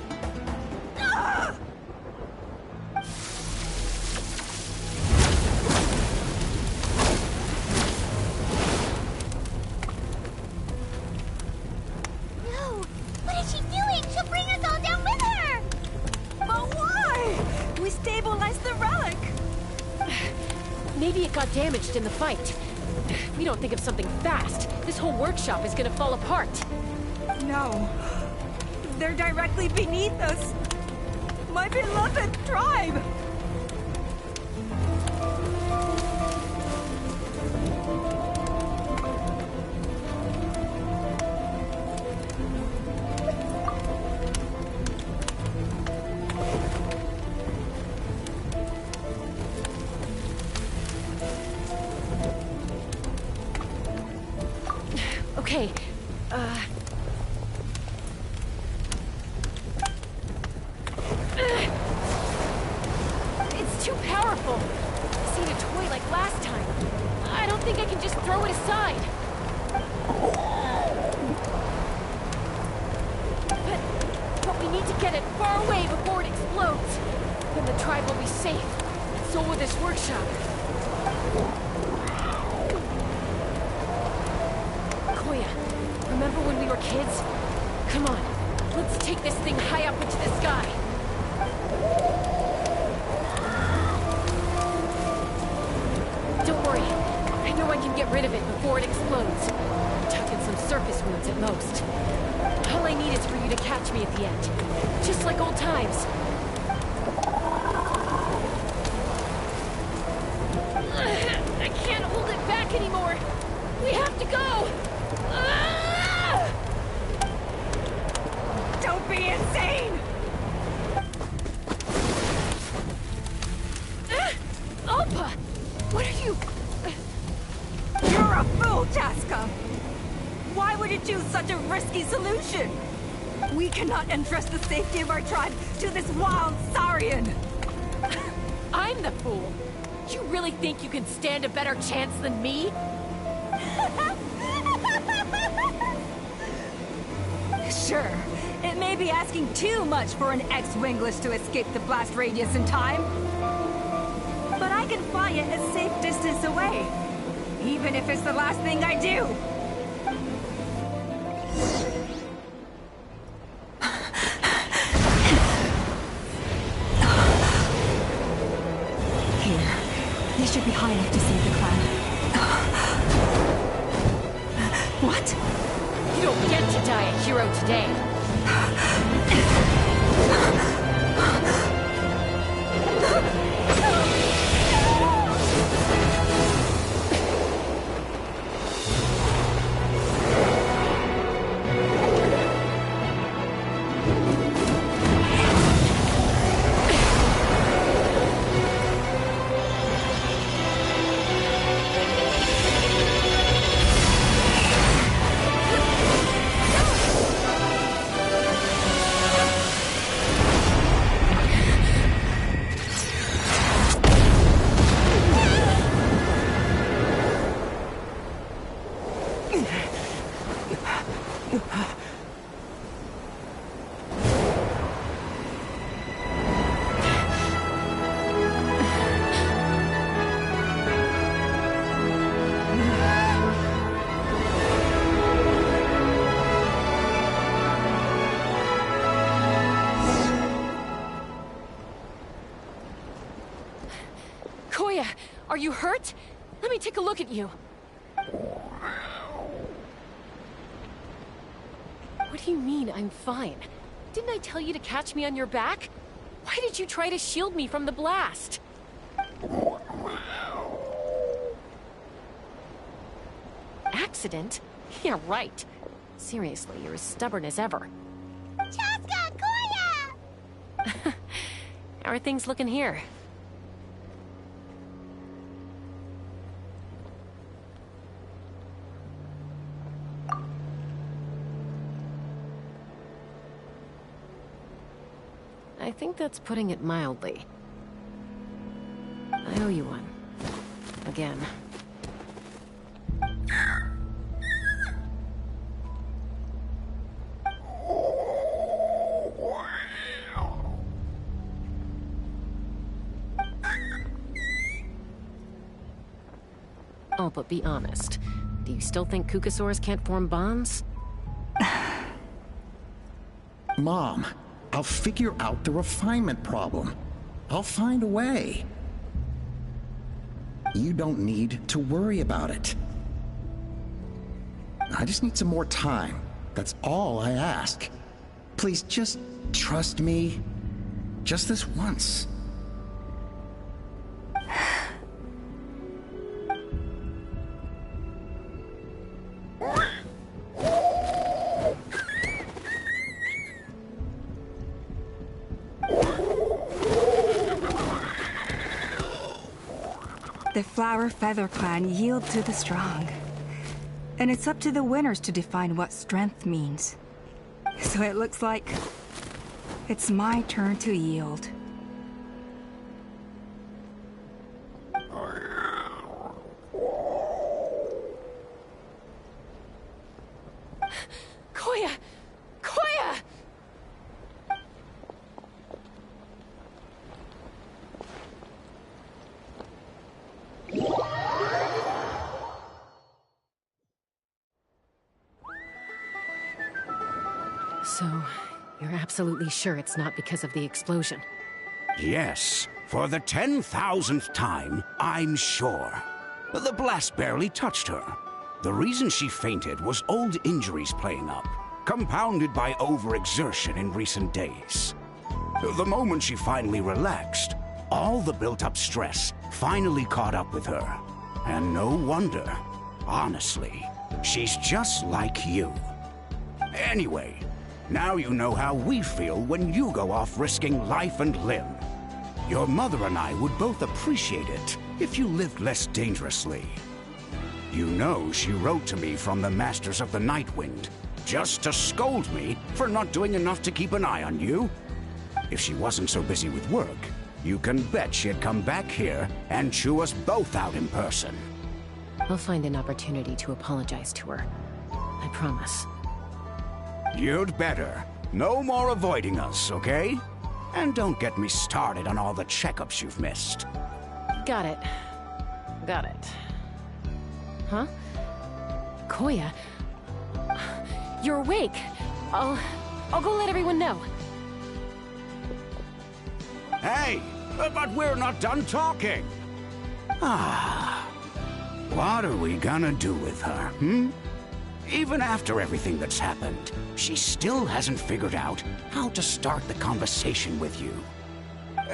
No! What is she doing? She'll bring us all down with her! But why? We stabilized the relic! Maybe it got damaged in the fight. We don't think of something fast. This whole workshop is gonna fall apart. No. They're directly beneath us. My beloved tribe! Okay, it's too powerful. This ain't a toy like last time. I don't think I can just throw it aside. But we need to get it far away before it explodes. Then the tribe will be safe. And so will this workshop. Koya, remember when we were kids? Come on, let's take this thing high up into the sky. Don't worry, I know I can get rid of it before it explodes. I'm talking some surface wounds at most. All I need is for you to catch me at the end, just like old times. I can't hold it back anymore. We have to go. Don't be insane! Alpa! What are you... You're a fool, Jaska! Why would you choose such a risky solution? We cannot entrust the safety of our tribe to this wild Saurian! I'm the fool. You really think you can stand a better chance than me? Sure, it may be asking too much for an ex-winglish to escape the blast radius in time. But I can fly it a safe distance away, even if it's the last thing I do. Here, these should be high enough to save the clan. What? You don't get to die a hero today. Koya, are you hurt? Let me take a look at you. What do you mean, I'm fine? Didn't I tell you to catch me on your back? Why did you try to shield me from the blast? Accident? Yeah, right. Seriously, you're as stubborn as ever. Chaska, Koya! How are things looking here? I think that's putting it mildly. I owe you one. Again. Oh, but be honest. Do you still think Kukasaurs can't form bonds? Mom, I'll figure out the refinement problem. I'll find a way. You don't need to worry about it. I just need some more time. That's all I ask. Please just trust me. Just this once. The Flower Feather Clan yield to the strong. And it's up to the winners to define what strength means. So it looks like it's my turn to yield. Koya! Koya! So, you're absolutely sure it's not because of the explosion? Yes, for the 10,000th time, I'm sure. The blast barely touched her. The reason she fainted was old injuries playing up, compounded by overexertion in recent days. The moment she finally relaxed, all the built-up stress finally caught up with her. And no wonder. Honestly, she's just like you. Anyway, now you know how we feel when you go off risking life and limb. Your mother and I would both appreciate it if you lived less dangerously. You know she wrote to me from the Masters of the Nightwind, just to scold me for not doing enough to keep an eye on you. If she wasn't so busy with work, you can bet she'd come back here and chew us both out in person. I'll find an opportunity to apologize to her. I promise. You'd better. No more avoiding us, okay? And don't get me started on all the checkups you've missed. Got it. Got it. Huh? Koya? You're awake. I'll go let everyone know. Hey, but we're not done talking. What are we gonna do with her, Even after everything that's happened, she still hasn't figured out how to start the conversation with you.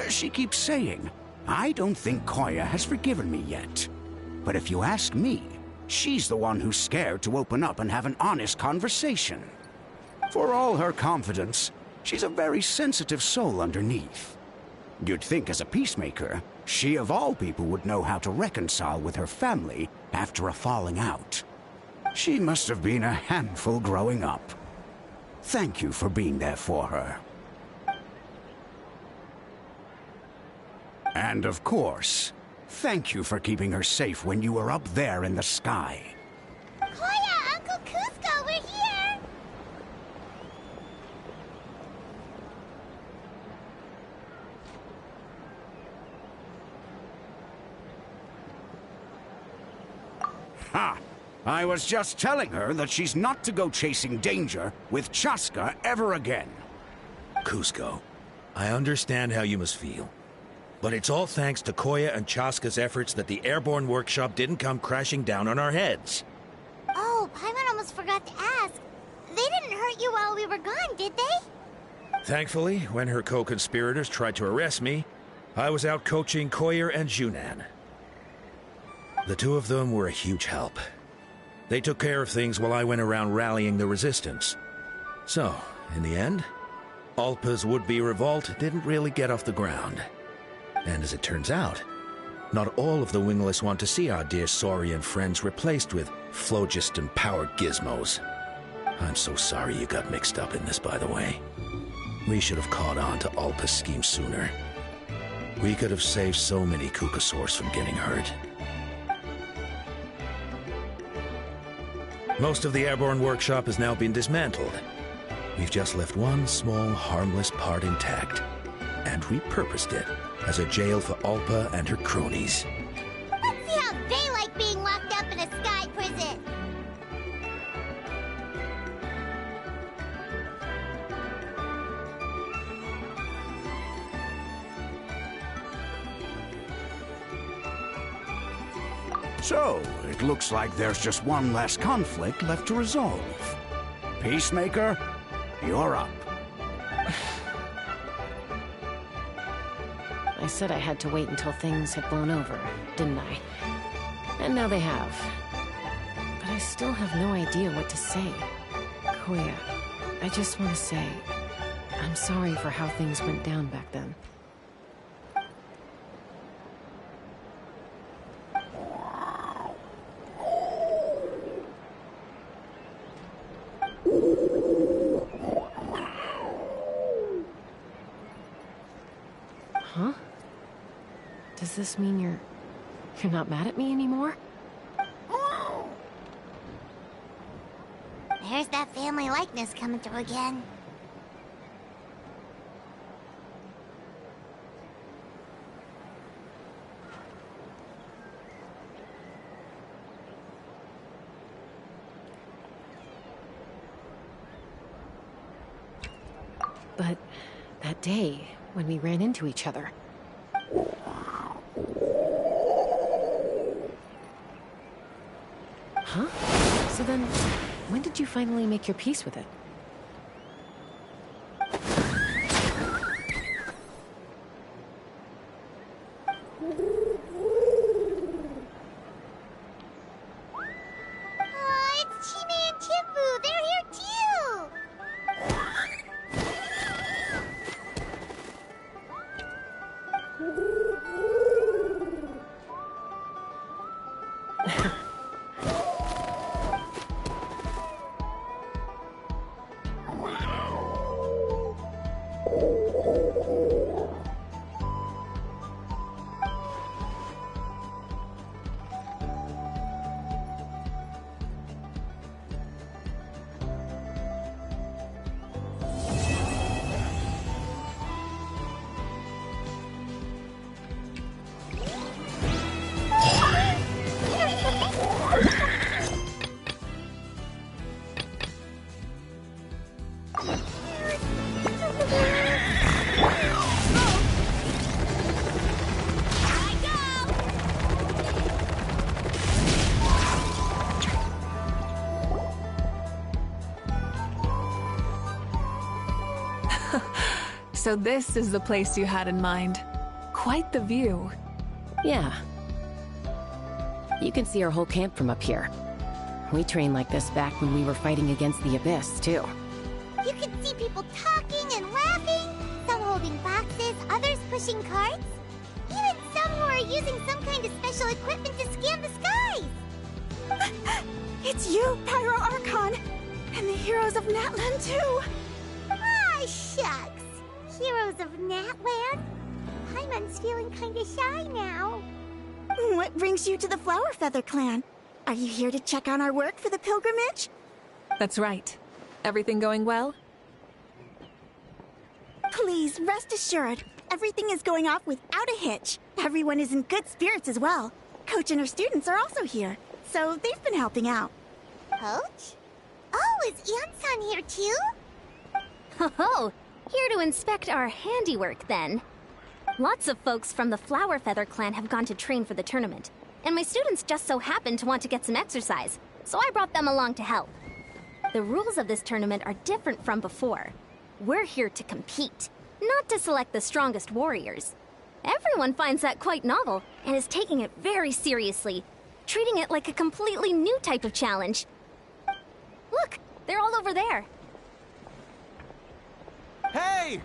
She keeps saying, I don't think Koya has forgiven me yet. But if you ask me, she's the one who's scared to open up and have an honest conversation. For all her confidence, she's a very sensitive soul underneath. You'd think as a peacemaker, she of all people would know how to reconcile with her family after a falling out. She must have been a handful growing up. Thank you for being there for her. And of course, thank you for keeping her safe when you were up there in the sky. Koya, Uncle Cusco, we're here! Ha! I was just telling her that she's not to go chasing danger with Chaska ever again. Kuzco, I understand how you must feel. But it's all thanks to Koya and Chaska's efforts that the airborne workshop didn't come crashing down on our heads. Oh, Paimon almost forgot to ask. They didn't hurt you while we were gone, did they? Thankfully, when her co-conspirators tried to arrest me, I was out coaching Koyer and Junan. The two of them were a huge help. They took care of things while I went around rallying the resistance. So, in the end, Alpa's would-be revolt didn't really get off the ground. And as it turns out, not all of the wingless want to see our dear Saurian friends replaced with phlogiston-powered gizmos. I'm so sorry you got mixed up in this, by the way. We should have caught on to Alpa's scheme sooner. We could have saved so many Kukasaurs from getting hurt. Most of the airborne workshop has now been dismantled. We've just left one small, harmless part intact, and repurposed it as a jail for Alpa and her cronies. Let's see how they like being locked up in a sky prison. So, it looks like there's just one less conflict left to resolve. Peacemaker, you're up. I said I had to wait until things had blown over, didn't I? And now they have. But I still have no idea what to say. Koya, I just want to say, I'm sorry for how things went down back then. Huh? Does this mean you're not mad at me anymore? There's that family likeness coming through again. But that day, when we ran into each other. Huh? So then, when did you finally make your peace with it? Oh, it's Chime and Chifu. They're here too. So this is the place you had in mind. Quite the view. Yeah. You can see our whole camp from up here. We trained like this back when we were fighting against the Abyss, too. You can see people talking and laughing, some holding boxes, others pushing carts. Even some who are using some kind of special equipment to scan the skies. It's you, Pyro Archon, and the heroes of Natlan too. Ah, shucks. Heroes of Natland? Paimon's feeling kinda shy now. What brings you to the Flower Feather Clan? Are you here to check on our work for the pilgrimage? That's right. Everything going well? Please, rest assured, everything is going off without a hitch. Everyone is in good spirits as well. Coach and her students are also here. so they've been helping out. Coach? Oh, is Ansan here too? Ho-ho! Here to inspect our handiwork, then. Lots of folks from the Flower Feather clan have gone to train for the tournament, and my students just so happen to want to get some exercise, so I brought them along to help. The rules of this tournament are different from before. We're here to compete, not to select the strongest warriors. Everyone finds that quite novel, and is taking it very seriously, treating it like a completely new type of challenge. Look, they're all over there. Hey!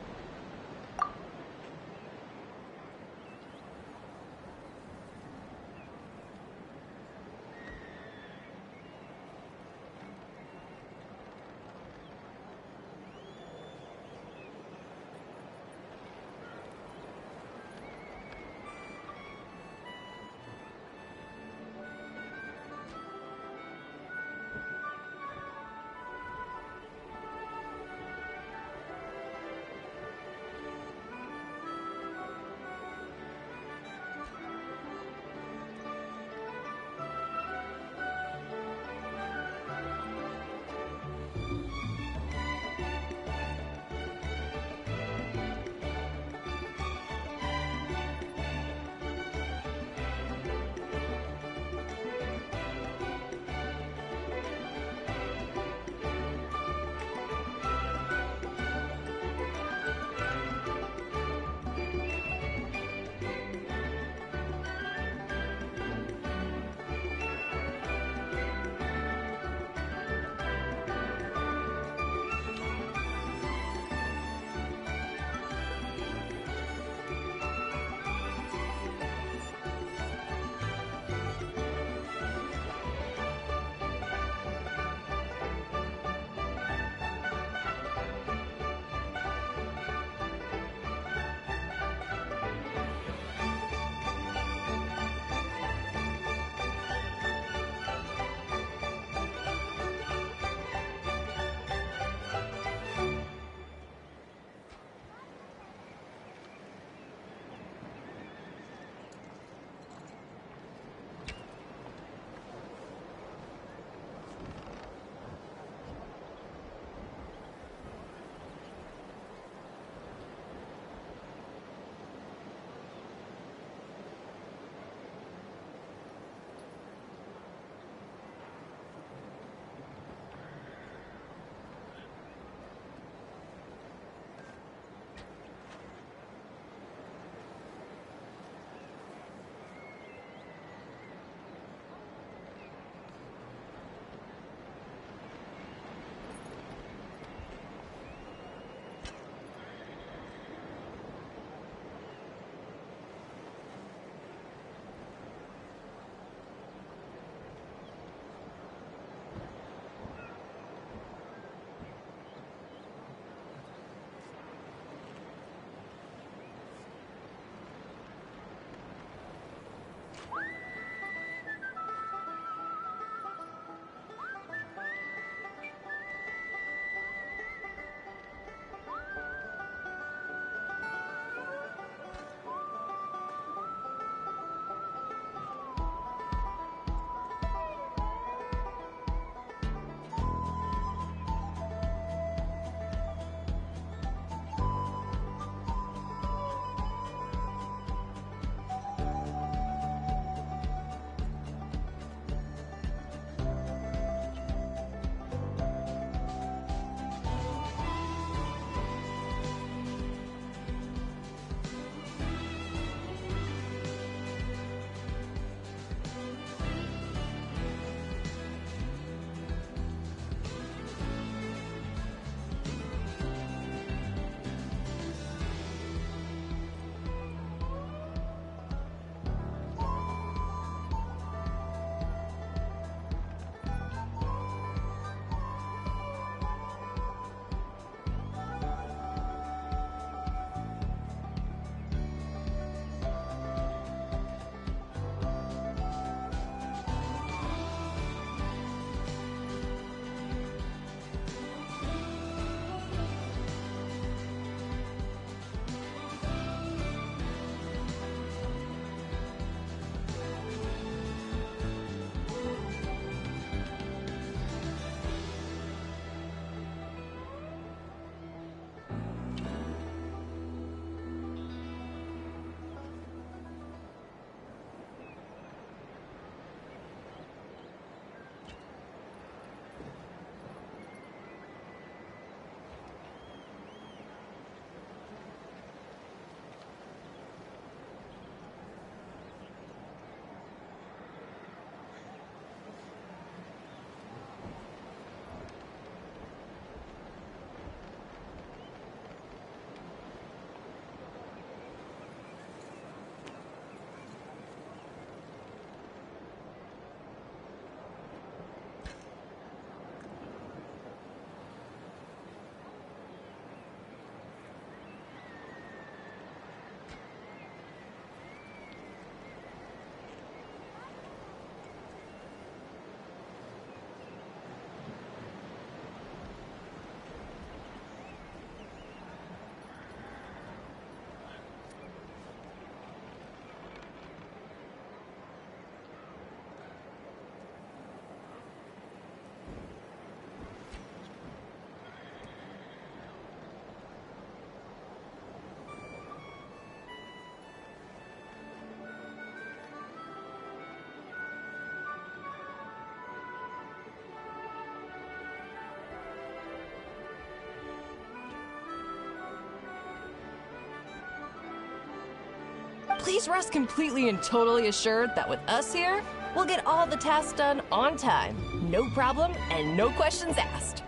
please rest completely and totally assured that with us here, we'll get all the tasks done on time. No problem and no questions asked.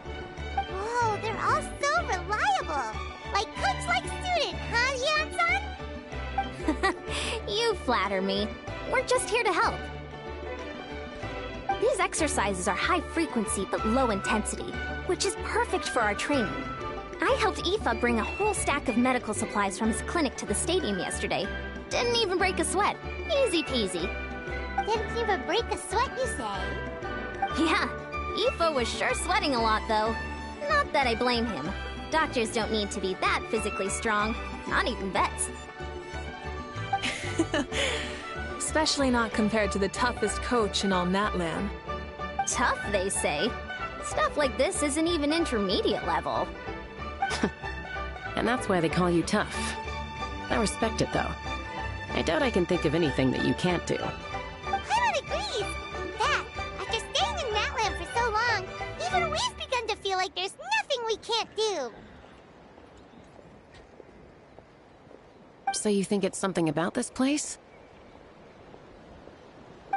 Whoa, they're all so reliable. Like cooks like student, huh, Yan-san? You flatter me. We're just here to help. These exercises are high frequency but low intensity, which is perfect for our training. I helped Aoife bring a whole stack of medical supplies from his clinic to the stadium yesterday. Didn't even break a sweat. Easy peasy. Didn't even break a sweat, you say? Yeah, Aoife was sure sweating a lot, though. Not that I blame him. Doctors don't need to be that physically strong. Not even vets. Especially not compared to the toughest coach in all Natlan. Tough, they say. Stuff like this isn't even intermediate level. And that's why they call you tough. I respect it, though. I doubt I can think of anything that you can't do. Paimon agrees! In fact, after staying in Natlan for so long, even we've begun to feel like there's nothing we can't do. So you think it's something about this place?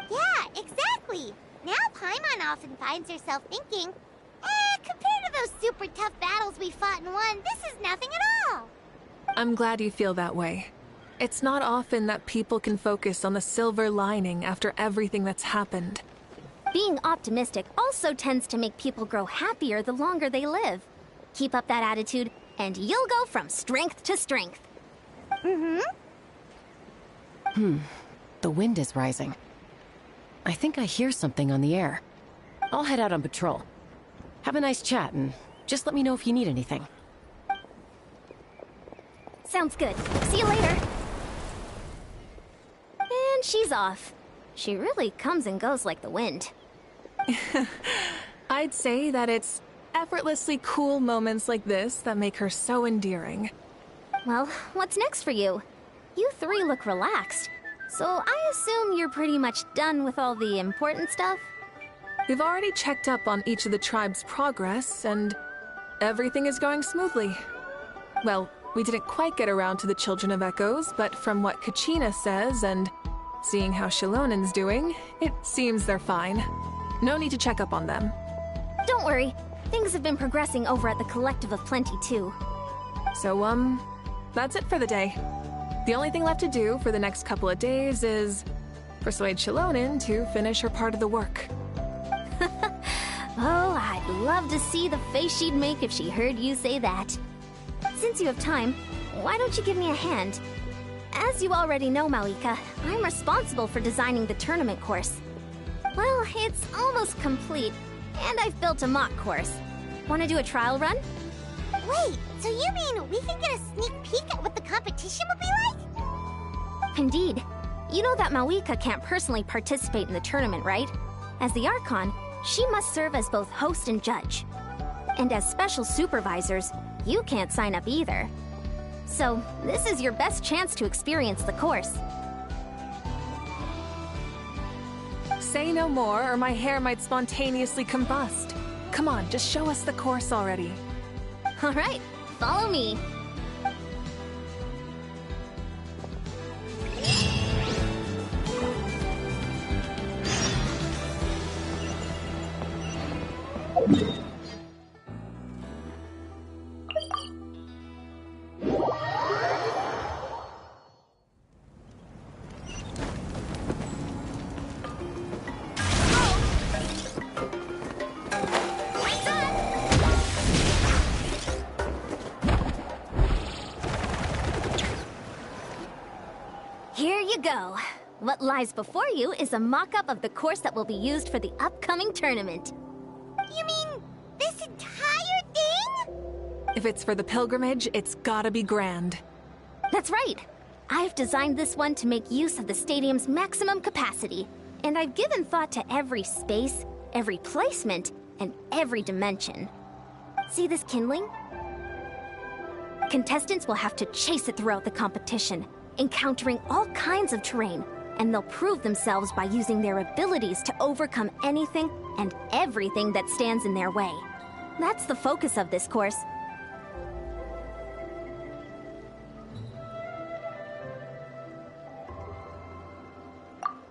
Yeah, exactly! Now Paimon often finds herself thinking, compared to those super tough battles we fought and won, this is nothing at all! I'm glad you feel that way. It's not often that people can focus on the silver lining after everything that's happened. Being optimistic also tends to make people grow happier the longer they live. Keep up that attitude, and you'll go from strength to strength. The wind is rising. I think I hear something on the air. I'll head out on patrol. Have a nice chat, and just let me know if you need anything. Sounds good. See you later. And she's off. She really comes and goes like the wind. I'd say that it's effortlessly cool moments like this that make her so endearing. Well, what's next for you? You three look relaxed. So I assume you're pretty much done with all the important stuff? We've already checked up on each of the tribe's progress, and everything is going smoothly. Well, we didn't quite get around to the Children of Echoes, but from what Kachina says and seeing how Shilonen's doing, it seems they're fine. No need to check up on them. Don't worry. Things have been progressing over at the Collective of Plenty, too. So, that's it for the day. The only thing left to do for the next couple of days is persuade Shilonen to finish her part of the work. Oh, I'd love to see the face she'd make if she heard you say that. Since you have time, why don't you give me a hand? As you already know, Malika, I'm responsible for designing the tournament course. Well, it's almost complete, and I've built a mock course. Want to do a trial run? Wait, so you mean we can get a sneak peek at what the competition would be like? Indeed. You know that Malika can't personally participate in the tournament, right? As the Archon, she must serve as both host and judge. And as special supervisors, you can't sign up either. So, this is your best chance to experience the course. Say no more, or my hair might spontaneously combust. Come on, just show us the course already. All right, follow me. Here you go. What lies before you is a mock-up of the course that will be used for the upcoming tournament. You mean this entire thing? If it's for the pilgrimage, it's gotta be grand. That's right. I've designed this one to make use of the stadium's maximum capacity, and I've given thought to every space, every placement, and every dimension. See this kindling? Contestants will have to chase it throughout the competition, encountering all kinds of terrain, and they'll prove themselves by using their abilities to overcome anything and everything that stands in their way. That's the focus of this course.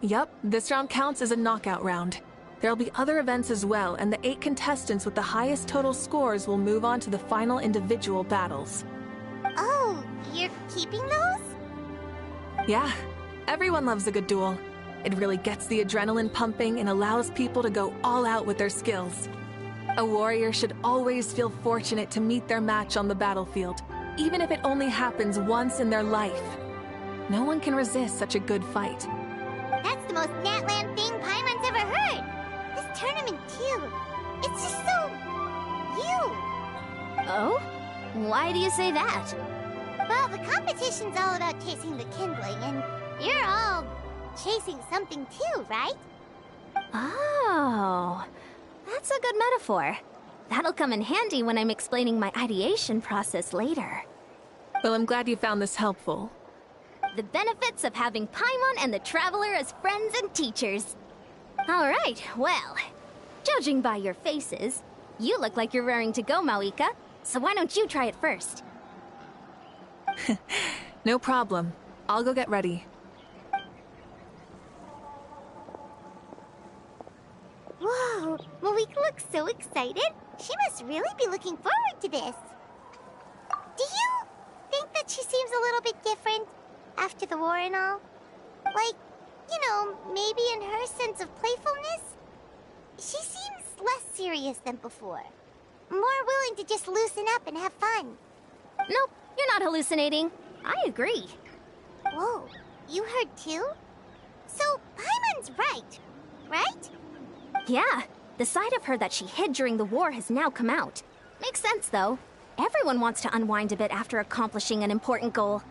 Yep, this round counts as a knockout round. There'll be other events as well, and the 8 contestants with the highest total scores will move on to the final individual battles. Oh, you're keeping those? Yeah, everyone loves a good duel. It really gets the adrenaline pumping and allows people to go all out with their skills. A warrior should always feel fortunate to meet their match on the battlefield, even if it only happens once in their life. No one can resist such a good fight. That's the most Natland thing Paimon's ever heard. This tournament, too. It's just so... you. Oh? Why do you say that? Well, the competition's all about chasing the kindling, and you're all chasing something too, right? Oh, that's a good metaphor. That'll come in handy when I'm explaining my ideation process later. Well, I'm glad you found this helpful. The benefits of having Paimon and the Traveler as friends and teachers. All right, well, judging by your faces, you look like you're raring to go, Mauika. So why don't you try it first? No problem. I'll go get ready. Whoa, Mauika looks so excited. She must really be looking forward to this. Do you think that she seems a little bit different after the war and all? Like, you know, maybe in her sense of playfulness? She seems less serious than before. More willing to just loosen up and have fun. Nope, you're not hallucinating. I agree. Whoa, you heard too? So, Paimon's right? Yeah, the side of her that she hid during the war has now come out. Makes sense, though. Everyone wants to unwind a bit after accomplishing an important goal.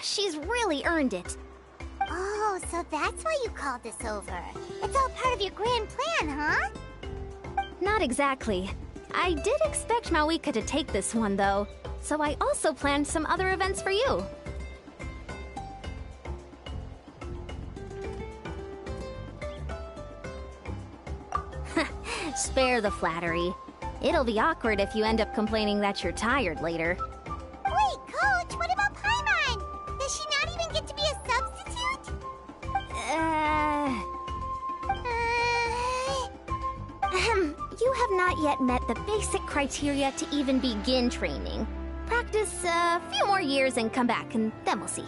She's really earned it. Oh, so that's why you called us over. It's all part of your grand plan, huh? Not exactly. I did expect Mauika to take this one, though, so I also planned some other events for you. Spare the flattery. It'll be awkward if you end up complaining that you're tired later. Wait, Coach, what about Paimon? Does she not even get to be a substitute? You have not yet met the basic criteria to even begin training. Practice a few more years and come back, and then we'll see.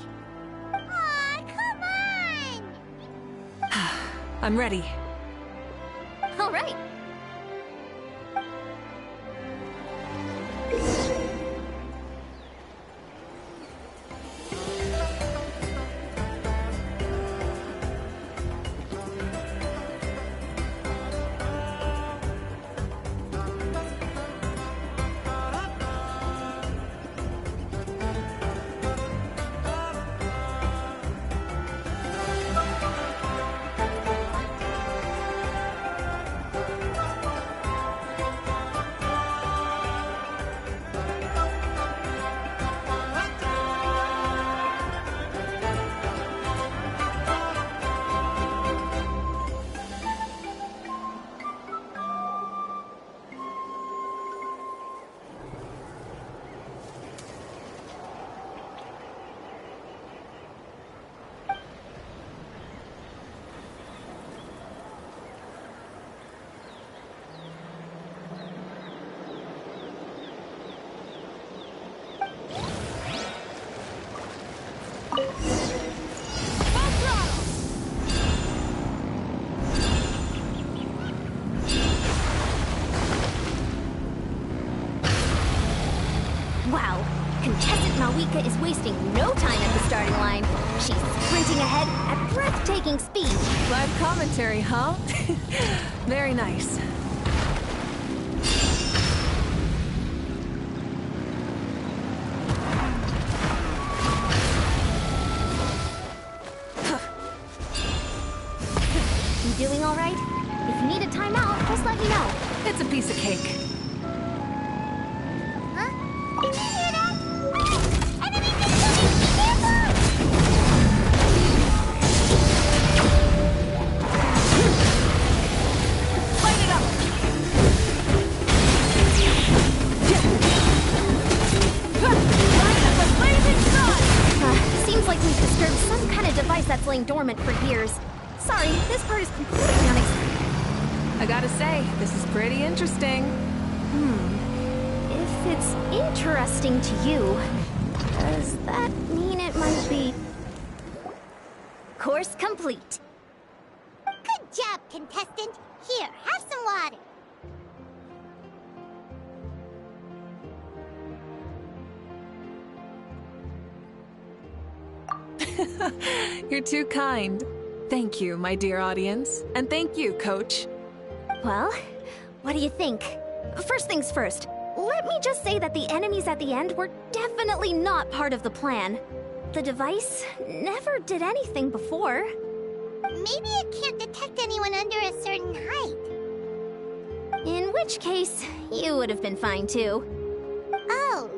Aw, come on! I'm ready. All right. Wow, contestant Mauika is wasting no time at the starting line. She's sprinting ahead at breathtaking speed. Live commentary, huh? Very nice. You doing all right? If you need a timeout, just let me know. It's a piece of cake. Did you hear that? Enemy incoming! Be careful! Light it up! Light up a blazing sun! Seems like we've disturbed some kind of device that's laying dormant for years. Sorry, this part is completely unexpected. I gotta say, this is pretty interesting. If it's interesting to you, does that mean it might be... Course complete. Good job, contestant. Here, have some water. You're too kind. Thank you, my dear audience. And thank you, Coach. Well, what do you think? First things first, let me just say that the enemies at the end were definitely not part of the plan. The device never did anything before. Maybe it can't detect anyone under a certain height. In which case, you would have been fine too. Oh,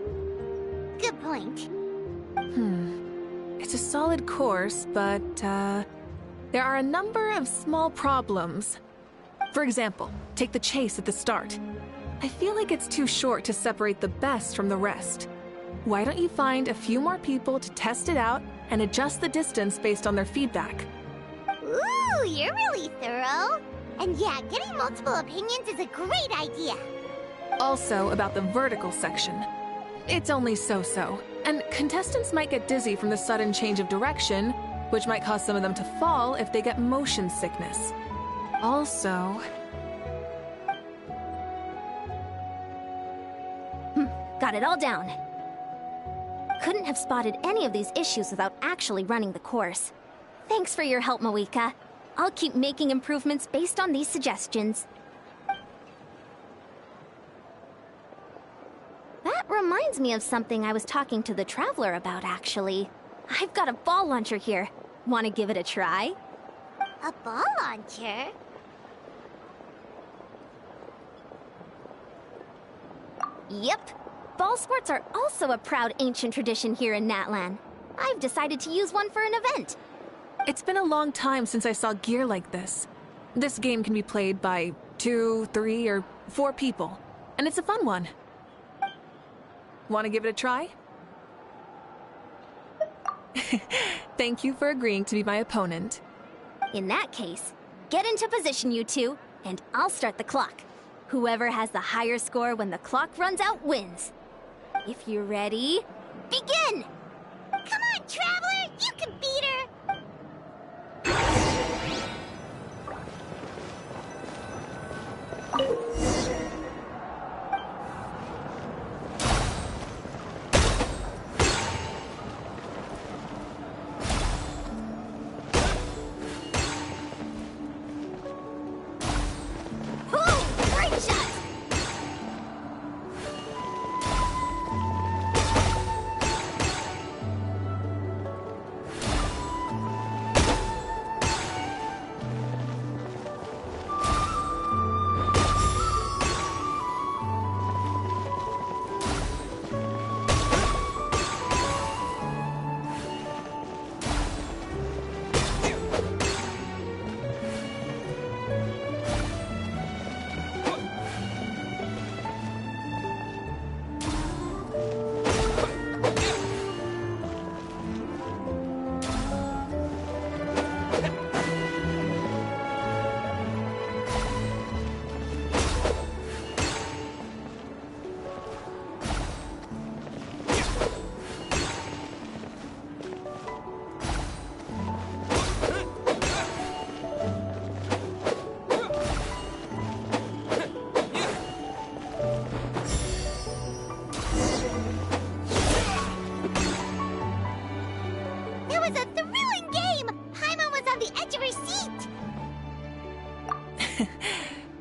good point. It's a solid course, but, there are a number of small problems. For example, take the chase at the start. I feel like it's too short to separate the best from the rest. Why don't you find a few more people to test it out and adjust the distance based on their feedback? Ooh, you're really thorough. And yeah, getting multiple opinions is a great idea. Also, about the vertical section. It's only so-so, and contestants might get dizzy from the sudden change of direction, which might cause some of them to fall if they get motion sickness. Also... Got it all down. Couldn't have spotted any of these issues without actually running the course. Thanks for your help, Moika. I'll keep making improvements based on these suggestions. That reminds me of something I was talking to the Traveler about, actually. I've got a ball launcher here. Want to give it a try? A ball launcher? Yep. Ball sports are also a proud ancient tradition here in Natlan. I've decided to use one for an event. It's been a long time since I saw gear like this. This game can be played by 2, 3, or 4 people, and it's a fun one. Want to give it a try? Thank you for agreeing to be my opponent. In that case, get into position, you two, and I'll start the clock. Whoever has the higher score when the clock runs out wins. If you're ready, begin! Come on, Traveler! You can beat her!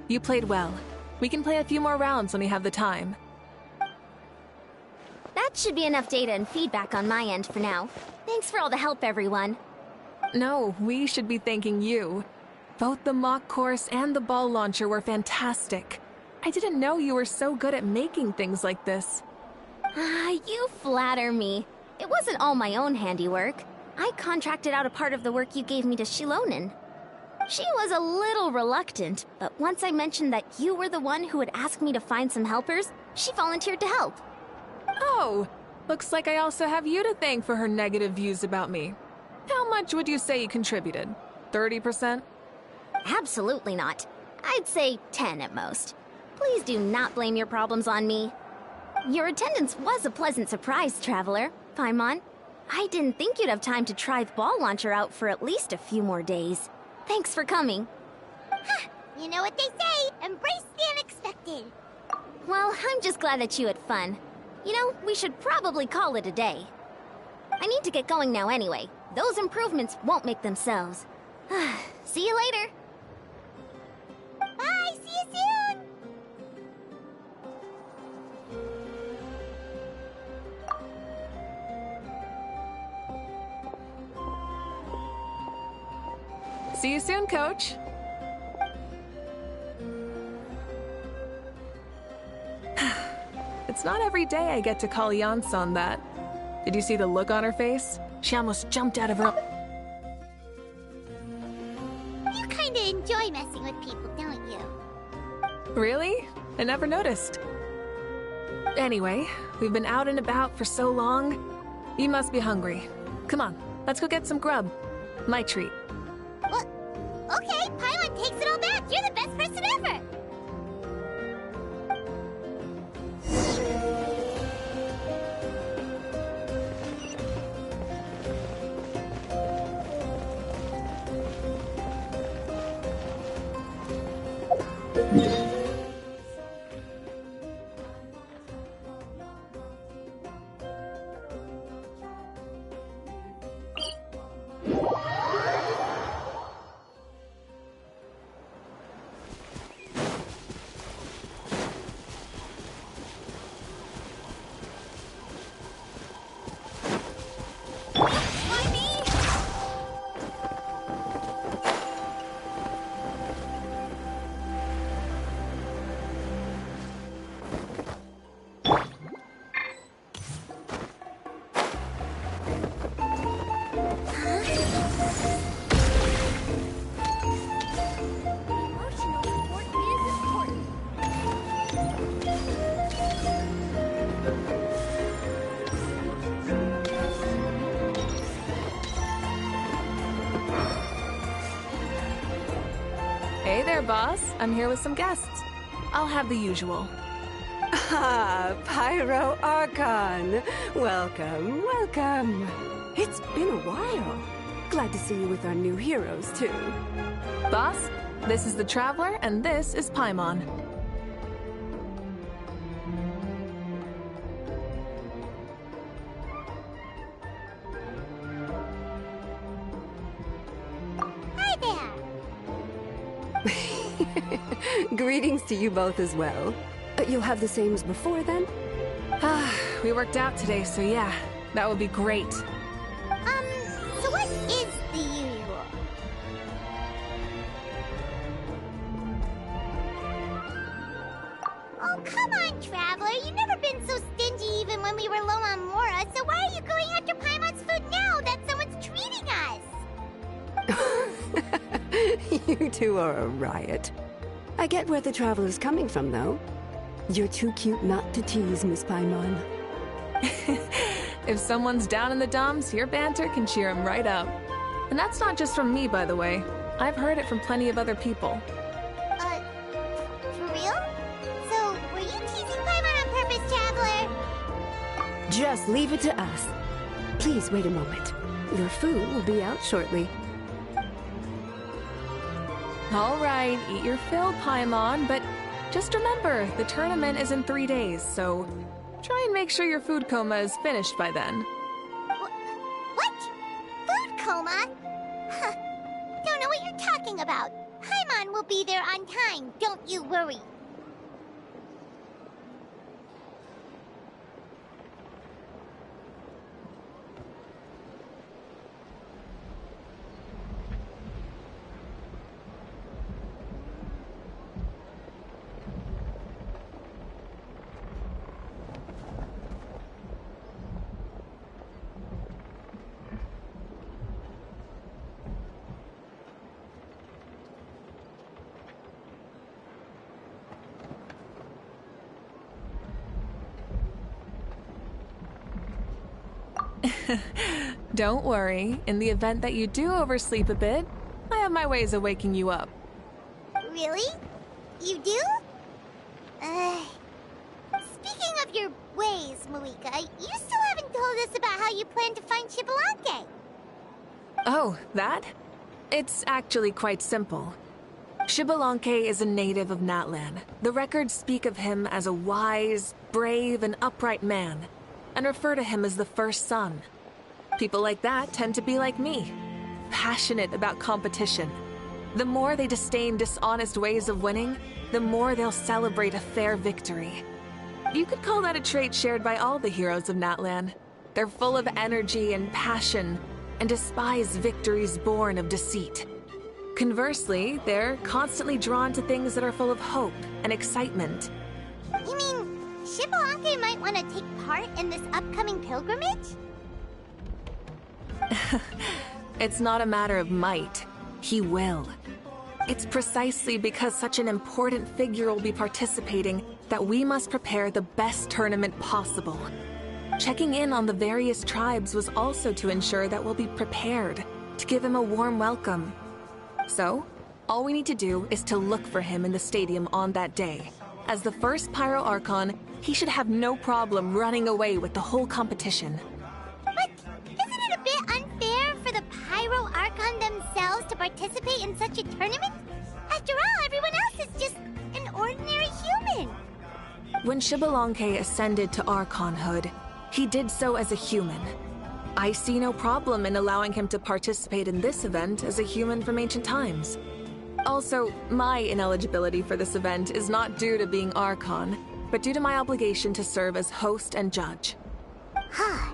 You played well. We can play a few more rounds when we have the time. That should be enough data and feedback on my end for now. Thanks for all the help, everyone. No, we should be thanking you. Both the mock course and the ball launcher were fantastic. I didn't know you were so good at making things like this. You flatter me. It wasn't all my own handiwork. I contracted out a part of the work you gave me to Shilonen. She was a little reluctant, but once I mentioned that you were the one who would ask me to find some helpers, she volunteered to help. Oh, looks like I also have you to thank for her negative views about me. How much would you say you contributed? 30%? Absolutely not. I'd say 10 at most. Please do not blame your problems on me. Your attendance was a pleasant surprise, Traveler. Paimon, I didn't think you'd have time to try the ball launcher out for at least a few more days. Thanks for coming. You know what they say, embrace the unexpected. Well, I'm just glad that you had fun. You know, we should probably call it a day. I need to get going now anyway. Those improvements won't make themselves. See you later. Bye, see you soon. See you soon, Coach. It's not every day I get to call Yansan that. Did you see the look on her face? She almost jumped out of her... You kinda enjoy messing with people, don't you? Really? I never noticed. Anyway, we've been out and about for so long. You must be hungry. Come on, let's go get some grub. My treat. What? Okay, Paimon takes it all back. You're the best person ever. Hey there, boss. I'm here with some guests. I'll have the usual. Ah, Pyro Archon. Welcome, welcome. It's been a while. Glad to see you with our new heroes, too. Boss, this is the Traveler, and this is Paimon. Hi there. Greetings to you both as well. You'll have the same as before, then? We worked out today, so yeah, that would be great. So what is the usual? Oh, come on, Traveler. You've never been so stingy even when we were low on Mora, so why are you going after Paimon's food now that someone's treating us? You two are a riot. I get where the Traveler's coming from, though. You're too cute not to tease, Miss Paimon. If someone's down in the dumps, your banter can cheer them right up. And that's not just from me, by the way. I've heard it from plenty of other people. For real? So, were you teasing Paimon on purpose, Traveler? Just leave it to us. Please wait a moment. Your food will be out shortly. All right, eat your fill, Paimon, but just remember, the tournament is in 3 days, so try and make sure your food coma is finished by then. What? Food coma? Huh. Don't know what you're talking about. Paimon will be there on time, don't you worry. Don't worry, in the event that you do oversleep a bit, I have my ways of waking you up. Really? You do? Speaking of your ways, Malika, you still haven't told us about how you plan to find Xbalanque. Oh, that? It's actually quite simple. Xbalanque is a native of Natlan. The records speak of him as a wise, brave, and upright man, and refer to him as the first son. People like that tend to be like me, passionate about competition. The more they disdain dishonest ways of winning, the more they'll celebrate a fair victory. You could call that a trait shared by all the heroes of Natlan. They're full of energy and passion, and despise victories born of deceit. Conversely, they're constantly drawn to things that are full of hope and excitement. You mean Xbalanque might want to take part in this upcoming pilgrimage? It's not a matter of might. He will. It's precisely because such an important figure will be participating that we must prepare the best tournament possible. Checking in on the various tribes was also to ensure that we'll be prepared to give him a warm welcome. So, all we need to do is to look for him in the stadium on that day. As the first Pyro Archon, he should have no problem running away with the whole competition. But isn't it a bit unfair for the Pyro Archon themselves to participate in such a tournament? After all, everyone else is just an ordinary human. When Xbalanque ascended to Archonhood, he did so as a human. I see no problem in allowing him to participate in this event as a human from ancient times. Also, my ineligibility for this event is not due to being Archon, but due to my obligation to serve as host and judge. Huh.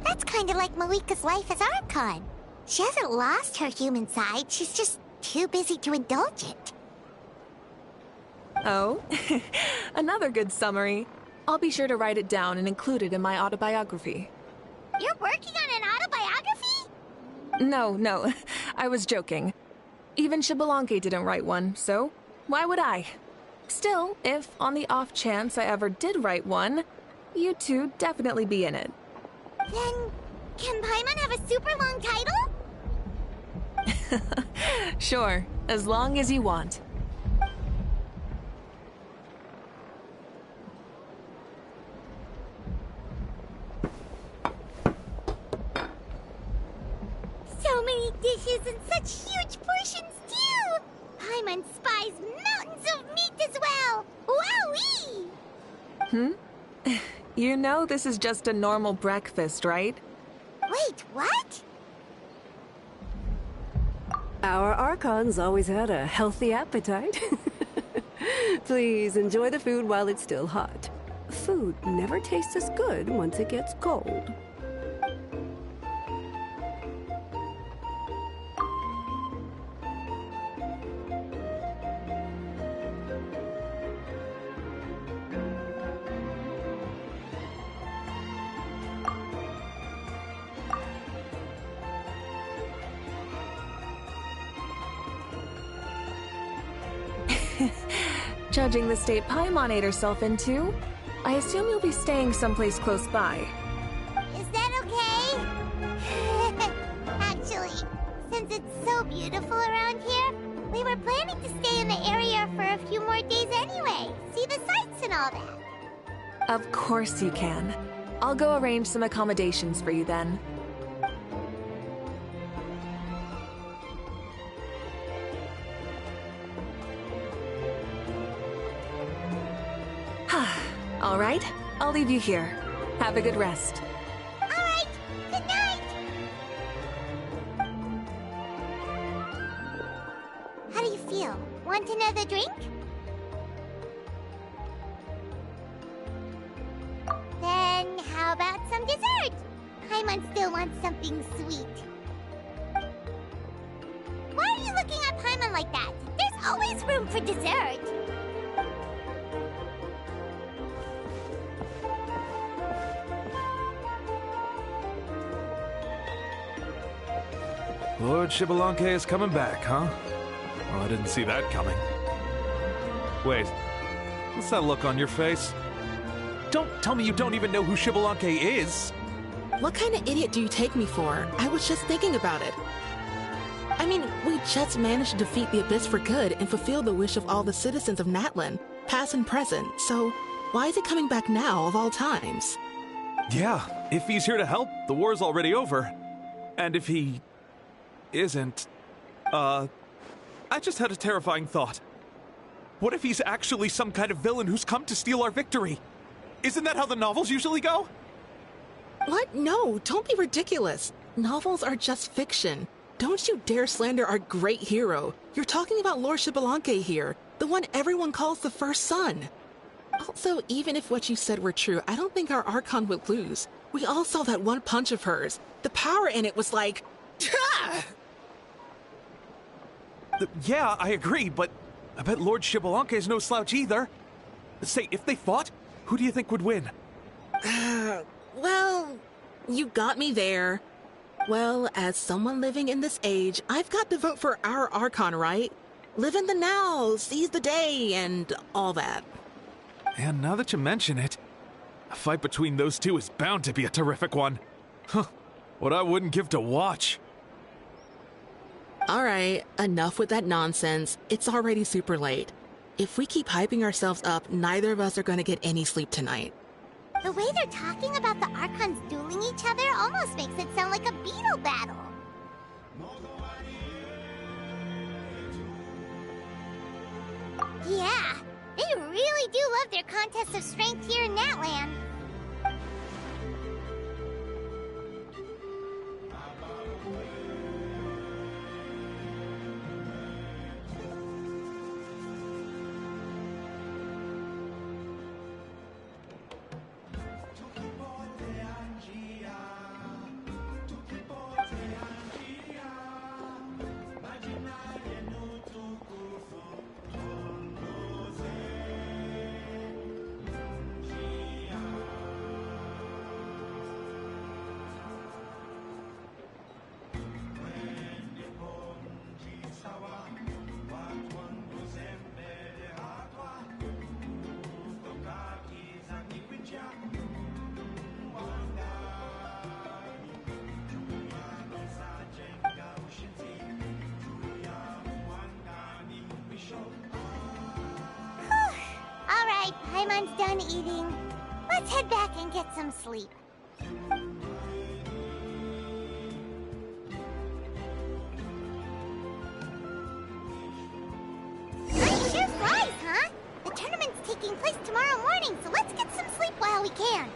That's kind of like Malika's life as Archon. She hasn't lost her human side, she's just too busy to indulge it. Oh, another good summary. I'll be sure to write it down and include it in my autobiography. You're working on an autobiography? No, I was joking. Even Xbalanque didn't write one, so why would I? Still, if on the off chance I ever did write one, you two definitely be in it. Then, can Paimon have a super long title? Sure, as long as you want. So many dishes and such huge portions, too! Paimon spies mountains of meat as well! Wowee! You know this is just a normal breakfast, right? Wait, what? Our Archon's always had a healthy appetite. Please enjoy the food while it's still hot. Food never tastes as good once it gets cold. Judging the state Paimon ate herself into, I assume you'll be staying someplace close by. Is that okay? Actually, since it's so beautiful around here, we were planning to stay in the area for a few more days anyway. See the sights and all that. Of course you can. I'll go arrange some accommodations for you then. All right, I'll leave you here. Have a good rest. All right, good night! How do you feel? Want another drink? Then how about some dessert? Paimon still wants something sweet. Why are you looking at Paimon like that? There's always room for dessert. Lord Xbalanque is coming back, huh? Oh, I didn't see that coming. Wait, what's that look on your face? Don't tell me you don't even know who Xbalanque is! What kind of idiot do you take me for? I was just thinking about it. I mean, we just managed to defeat the Abyss for good and fulfill the wish of all the citizens of Natlan, past and present, so why is he coming back now of all times? Yeah, if he's here to help, the war's already over. And if he isn't, I just had a terrifying thought. What if he's actually some kind of villain who's come to steal our victory? Isn't that how the novels usually go? What? No, don't be ridiculous. Novels are just fiction. Don't you dare slander our great hero. You're talking about Lord Xbalanque here, the one everyone calls the First Son. Also, even if what you said were true, I don't think our Archon would lose. We all saw that one punch of hers. The power in it was like... Yeah, I agree, but I bet Lord Xbalanque is no slouch either. Say, if they fought, who do you think would win? Well, you got me there. Well, as someone living in this age, I've got to vote for our Archon, right? Live in the now, seize the day, and all that. And now that you mention it, a fight between those two is bound to be a terrific one. Huh, what I wouldn't give to watch. Alright, enough with that nonsense. It's already super late. If we keep hyping ourselves up, neither of us are going to get any sleep tonight. The way they're talking about the Archons dueling each other almost makes it sound like a beetle battle. Yeah, they really do love their contests of strength here in Natlan. Paimon's done eating. Let's head back and get some sleep. Nice sure flies, huh? The tournament's taking place tomorrow morning, so let's get some sleep while we can.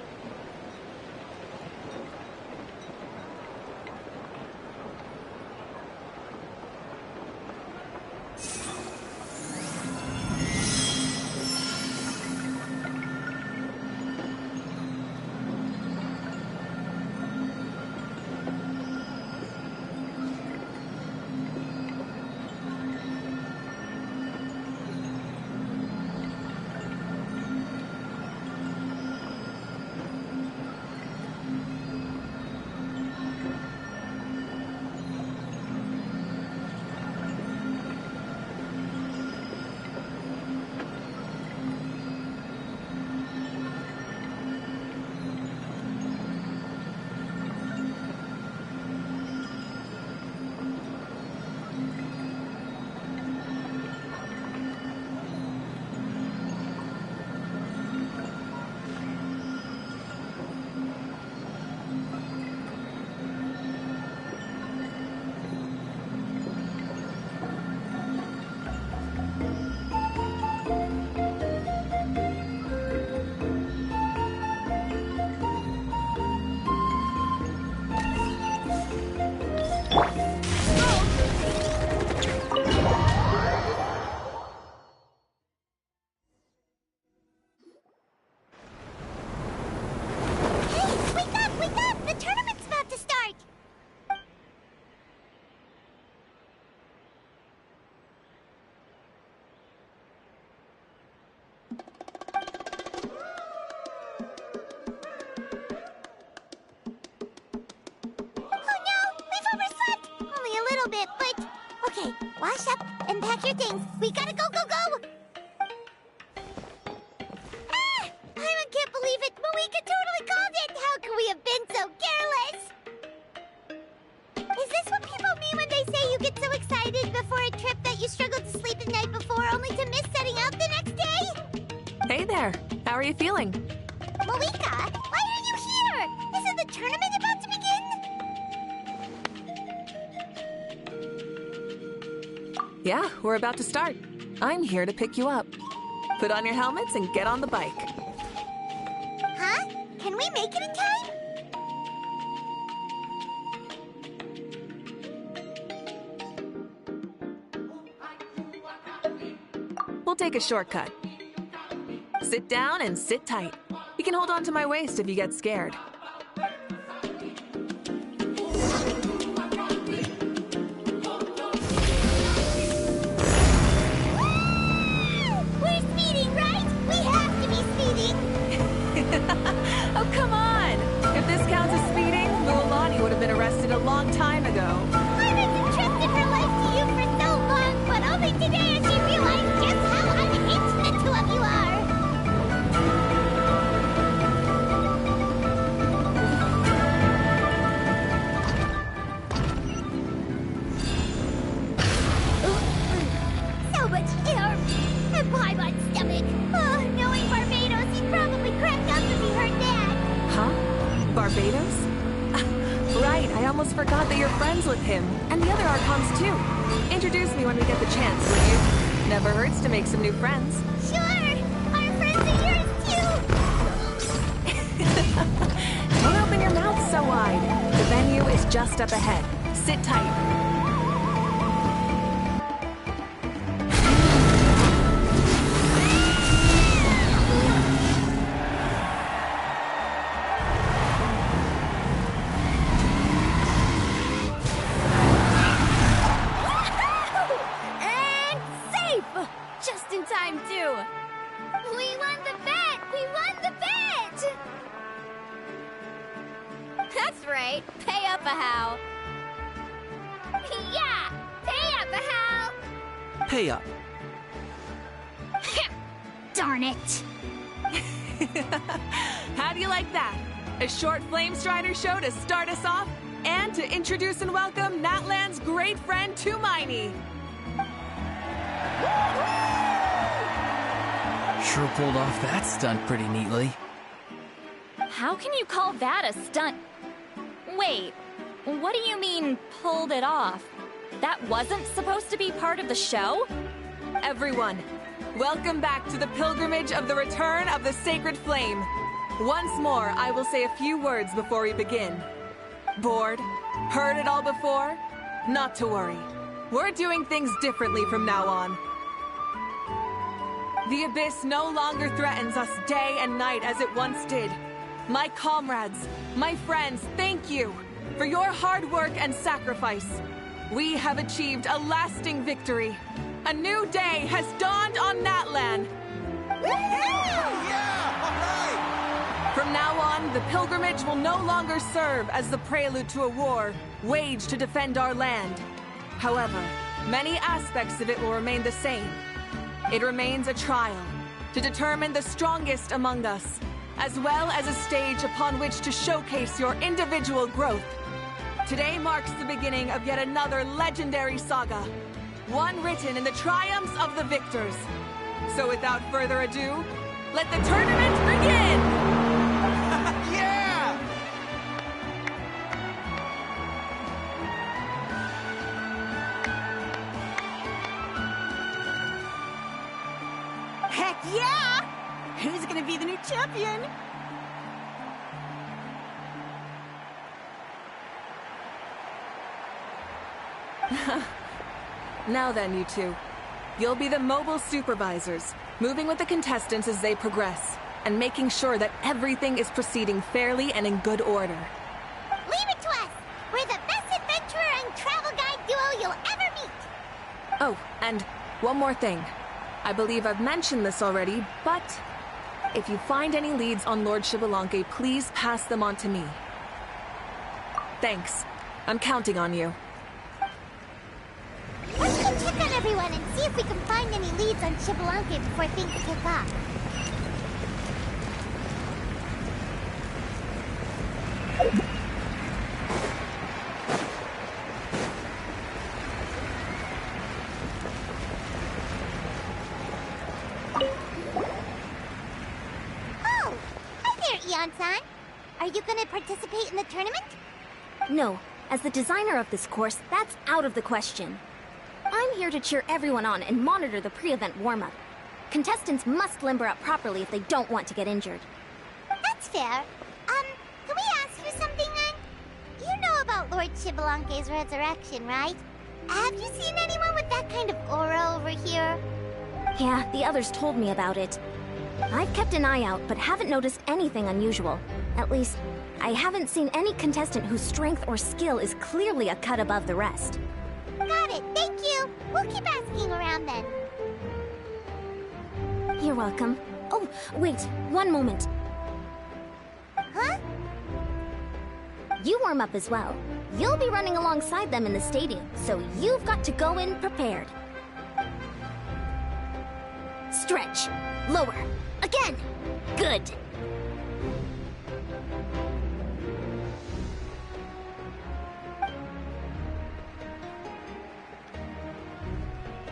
Okay, wash up and pack your things. We gotta go, go, go! Ah! I can't believe it, but we could totally called it! How could we have been so careless? Is this what people mean when they say you get so excited before a trip that you struggled to sleep the night before only to miss setting out the next day? Hey there. How are you feeling? Malika, why are you here? Isn't the tournament about to begin? Yeah, we're about to start. I'm here to pick you up. Put on your helmets and get on the bike. Huh? Can we make it in time? We'll take a shortcut. Sit down and sit tight. You can hold on to my waist if you get scared. We're speeding, right? We have to be speeding! Oh, come on! If this counts as speeding, Mualani would have been arrested a long time ago. I've entrusted her life to you for so long, but only today has she realized just how unhinged the two of you are! So much air! And why my stomach? Oh, knowing Barbados, he'd probably crack up if he heard that! Huh? Barbados? Right, I almost forgot that you're friends with him. And the other Archons, too. Introduce me when we get the chance, will you? Never hurts to make some new friends. Sure! Our friends are yours, too! Don't open your mouth so wide. The venue is just up ahead. Sit tight. And safe! Just in time, too. We won the bet! We won the bet! That's right. Pay up a how. Yeah! Pay up, Hal! Pay up. Darn it! How do you like that? A short Flame Strider show to start us off, and to introduce and welcome Natlan's great friend, Tumaini. Sure pulled off that stunt pretty neatly. How can you call that a stunt? Wait, what do you mean, pulled it off? That wasn't supposed to be part of the show? Everyone, welcome back to the pilgrimage of the return of the sacred flame. Once more, I will say a few words before we begin. Bored? Heard it all before? Not to worry. We're doing things differently from now on. The abyss no longer threatens us day and night as it once did. My comrades, my friends, thank you for your hard work and sacrifice. We have achieved a lasting victory. A new day has dawned on Natlan. From now on, the pilgrimage will no longer serve as the prelude to a war waged to defend our land. However, many aspects of it will remain the same. It remains a trial to determine the strongest among us, as well as a stage upon which to showcase your individual growth. Today marks the beginning of yet another legendary saga, one written in the triumphs of the victors. So without further ado, let the tournament begin! Yeah! Heck yeah! Who's gonna be the new champion? Now then, you two. You'll be the mobile supervisors, moving with the contestants as they progress, and making sure that everything is proceeding fairly and in good order. Leave it to us! We're the best adventurer and travel guide duo you'll ever meet! Oh, and one more thing. I believe I've mentioned this already, but if you find any leads on Lord Xbalanque, please pass them on to me. Thanks. I'm counting on you. Let's go check on everyone and see if we can find any leads on Xbalanque before things kick off. Paimon-san? Are you gonna participate in the tournament? No, as the designer of this course, that's out of the question. I'm here to cheer everyone on and monitor the pre-event warm-up. Contestants must limber up properly if they don't want to get injured. That's fair. Can we ask you something then? You know about Lord Xbalanque's resurrection, right? Have you seen anyone with that kind of aura over here? Yeah, the others told me about it. I've kept an eye out, but haven't noticed anything unusual. At least, I haven't seen any contestant whose strength or skill is clearly a cut above the rest. Got it, thank you. We'll keep asking around then. You're welcome. Oh, wait, one moment. Huh? You warm up as well. You'll be running alongside them in the stadium, so you've got to go in prepared. Stretch. Lower. Again. Good.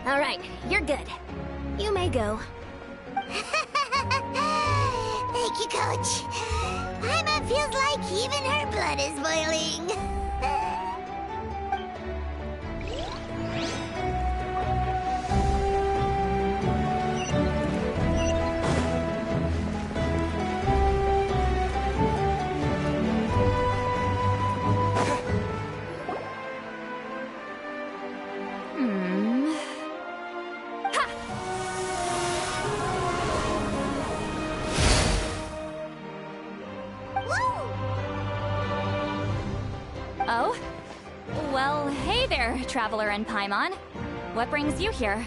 All right, you're good. You may go. Thank you, Coach. Paimon feels like even her blood is boiling. Oh? Well, hey there, Traveler and Paimon. What brings you here?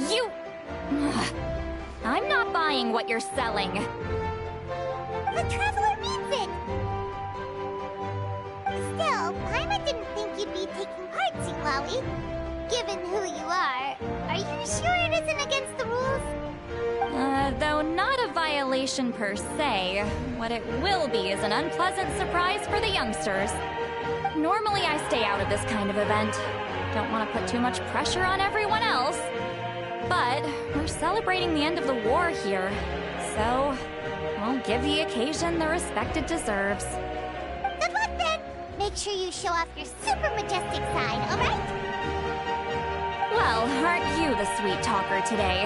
You... I'm not buying what you're selling. The Traveler means it! Still, Paimon didn't think you'd be taking part, Singlawi. Given who you are you sure it isn't against the rules? Though not a violation per se, what it will be is an unpleasant surprise for the youngsters. Normally I stay out of this kind of event. Don't want to put too much pressure on everyone else. But we're celebrating the end of the war here, so I'll give the occasion the respect it deserves. Good luck then! Make sure you show off your super majestic side, alright? Well, aren't you the sweet talker today?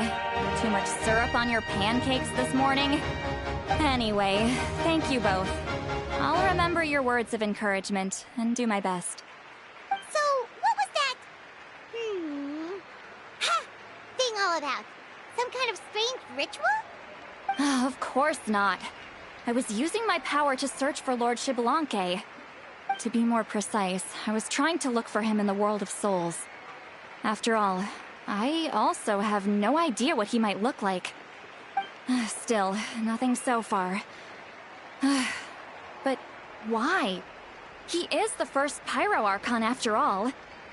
Too much syrup on your pancakes this morning? Anyway, thank you both. I'll remember your words of encouragement and do my best. So, what was that? Thing all about? Some kind of strange ritual? Of course not. I was using my power to search for Lord Xbalanque. To be more precise, I was trying to look for him in the world of souls. After all, I also have no idea what he might look like. Still, nothing so far. But why? He is the first Pyro Archon after all.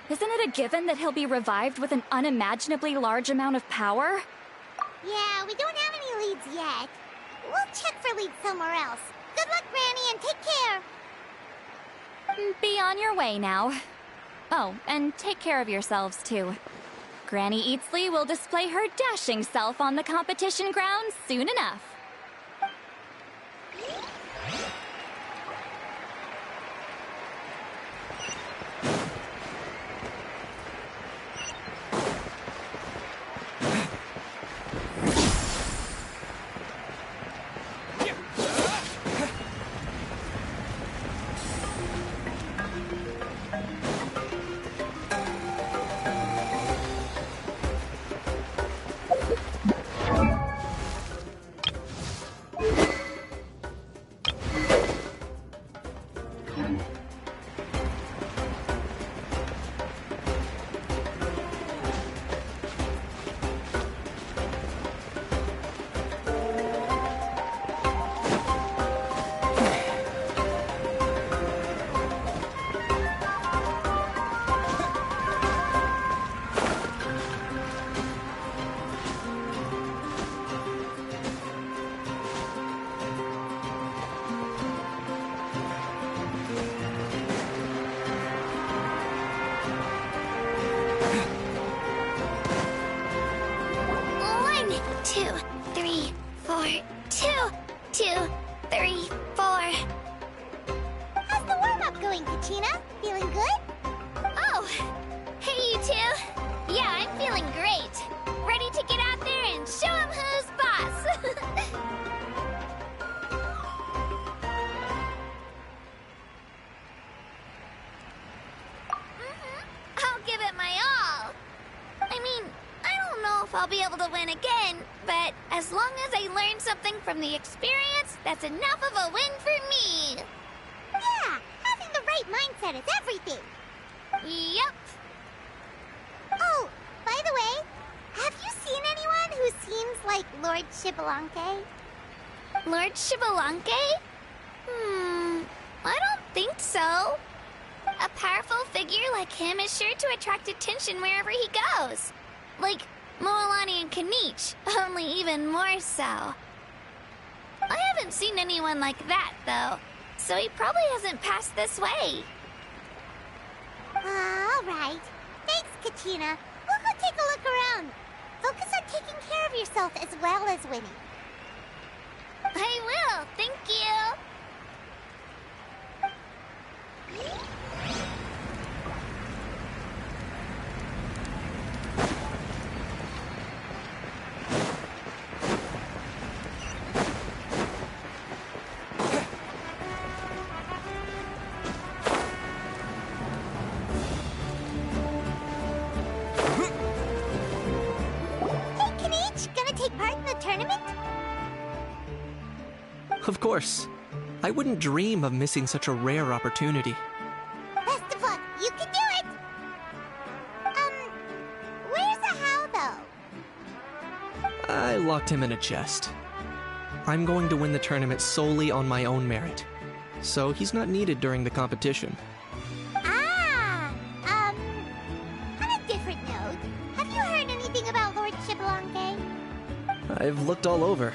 Isn't it a given that he'll be revived with an unimaginably large amount of power? Yeah, we don't have any leads yet. We'll check for leads somewhere else. Good luck, Granny, and take care! Be on your way now. Oh, and take care of yourselves, too. Granny Eatsley will display her dashing self on the competition grounds soon enough. doing, Kachina? Feeling good? Oh, hey you two. Yeah, I'm feeling great. Ready to get out there and show 'em who's boss. I'll give it my all. I mean, I don't know if I'll be able to win again, but as long as I learn something from the experience, that's enough of a win for me. Yeah, having the right mindset is everything. Yep. Oh, by the way, have you seen anyone who seems like Lord Shibalanke? Lord Shibalanke? I don't think so. A powerful figure like him is sure to attract attention wherever he goes. Like Moalani and Kanich, only even more so. I haven't seen anyone like that, though, so he probably hasn't passed this way. All right. Thanks, Kachina. We'll go take a look around. Focus on taking care of yourself as well as winning. I will, thank you. Hey, Kanich, gonna take part in the tournament? Of course. I wouldn't dream of missing such a rare opportunity. Best of luck. You can do it. Where's Ahau, though? I locked him in a chest. I'm going to win the tournament solely on my own merit, so he's not needed during the competition. On a different note, have you heard anything about Lord Shibalanke? I've looked all over,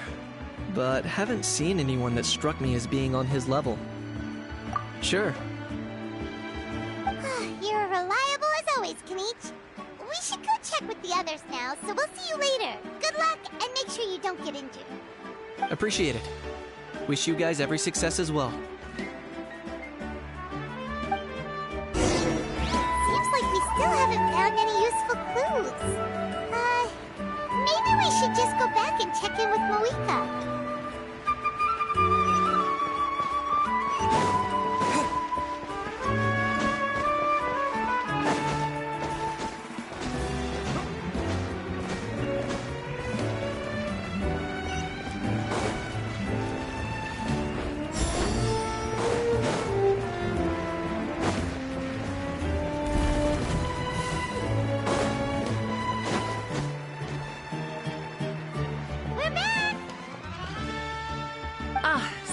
but haven't seen anyone that struck me as being on his level. Sure. You're reliable as always, Kanich. We should go check with the others now, so we'll see you later. Good luck, and make sure you don't get injured. Appreciate it. Wish you guys every success as well. Seems like we still haven't found any useful clues. Maybe we should just go back and check in with Moika.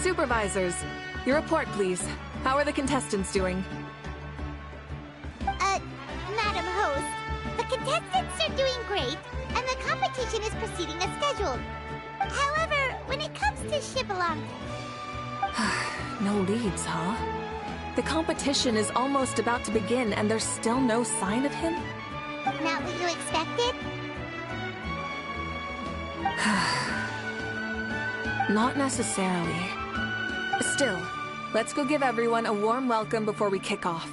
Supervisors, your report, please. How are the contestants doing? Madam Host, the contestants are doing great, and the competition is proceeding as scheduled. However, when it comes to Shibalanke... No leads, huh? The competition is almost about to begin, and there's still no sign of him? Not what you expected? Not necessarily. Still, let's go give everyone a warm welcome before we kick off.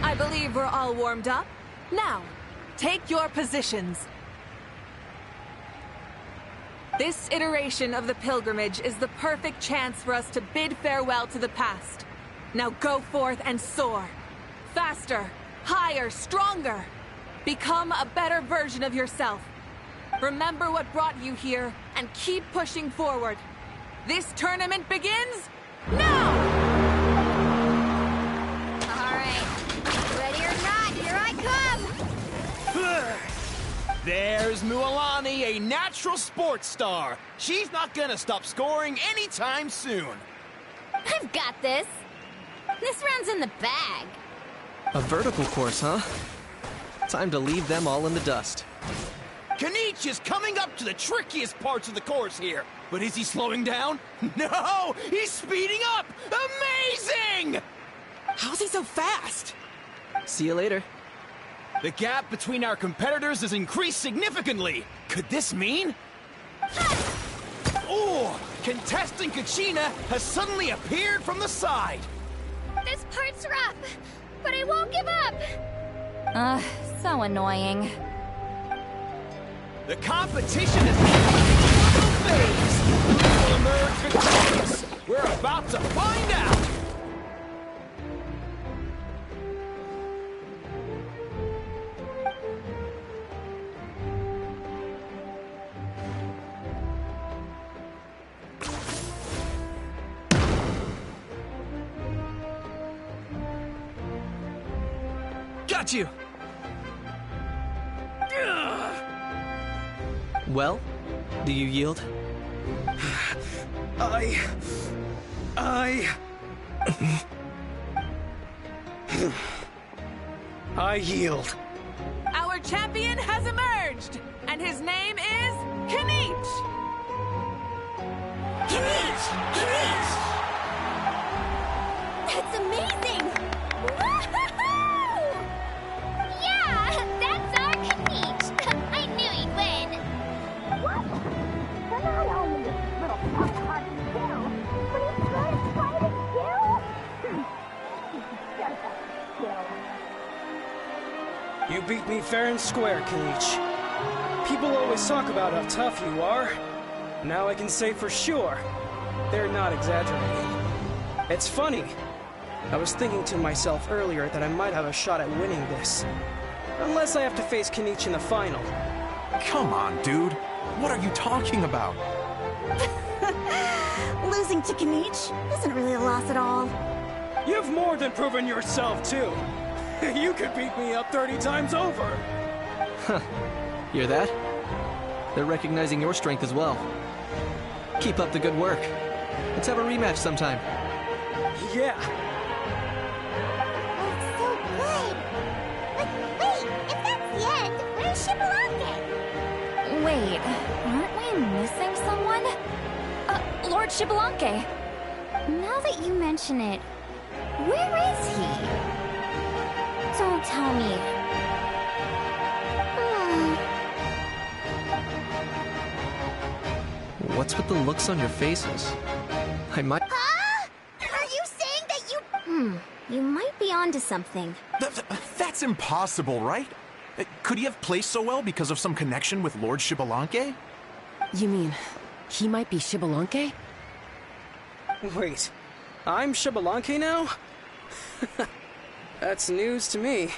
I believe we're all warmed up. Now, take your positions. This iteration of the pilgrimage is the perfect chance for us to bid farewell to the past. Now go forth and soar. Faster, higher, stronger. Become a better version of yourself. Remember what brought you here, and keep pushing forward. This tournament begins now! All right, ready or not, here I come! There's Mualani, a natural sports star. She's not gonna stop scoring anytime soon. I've got this. This round's in the bag. A vertical course, huh? Time to leave them all in the dust. Kanich is coming up to the trickiest parts of the course here. But is he slowing down? No! He's speeding up! Amazing! How's he so fast? See you later. The gap between our competitors has increased significantly. Could this mean... Oh! Contestant Kachina has suddenly appeared from the side. This part's rough, but I won't give up. Ugh, so annoying. The competition is in the final phase. Who will emerge victorious? We're about to find out. Got you! Well, do you yield? I yield. Our champion has emerged, and his name is Kanich! Kanich! Kanich! That's amazing! Woohoo! Yeah, that's our Kanich. I knew he'd win. What? We're not only a little tough-hearted kill, but he's good at fighting too? He's just a skill. You beat me fair and square, Kanich. People always talk about how tough you are. Now I can say for sure, they're not exaggerating. It's funny. I was thinking to myself earlier that I might have a shot at winning this. Unless I have to face Kanich in the final. Come on, dude. What are you talking about? Losing to Kanich isn't really a loss at all. You've more than proven yourself, too. You could beat me up 30 times over. Huh. Hear that? They're recognizing your strength as well. Keep up the good work. Let's have a rematch sometime. Yeah. That's so good. But wait, if that's the end, where's Shibalonke? Wait, aren't we missing someone? Lord Shibalonke. Now that you mention it, where is he? Don't tell me. What's with the looks on your faces? I might... Huh? Are you saying that you... You might be onto something. That's impossible, right? Could he have played so well because of some connection with Lord Shibalonke? You mean, he might be Shibalonke? Wait, I'm Shibalonke now? That's news to me.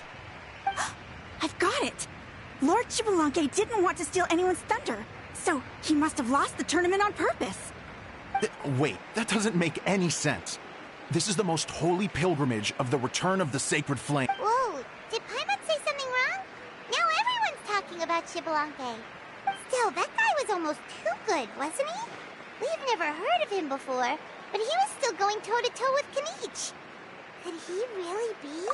I've got it! Lord Shibalonke didn't want to steal anyone's thunder, so he must have lost the tournament on purpose. Wait, that doesn't make any sense. This is the most holy pilgrimage of the return of the sacred flame. Whoa, did Paimon say something wrong? Now everyone's talking about Shibalonke. Still, that guy was almost too good, wasn't he? We've never heard of him before, but he was still going toe-to-toe with Kanich. Could he really be?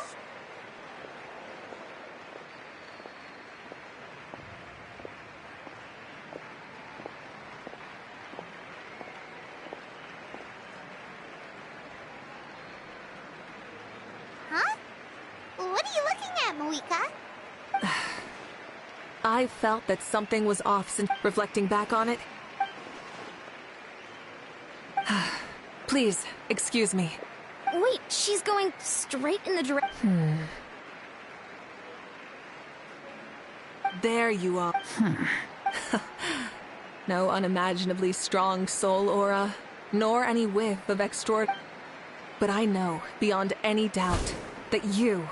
Huh? What are you looking at, Moika? I felt that something was off since reflecting back on it. Please, excuse me. Wait, she's going straight in the direction. There you are. No unimaginably strong soul aura, nor any whiff of extraordinary. But I know, beyond any doubt, that you...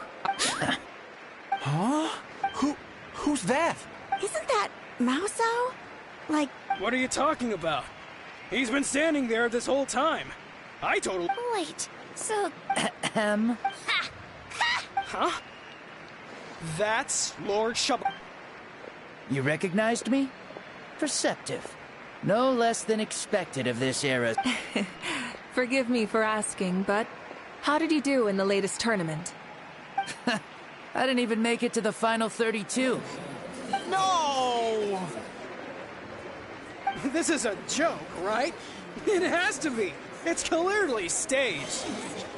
Huh? Who's that? Isn't that Mauso? Like... What are you talking about? He's been standing there this whole time. I totally... Wait, so... Huh? That's Lord Shub... You recognized me? Perceptive. No less than expected of this era. Forgive me for asking, but how did you do in the latest tournament? I didn't even make it to the final 32. No! This is a joke, right? It has to be. It's clearly staged.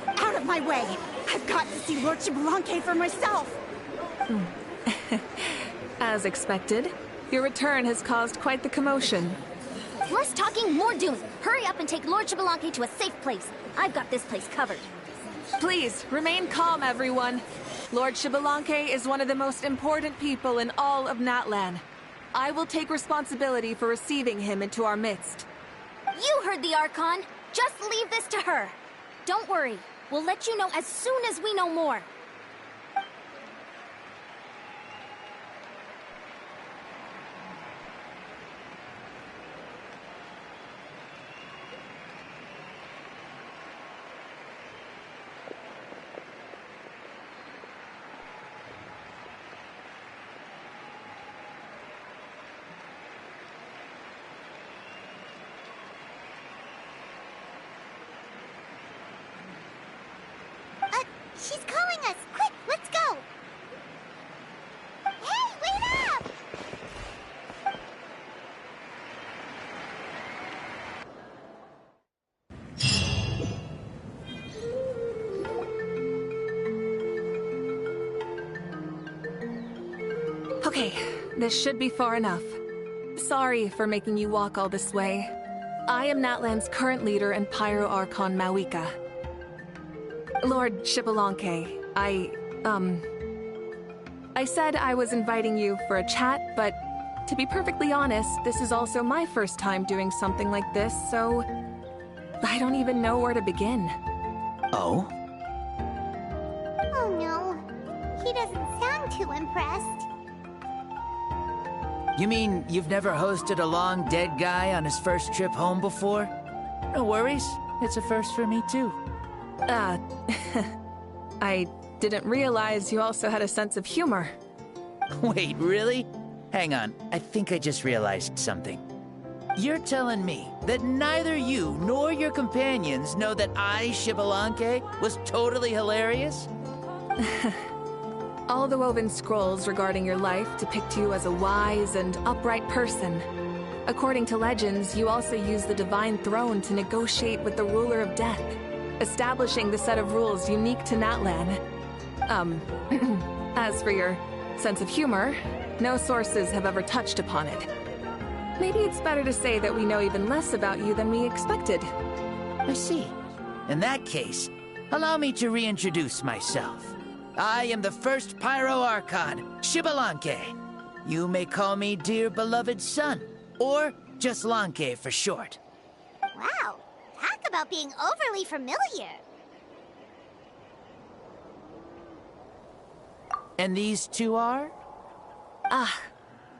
Out of my way! I've got to see Lord Shibalonke for myself! As expected, your return has caused quite the commotion. Less talking, more doing. Hurry up and take Lord Xbalanque to a safe place. I've got this place covered. Please, remain calm, everyone. Lord Xbalanque is one of the most important people in all of Natlan. I will take responsibility for receiving him into our midst. You heard the Archon. Just leave this to her. Don't worry. We'll let you know as soon as we know more. She's calling us! Quick, let's go! Hey, wait up! Okay, this should be far enough. Sorry for making you walk all this way. I am Natlan's current leader and Pyro Archon Mawika. Lord Xbalanque, I said I was inviting you for a chat, but to be perfectly honest, this is also my first time doing something like this, so I don't even know where to begin. Oh? Oh no, he doesn't sound too impressed. You mean you've never hosted a long dead guy on his first trip home before? No worries, it's a first for me too. I didn't realize you also had a sense of humor. Wait, really? Hang on, I think I just realized something. You're telling me that neither you nor your companions know that I, Xbalanque, was totally hilarious? All the woven scrolls regarding your life depict you as a wise and upright person. According to legends, you also use the Divine Throne to negotiate with the Ruler of Death, establishing the set of rules unique to Natlan. As for your sense of humor, no sources have ever touched upon it. Maybe it's better to say that we know even less about you than we expected. I see. In that case, allow me to reintroduce myself. I am the first Pyro Archon, Xbalanque. You may call me dear beloved son, or just Lanque for short. Wow, talk about being overly familiar. And these two are?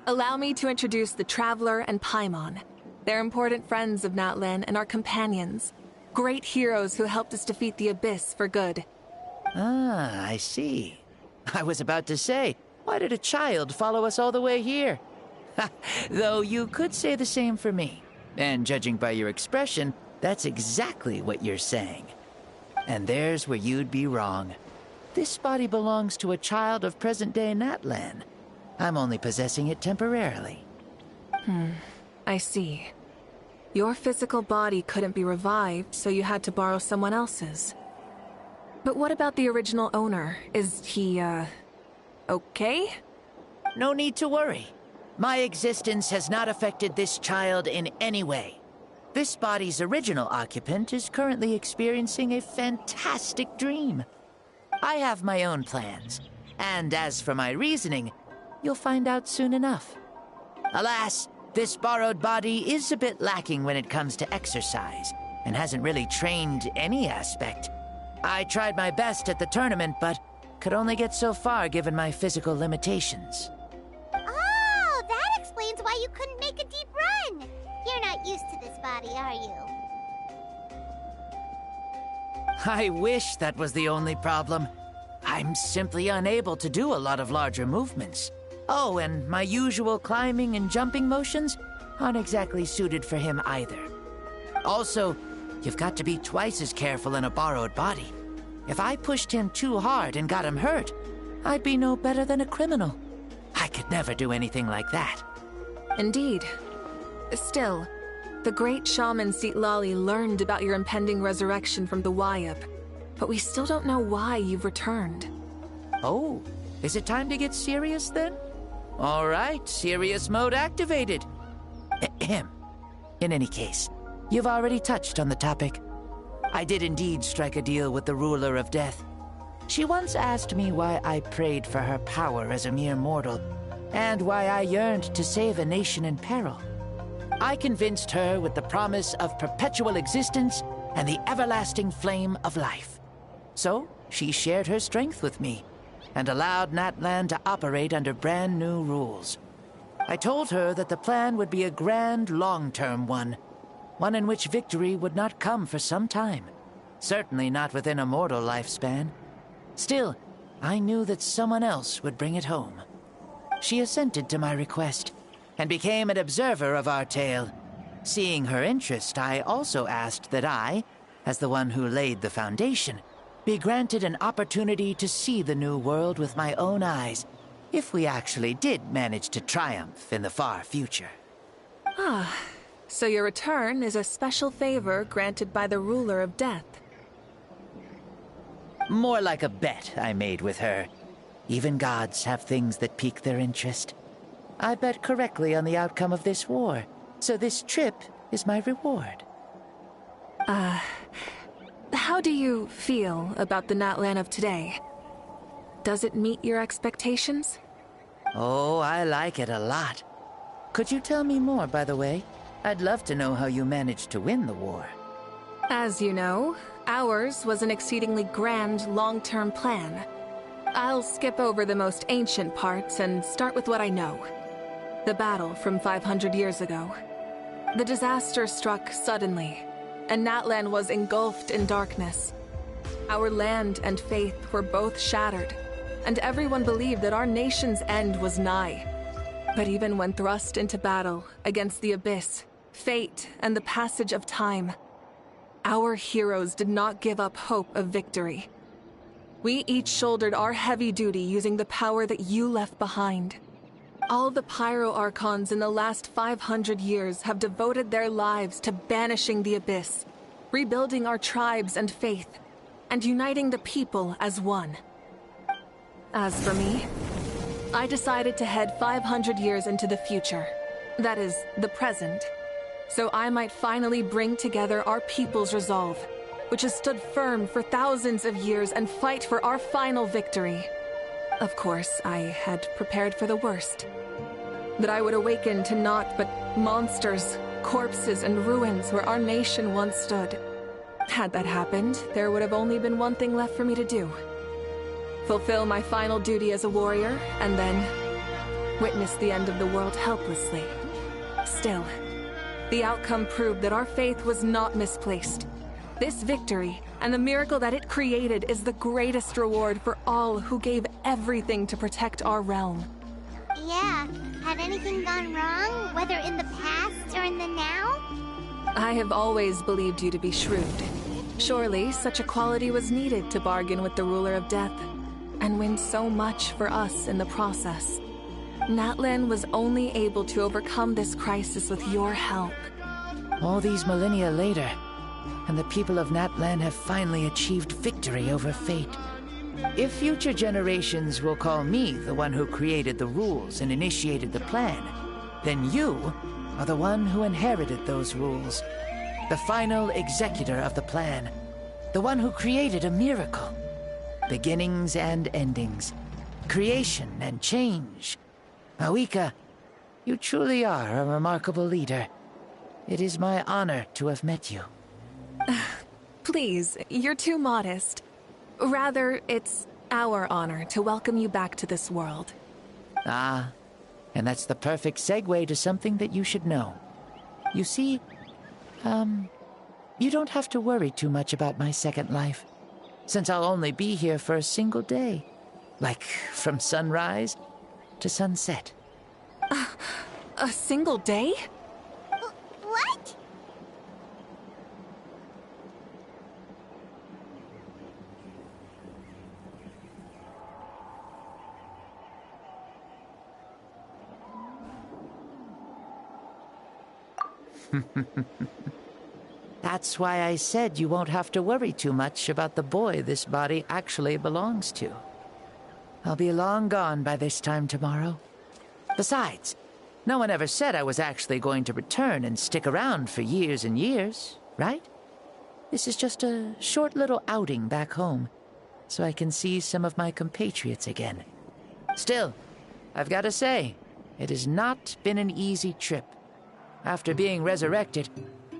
Allow me to introduce the Traveler and Paimon. They're important friends of Natlan and our companions. Great heroes who helped us defeat the Abyss for good. Ah, I see. I was about to say, why did a child follow us all the way here? Though you could say the same for me. And judging by your expression, that's exactly what you're saying. And there's where you'd be wrong. This body belongs to a child of present-day Natlan. I'm only possessing it temporarily. I see. Your physical body couldn't be revived, so you had to borrow someone else's. But what about the original owner? Is he, okay? No need to worry. My existence has not affected this child in any way. This body's original occupant is currently experiencing a fantastic dream. I have my own plans, and as for my reasoning, you'll find out soon enough. Alas, this borrowed body is a bit lacking when it comes to exercise, and hasn't really trained any aspect. I tried my best at the tournament, but could only get so far given my physical limitations. Oh, that explains why you couldn't make a deep run. You're not used to this body, are you? I wish that was the only problem. I'm simply unable to do a lot of larger movements. Oh, and my usual climbing and jumping motions aren't exactly suited for him either. Also, you've got to be twice as careful in a borrowed body. If I pushed him too hard and got him hurt, I'd be no better than a criminal. I could never do anything like that. Indeed. Still, the great shaman Citlali learned about your impending resurrection from the Wayup, but we still don't know why you've returned. Oh, is it time to get serious then? All right, serious mode activated. Ahem. In any case, you've already touched on the topic. I did indeed strike a deal with the ruler of death. She once asked me why I prayed for her power as a mere mortal, and why I yearned to save a nation in peril. I convinced her with the promise of perpetual existence and the everlasting flame of life. So, she shared her strength with me, and allowed Natlan to operate under brand new rules. I told her that the plan would be a grand, long-term one in which victory would not come for some time. Certainly not within a mortal lifespan. Still, I knew that someone else would bring it home. She assented to my request, and became an observer of our tale. Seeing her interest, I also asked that I, as the one who laid the foundation, be granted an opportunity to see the new world with my own eyes, if we actually did manage to triumph in the far future. Ah, so your return is a special favor granted by the ruler of death. More like a bet I made with her. Even gods have things that pique their interest. I bet correctly on the outcome of this war, so this trip is my reward. How do you feel about the Natlan of today? Does it meet your expectations? Oh, I like it a lot. Could you tell me more, by the way? I'd love to know how you managed to win the war. As you know, ours was an exceedingly grand, long-term plan. I'll skip over the most ancient parts and start with what I know. The battle from 500 years ago. The disaster struck suddenly, and Natlan was engulfed in darkness. Our land and faith were both shattered, and everyone believed that our nation's end was nigh. But even when thrust into battle against the Abyss, fate, and the passage of time, our heroes did not give up hope of victory. We each shouldered our heavy duty using the power that you left behind. All the Pyro Archons in the last 500 years have devoted their lives to banishing the Abyss, rebuilding our tribes and faith, and uniting the people as one. As for me, I decided to head 500 years into the future, that is, the present, so I might finally bring together our people's resolve, which has stood firm for thousands of years, and fight for our final victory. Of course, I had prepared for the worst. That I would awaken to naught but monsters, corpses, and ruins where our nation once stood. Had that happened, there would have only been one thing left for me to do. Fulfill my final duty as a warrior, and then witness the end of the world helplessly. Still, the outcome proved that our faith was not misplaced. This victory, and the miracle that it created, is the greatest reward for all who gave everything to protect our realm. Yeah, had anything gone wrong, whether in the past or in the now? I have always believed you to be shrewd. Surely, such a quality was needed to bargain with the ruler of death, and win so much for us in the process. Natlan was only able to overcome this crisis with your help. All these millennia later, and the people of Natlan have finally achieved victory over fate. If future generations will call me the one who created the rules and initiated the plan, then you are the one who inherited those rules. The final executor of the plan. The one who created a miracle. Beginnings and endings. Creation and change. Awika, you truly are a remarkable leader. It is my honor to have met you. Please, you're too modest. Rather, it's our honor to welcome you back to this world. Ah, and that's the perfect segue to something that you should know. You see, you don't have to worry too much about my second life, since I'll only be here for a single day. Like, from sunrise to sunset. A single day? What? That's why I said you won't have to worry too much about the boy this body actually belongs to. I'll be long gone by this time tomorrow. Besides, no one ever said I was actually going to return and stick around for years and years, right? This is just a short little outing back home, so I can see some of my compatriots again. Still, I've got to say, it has not been an easy trip. After being resurrected,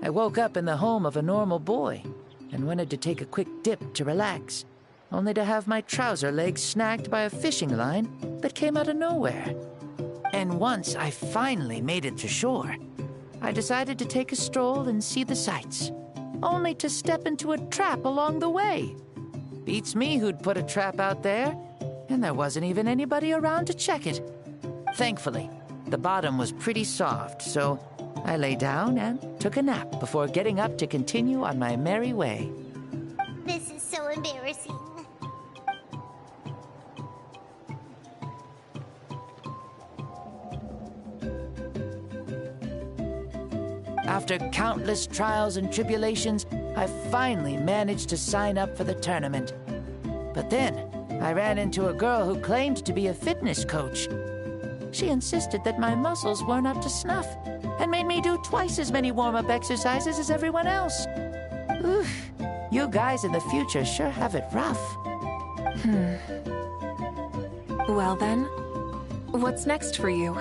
I woke up in the home of a normal boy and wanted to take a quick dip to relax, only to have my trouser legs snagged by a fishing line that came out of nowhere. And once I finally made it to shore, I decided to take a stroll and see the sights, only to step into a trap along the way. Beats me who'd put a trap out there, and there wasn't even anybody around to check it. Thankfully, the bottom was pretty soft, so I lay down and took a nap before getting up to continue on my merry way. This is so embarrassing. After countless trials and tribulations, I finally managed to sign up for the tournament. But then, I ran into a girl who claimed to be a fitness coach. She insisted that my muscles weren't up to snuff, and made me do twice as many warm-up exercises as everyone else. Oof, you guys in the future sure have it rough. Well then, what's next for you?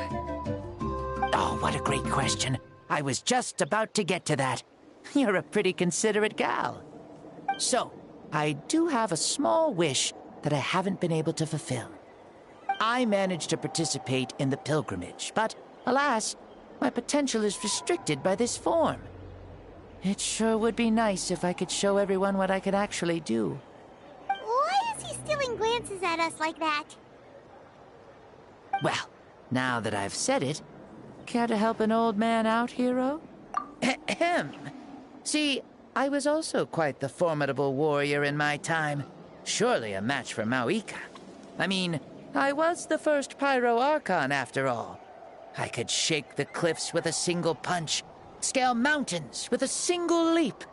Oh, what a great question. I was just about to get to that. You're a pretty considerate gal. So, I do have a small wish that I haven't been able to fulfill. I managed to participate in the pilgrimage, but alas, my potential is restricted by this form. It sure would be nice if I could show everyone what I could actually do. Why is he stealing glances at us like that? Well, now that I've said it, care to help an old man out, hero? Ahem. See, I was also quite the formidable warrior in my time. Surely a match for Mauika. I mean, I was the first Pyro Archon after all. I could shake the cliffs with a single punch, scale mountains with a single leap.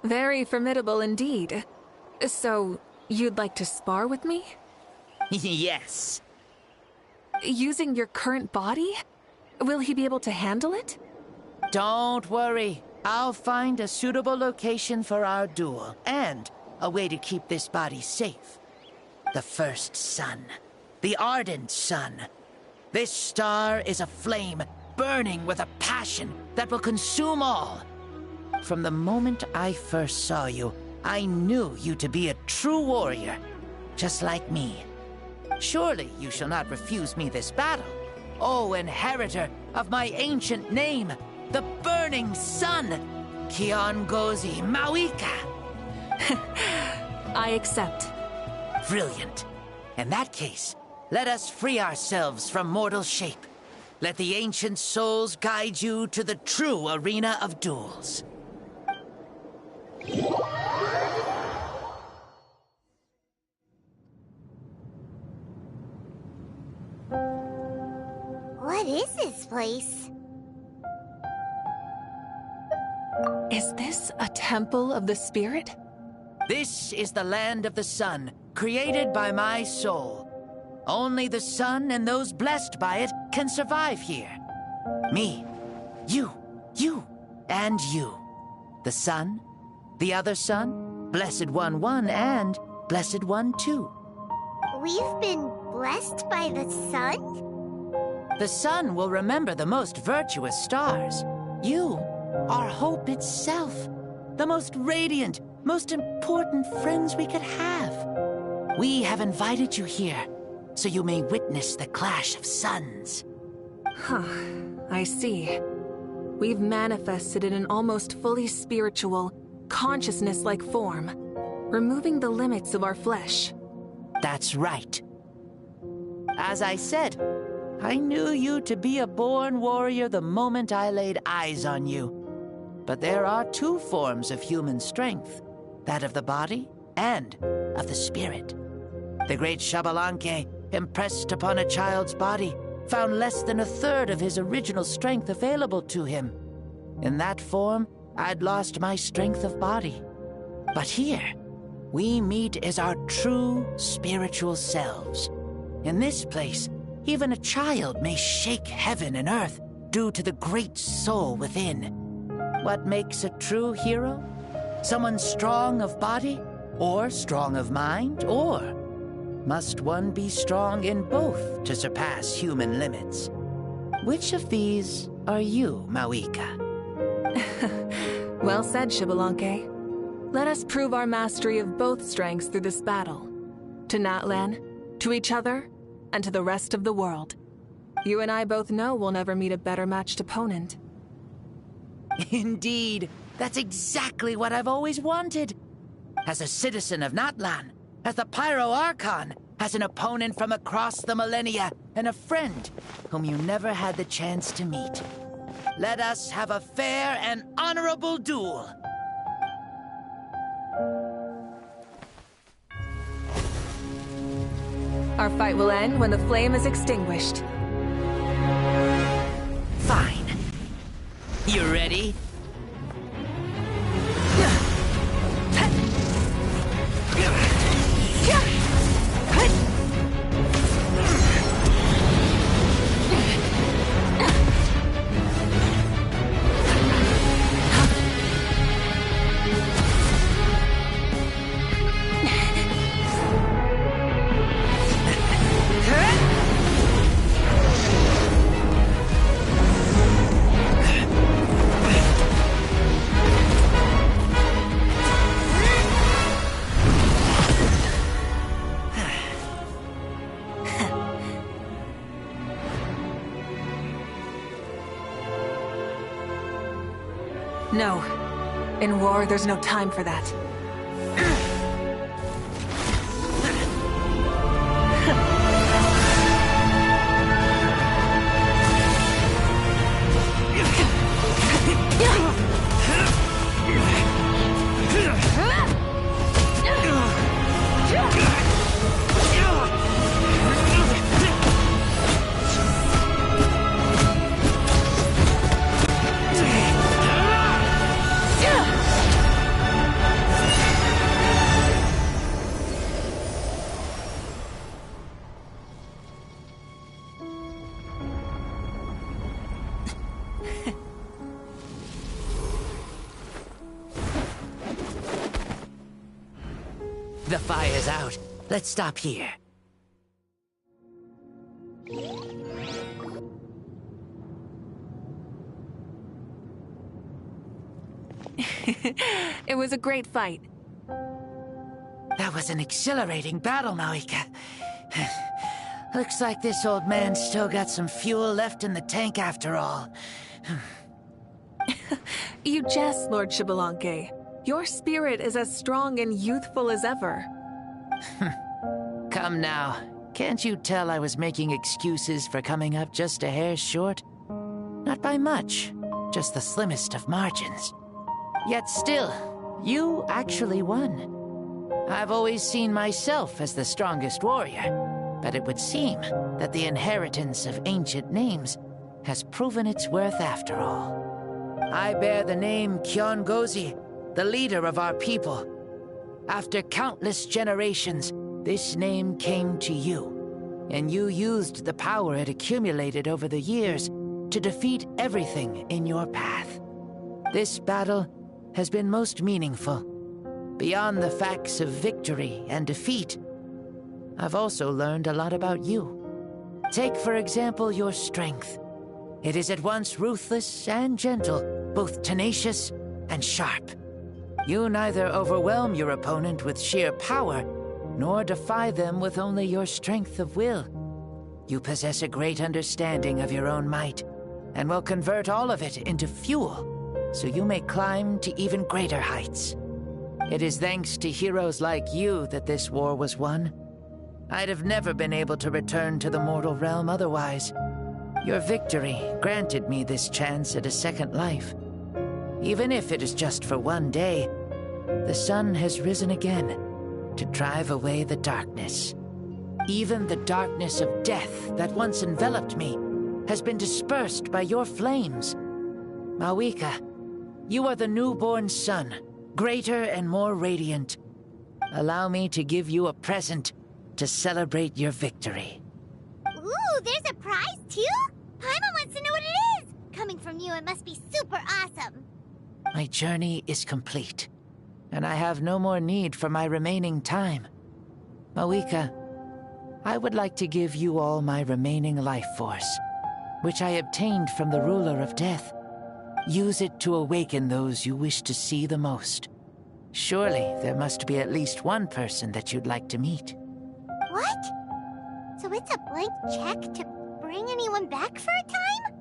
Very formidable indeed. So, you'd like to spar with me? Yes. Using your current body? Will he be able to handle it? Don't worry. I'll find a suitable location for our duel, and a way to keep this body safe. The first sun. The ardent sun. This star is a flame, burning with a passion that will consume all. From the moment I first saw you, I knew you to be a true warrior, just like me. Surely you shall not refuse me this battle, O inheritor of my ancient name, the Burning Sun, Kiongozi Mauika. I accept. Brilliant. In that case, let us free ourselves from mortal shape. Let the ancient souls guide you to the true arena of duels. What is this place? Is this a temple of the spirit? This is the land of the sun, created by my soul. Only the sun and those blessed by it can survive here. Me, you, and you. The sun, the other sun, Blessed One 1, and Blessed One 2. We've been blessed by the sun? The sun will remember the most virtuous stars. You are hope itself. The most radiant, most important friends we could have. We have invited you here, so you may witness the clash of suns. Huh, I see. We've manifested in an almost fully spiritual, consciousness-like form, removing the limits of our flesh. That's right. As I said, I knew you to be a born warrior the moment I laid eyes on you. But there are two forms of human strength, that of the body and of the spirit. The great Xbalanque, impressed upon a child's body, found less than a third of his original strength available to him. In that form, I'd lost my strength of body. But here, we meet as our true spiritual selves. In this place, even a child may shake heaven and earth due to the great soul within. What makes a true hero? Someone strong of body, or strong of mind, or must one be strong in both to surpass human limits? Which of these are you, Mawika? Well said, Xbalanque. Let us prove our mastery of both strengths through this battle. To Natlan, to each other, and to the rest of the world. You and I both know we'll never meet a better matched opponent. Indeed, that's exactly what I've always wanted. As a citizen of Natlan, as the Pyro Archon, as an opponent from across the millennia, and a friend whom you never had the chance to meet. Let us have a fair and honorable duel. Our fight will end when the flame is extinguished. Fine. You ready? No. In war, there's no time for that. The fire's out. Let's stop here. It was a great fight. That was an exhilarating battle, Mawika. Looks like this old man's still got some fuel left in the tank after all. You jest, Lord Xbalanque. Your spirit is as strong and youthful as ever. Come now. Can't you tell I was making excuses for coming up just a hair short? Not by much, just the slimmest of margins. Yet still, you actually won. I've always seen myself as the strongest warrior, but it would seem that the inheritance of ancient names has proven its worth after all. I bear the name Kyongozi, the leader of our people. After countless generations, this name came to you, and you used the power it accumulated over the years to defeat everything in your path. This battle has been most meaningful. Beyond the facts of victory and defeat, I've also learned a lot about you. Take, for example, your strength. It is at once ruthless and gentle, both tenacious and sharp. You neither overwhelm your opponent with sheer power, nor defy them with only your strength of will. You possess a great understanding of your own might, and will convert all of it into fuel, so you may climb to even greater heights. It is thanks to heroes like you that this war was won. I'd have never been able to return to the mortal realm otherwise. Your victory granted me this chance at a second life. Even if it is just for one day, the sun has risen again to drive away the darkness. Even the darkness of death that once enveloped me has been dispersed by your flames. Mawika, you are the newborn sun, greater and more radiant. Allow me to give you a present to celebrate your victory. Ooh, there's a prize, too? Paimon wants to know what it is! Coming from you, it must be super awesome. My journey is complete, and I have no more need for my remaining time. Mawika, I would like to give you all my remaining life force, which I obtained from the ruler of death. Use it to awaken those you wish to see the most. Surely there must be at least one person that you'd like to meet. What? So it's a blank check to bring anyone back for a time?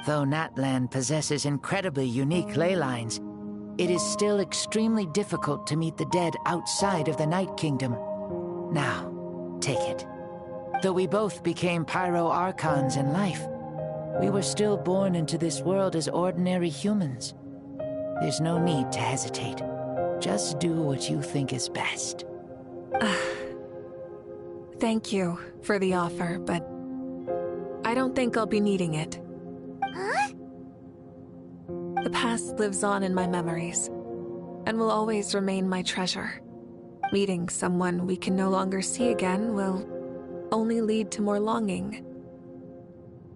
Though Natlan possesses incredibly unique ley lines, it is still extremely difficult to meet the dead outside of the Night Kingdom. Now, take it. Though we both became Pyro Archons in life, we were still born into this world as ordinary humans. There's no need to hesitate. Just do what you think is best. Thank you for the offer, but I don't think I'll be needing it. Huh? The past lives on in my memories, and will always remain my treasure. Meeting someone we can no longer see again will only lead to more longing.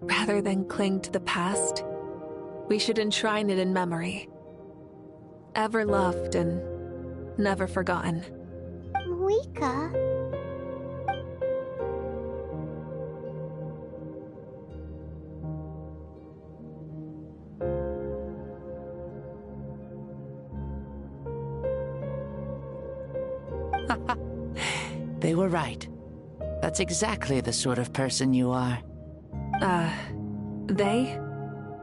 Rather than cling to the past, we should enshrine it in memory. Ever loved and never forgotten. Mawika? They were right. That's exactly the sort of person you are. They?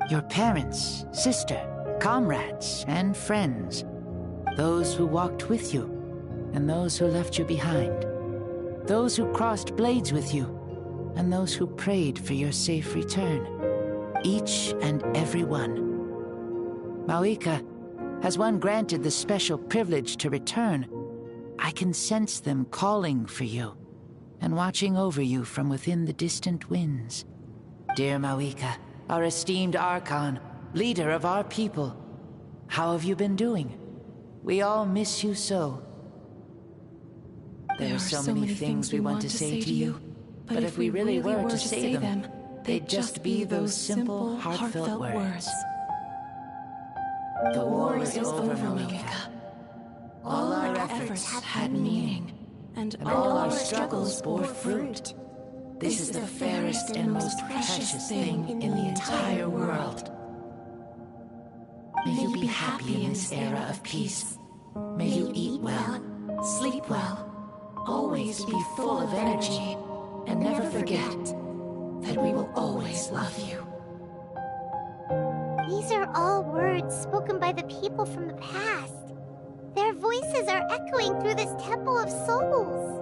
Your parents, sister, comrades, and friends. Those who walked with you, and those who left you behind. Those who crossed blades with you, and those who prayed for your safe return. Each and every one. Mawika, as one granted the special privilege to return, I can sense them calling for you, and watching over you from within the distant winds. Dear Mawika, our esteemed Archon, leader of our people, how have you been doing? We all miss you so. There are so many things we want to say to you, but if we really were to say them, they'd just be those simple, heartfelt words. The war is over, Mawika. All our efforts had meaning, and all our struggles bore fruit. This is the fairest and most precious thing in the entire world. May you be happy in this era of peace. May you eat well, sleep well, always be full of energy, and never forget that we will always love you. These are all words spoken by the people from the past. Their voices are echoing through this Temple of Souls.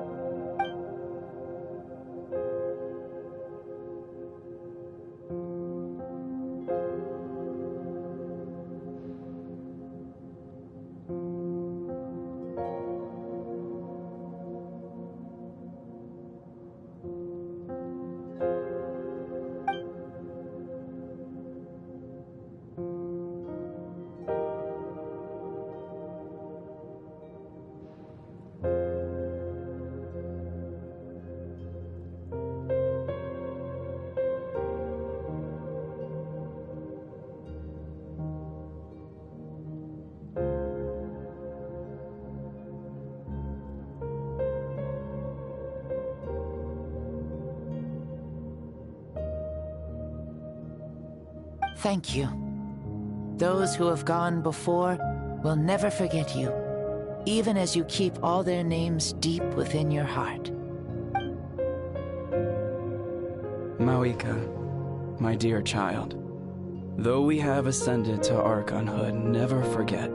Thank you. Those who have gone before will never forget you, even as you keep all their names deep within your heart. Mawika, my dear child, though we have ascended to Archonhood, never forget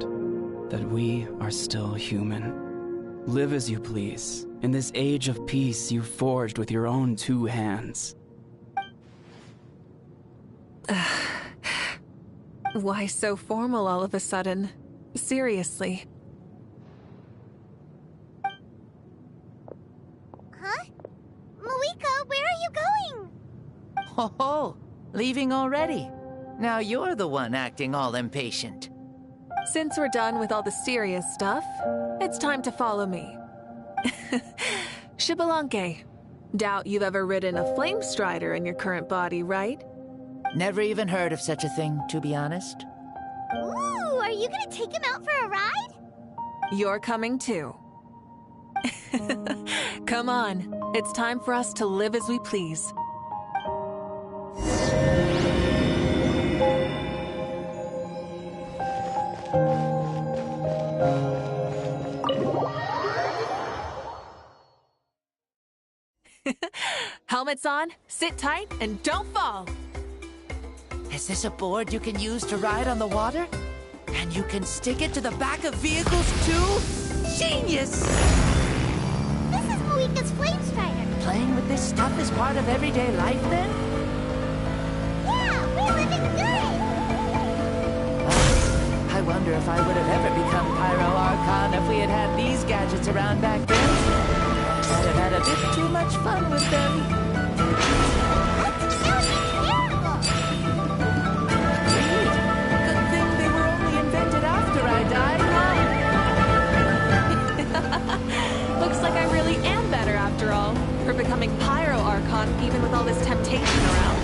that we are still human. Live as you please, in this age of peace you forged with your own two hands. Why so formal all of a sudden? Seriously. Huh? Mawika, where are you going? Oh, leaving already? Now you're the one acting all impatient. Since we're done with all the serious stuff, it's time to follow me. Xbalanque, Doubt you've ever ridden a flame strider in your current body, right? Never even heard of such a thing, to be honest. Ooh, are you gonna take him out for a ride? You're coming too. Come on, it's time for us to live as we please. Helmets on, sit tight, and don't fall! Is this a board you can use to ride on the water? And you can stick it to the back of vehicles too? Genius! This is Moika's flame strider. Playing with this stuff is part of everyday life then? Yeah, we're living good! I wonder if I would have ever become Pyro Archon if we had had these gadgets around back then. I'd have had a bit too much fun with them. Looks like I really am better after all, for becoming Pyro Archon even with all this temptation around.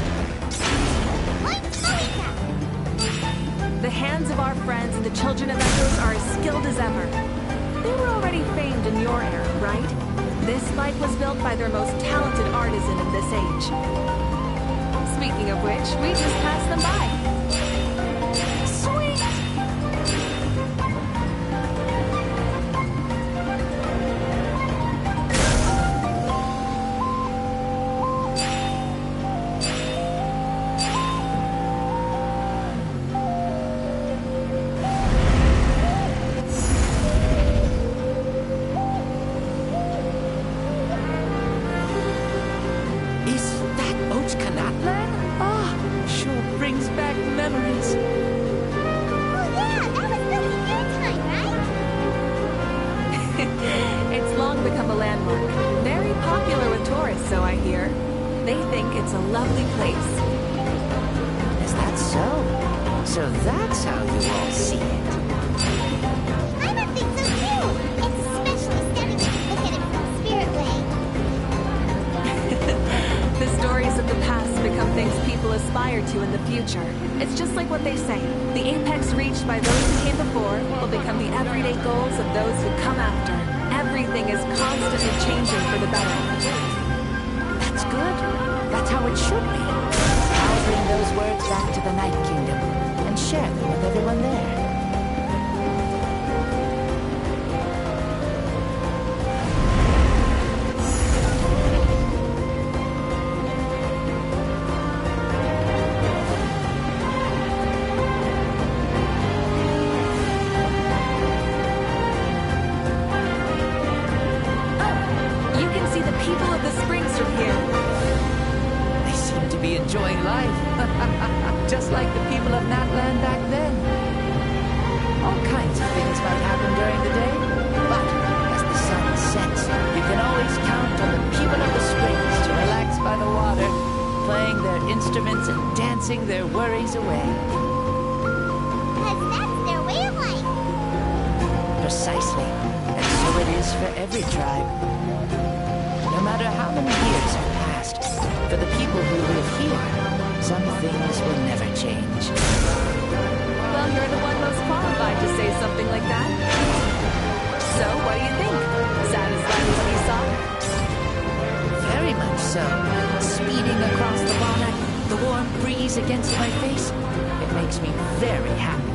The hands of our friends and the children of Echoes are as skilled as ever. They were already famed in your era, right? This bike was built by their most talented artisan of this age. Speaking of which, we just passed them by. It's just like what they say. The apex reached by those who came before will become the everyday goals of those who come after. Everything is constantly changing for the better. That's good. That's how it should be. I'll bring those words back to the Night Kingdom and share them with everyone there. Enjoying life. Just like the people of Natland back then. All kinds of things might happen during the day, but as the sun sets, you can always count on the people of the springs to relax by the water, playing their instruments and dancing their worries away. Because that's their way of life. Precisely. And so it is for every tribe. No matter how many years have passed, for the people who live here, some things will never change. Well, you're the one most qualified to say something like that. So, what do you think? Satisfied with what you saw? Very much so. Speeding across the water, the warm breeze against my face, it makes me very happy.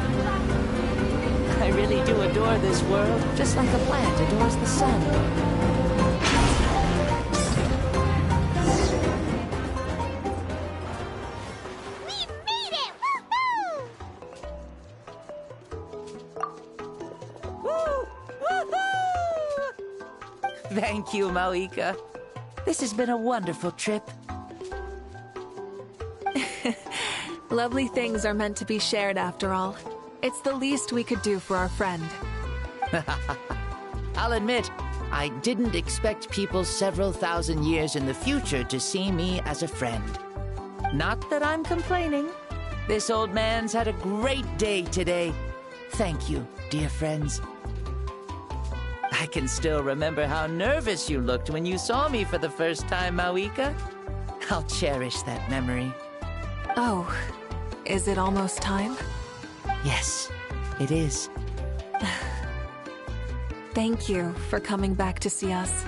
I really do adore this world, just like a plant adores the sun. Thank you, Moika. This has been a wonderful trip. Lovely things are meant to be shared after all. It's the least we could do for our friend. I'll admit, I didn't expect people several thousand years in the future to see me as a friend. Not that I'm complaining. This old man's had a great day today. Thank you, dear friends. I can still remember how nervous you looked when you saw me for the first time, Mauika. I'll cherish that memory. Oh, is it almost time? Yes, it is. Thank you for coming back to see us.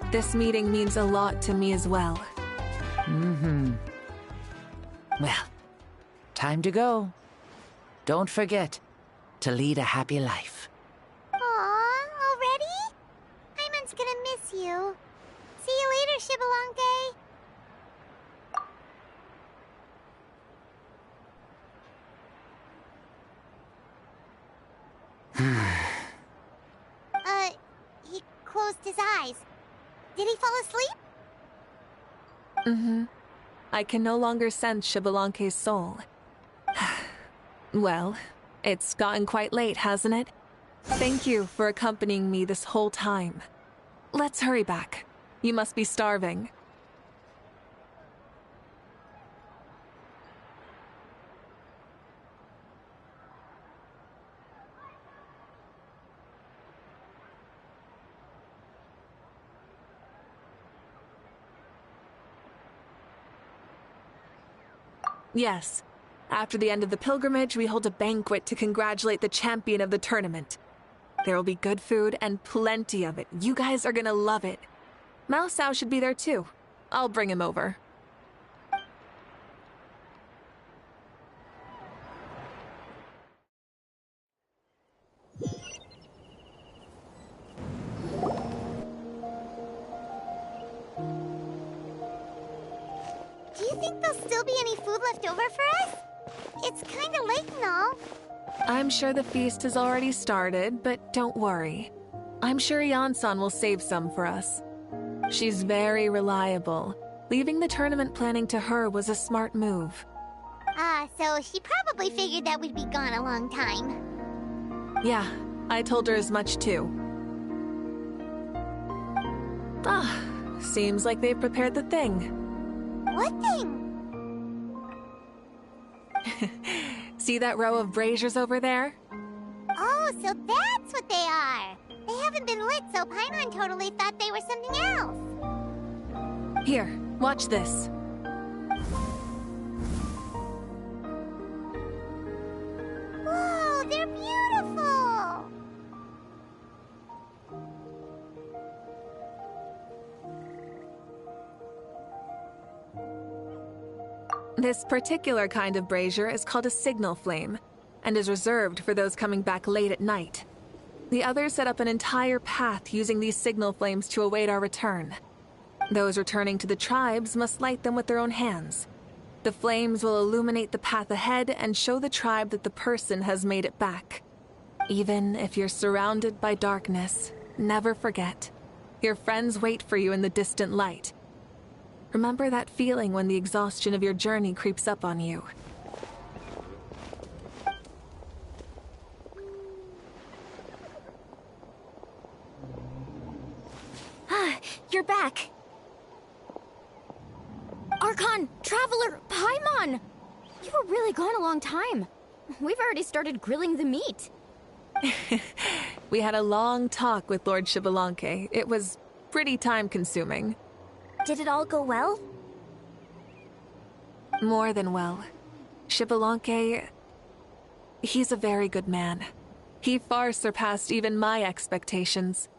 This meeting means a lot to me as well. Mm-hmm. Well, time to go. Don't forget to lead a happy life. Aw, already? Paimon's gonna miss you. See you later, Shibalonke. He closed his eyes. Did he fall asleep? Mm-hmm. I can no longer sense Shibalonke's soul. Well, it's gotten quite late, hasn't it? Thank you for accompanying me this whole time. Let's hurry back. You must be starving. Yes. After the end of the pilgrimage, we hold a banquet to congratulate the champion of the tournament. There will be good food and plenty of it. You guys are gonna love it. Mao Sao should be there too. I'll bring him over. Do you think there'll still be any food left over for us? It's kinda late and all. I'm sure the feast has already started, but don't worry. I'm sure Yan-san will save some for us. She's very reliable. Leaving the tournament planning to her was a smart move. So she probably figured that we'd be gone a long time. Yeah, I told her as much too. Seems like they've prepared the thing. What thing? See that row of braziers over there? Oh, so that's what they are. They haven't been lit, so Paimon totally thought they were something else. Here, watch this. Whoa, they're beautiful! This particular kind of brazier is called a signal flame, and is reserved for those coming back late at night. The others set up an entire path using these signal flames to await our return. Those returning to the tribes must light them with their own hands. The flames will illuminate the path ahead and show the tribe that the person has made it back. Even if you're surrounded by darkness, never forget. Your friends wait for you in the distant light. Remember that feeling when the exhaustion of your journey creeps up on you. You're back. Archon, Traveler, Paimon! You were really gone a long time. We've already started grilling the meat. We had a long talk with Lord Shibalonke. It was pretty time-consuming. Did it all go well? More than well. Shibalonke... he's a very good man. He far surpassed even my expectations.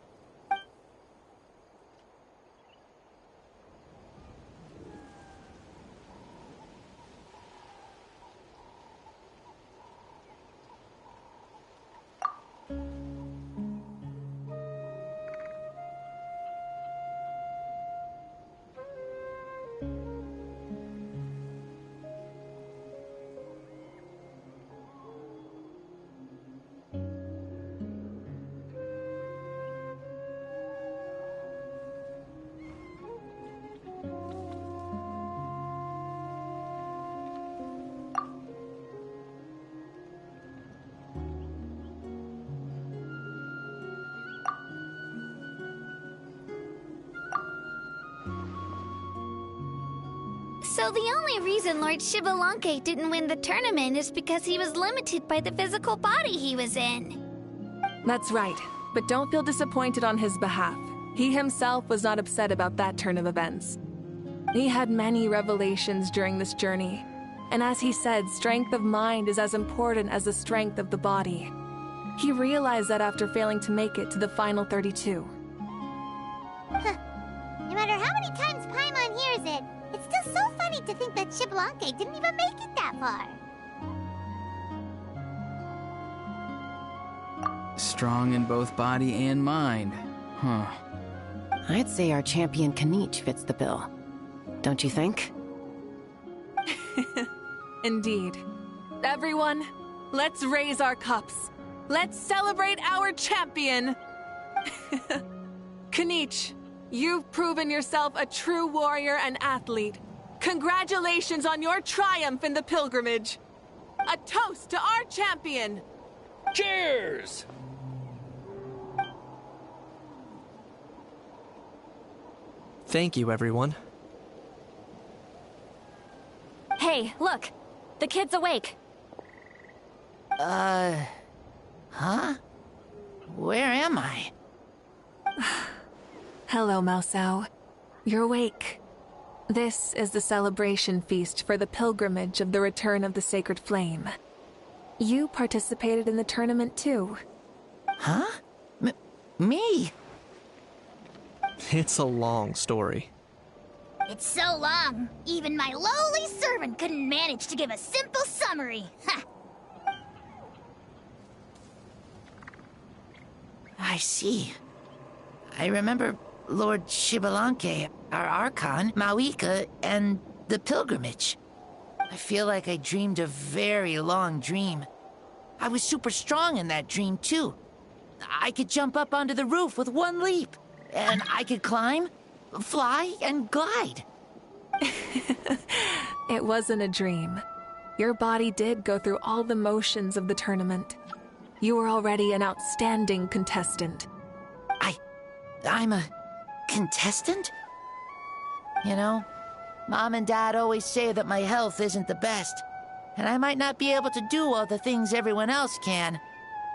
So the only reason Lord Shibalonke didn't win the tournament is because he was limited by the physical body he was in. That's right. But don't feel disappointed on his behalf. He himself was not upset about that turn of events. He had many revelations during this journey, and as he said, strength of mind is as important as the strength of the body. He realized that after failing to make it to the final 32. Huh. No matter how many times Paimon hears it, it's still so funny to think that Xbalanque didn't even make it that far. Strong in both body and mind. Huh. I'd say our champion Kanich fits the bill. Don't you think? Indeed. Everyone, let's raise our cups. Let's celebrate our champion! Kanich, you've proven yourself a true warrior and athlete. Congratulations on your triumph in the pilgrimage. A toast to our champion! Cheers! Thank you, everyone. Hey, look! The kid's awake. Huh? Where am I? Hello, Maosao. You're awake. This is the celebration feast for the pilgrimage of the return of the Sacred Flame. You participated in the tournament too. Huh? Me? It's a long story. It's so long, even my lowly servant couldn't manage to give a simple summary. Ha! I see. I remember Lord Xbalanque, our Archon, Mauika, and the pilgrimage. I feel like I dreamed a very long dream. I was super strong in that dream, too. I could jump up onto the roof with one leap, and I could climb, fly, and glide. It wasn't a dream. Your body did go through all the motions of the tournament. You were already an outstanding contestant. I'm a contestant? You know, Mom and Dad always say that my health isn't the best, and I might not be able to do all the things everyone else can.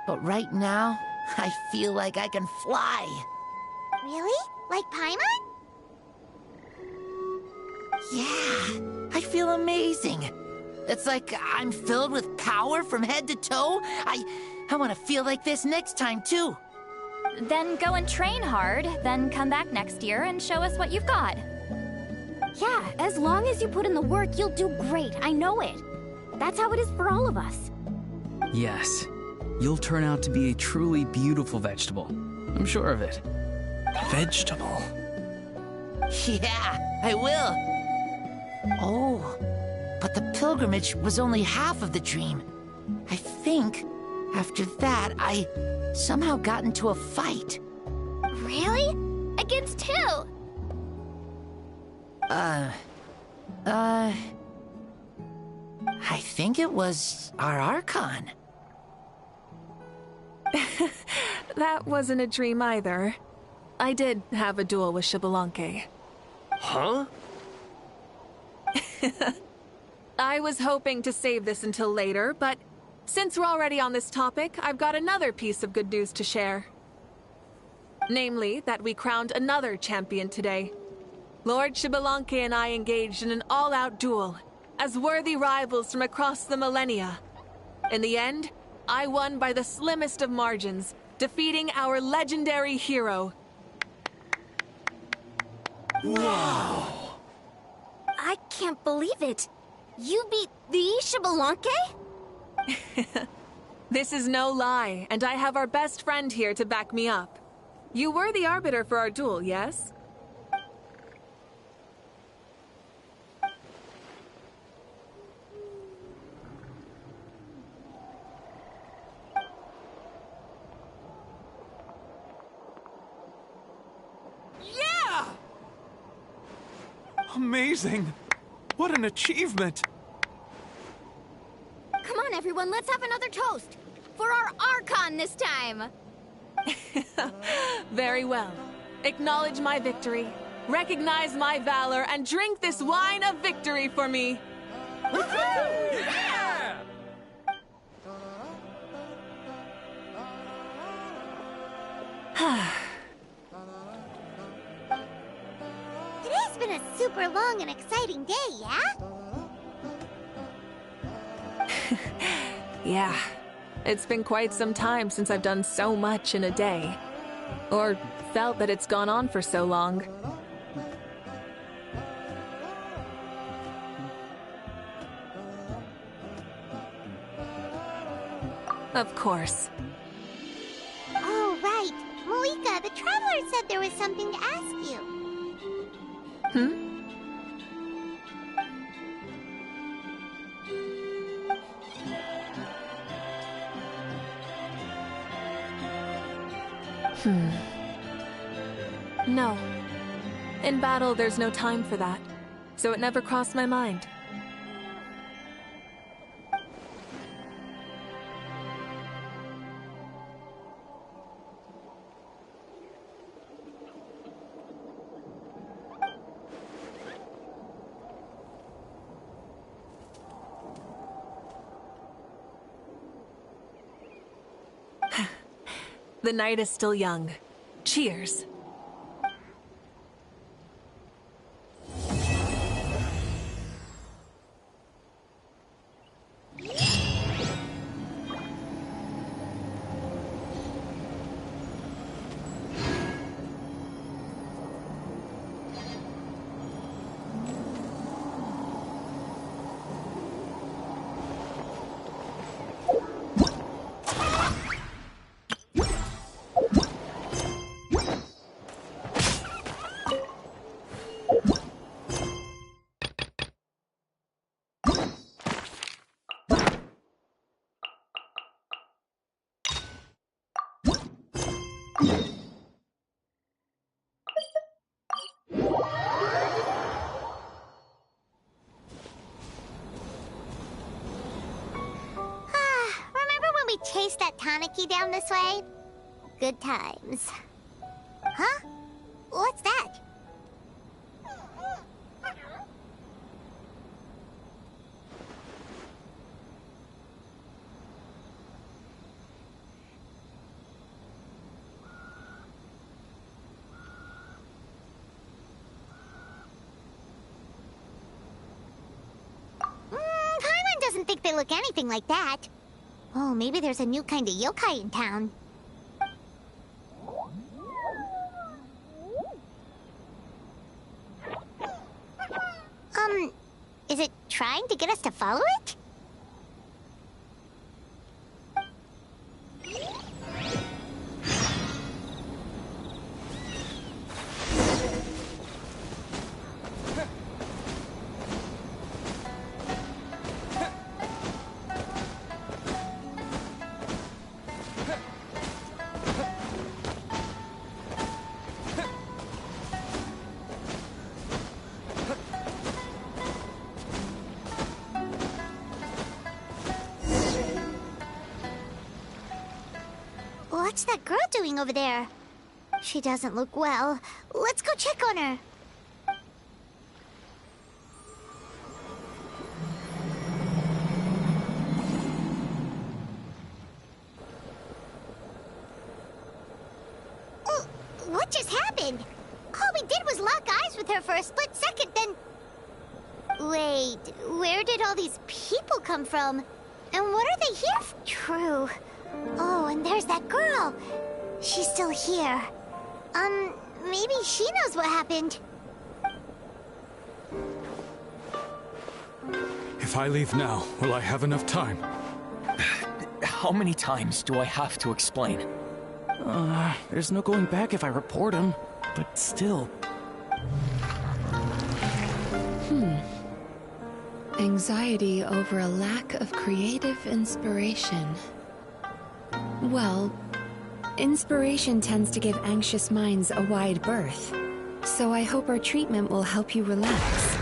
But right now, I feel like I can fly. Really? Like Paimon? Yeah, I feel amazing. It's like I'm filled with power from head to toe. I want to feel like this next time, too. Then go and train hard, then come back next year and show us what you've got. Yeah, as long as you put in the work, you'll do great. I know it. That's how it is for all of us. Yes. You'll turn out to be a truly beautiful vegetable. I'm sure of it. Vegetable? Yeah, I will. Oh, but the pilgrimage was only half of the dream. I think after that, I somehow got into a fight. Really? Against who? I think it was our Archon. That wasn't a dream either. I did have a duel with Xbalanque. Huh? I was hoping to save this until later, but since we're already on this topic, I've got another piece of good news to share. Namely, that we crowned another champion today. Lord Xbalanque and I engaged in an all-out duel, as worthy rivals from across the millennia. In the end, I won by the slimmest of margins, defeating our legendary hero. Wow! I can't believe it. You beat the Xbalanque? This is no lie, and I have our best friend here to back me up. You were the arbiter for our duel, yes? Yeah! Amazing! What an achievement! Come on, everyone, let's have another toast. For our Archon this time. Very well. Acknowledge my victory, recognize my valor, and drink this wine of victory for me. Yeah! Today's been a super long and exciting day, yeah? Yeah. It's been quite some time since I've done so much in a day. Or felt that it's gone on for so long. Of course. Oh, right. Malika, the Traveler said there was something to ask you. No. In battle, there's no time for that. So it never crossed my mind. The night is still young. Cheers. Chase that Tanuki down this way? Good times. Huh? What's that? Paimon doesn't think they look anything like that. Oh, maybe there's a new kind of yokai in town. Is it trying to get us to follow it? What's that girl doing over there? She doesn't look well. Let's go check on her. What just happened? All we did was lock eyes with her for a split second, then... Wait, where did all these people come from? And what are they here for? True. Oh, and there's that girl. She's still here. Maybe she knows what happened. If I leave now, will I have enough time? How many times do I have to explain? There's no going back if I report him, but still. Anxiety over a lack of creative inspiration. Well, inspiration tends to give anxious minds a wide berth, so I hope our treatment will help you relax.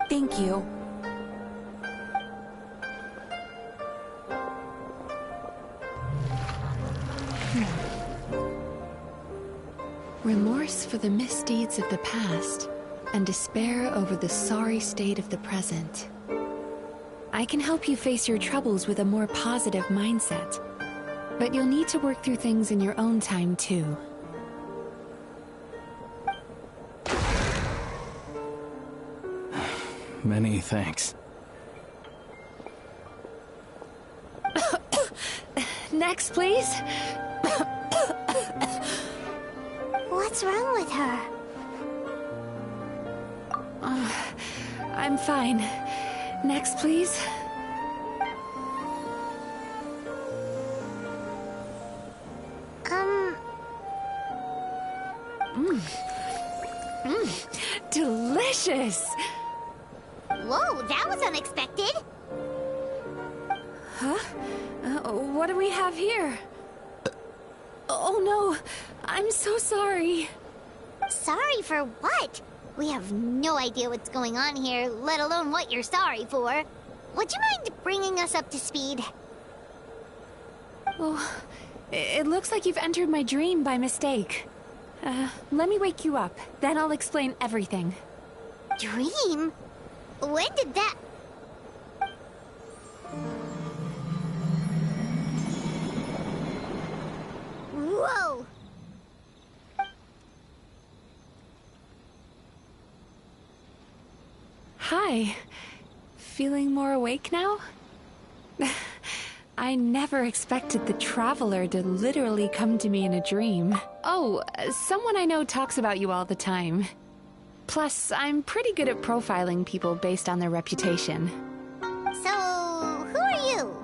Thank you. Remorse for the misdeeds of the past, and despair over the sorry state of the present. I can help you face your troubles with a more positive mindset. But you'll need to work through things in your own time, too. Many thanks. Next, please. What's wrong with her? I'm fine. Next, please. Delicious! Whoa, that was unexpected. Huh? What do we have here? Oh no, I'm so sorry. Sorry for what? We have no idea what's going on here, let alone what you're sorry for. Would you mind bringing us up to speed? Oh, it looks like you've entered my dream by mistake. Let me wake you up, then I'll explain everything. Dream? When did that... Whoa! Hi. Feeling more awake now? I never expected the Traveler to literally come to me in a dream. Oh, someone I know talks about you all the time. Plus, I'm pretty good at profiling people based on their reputation. So, who are you?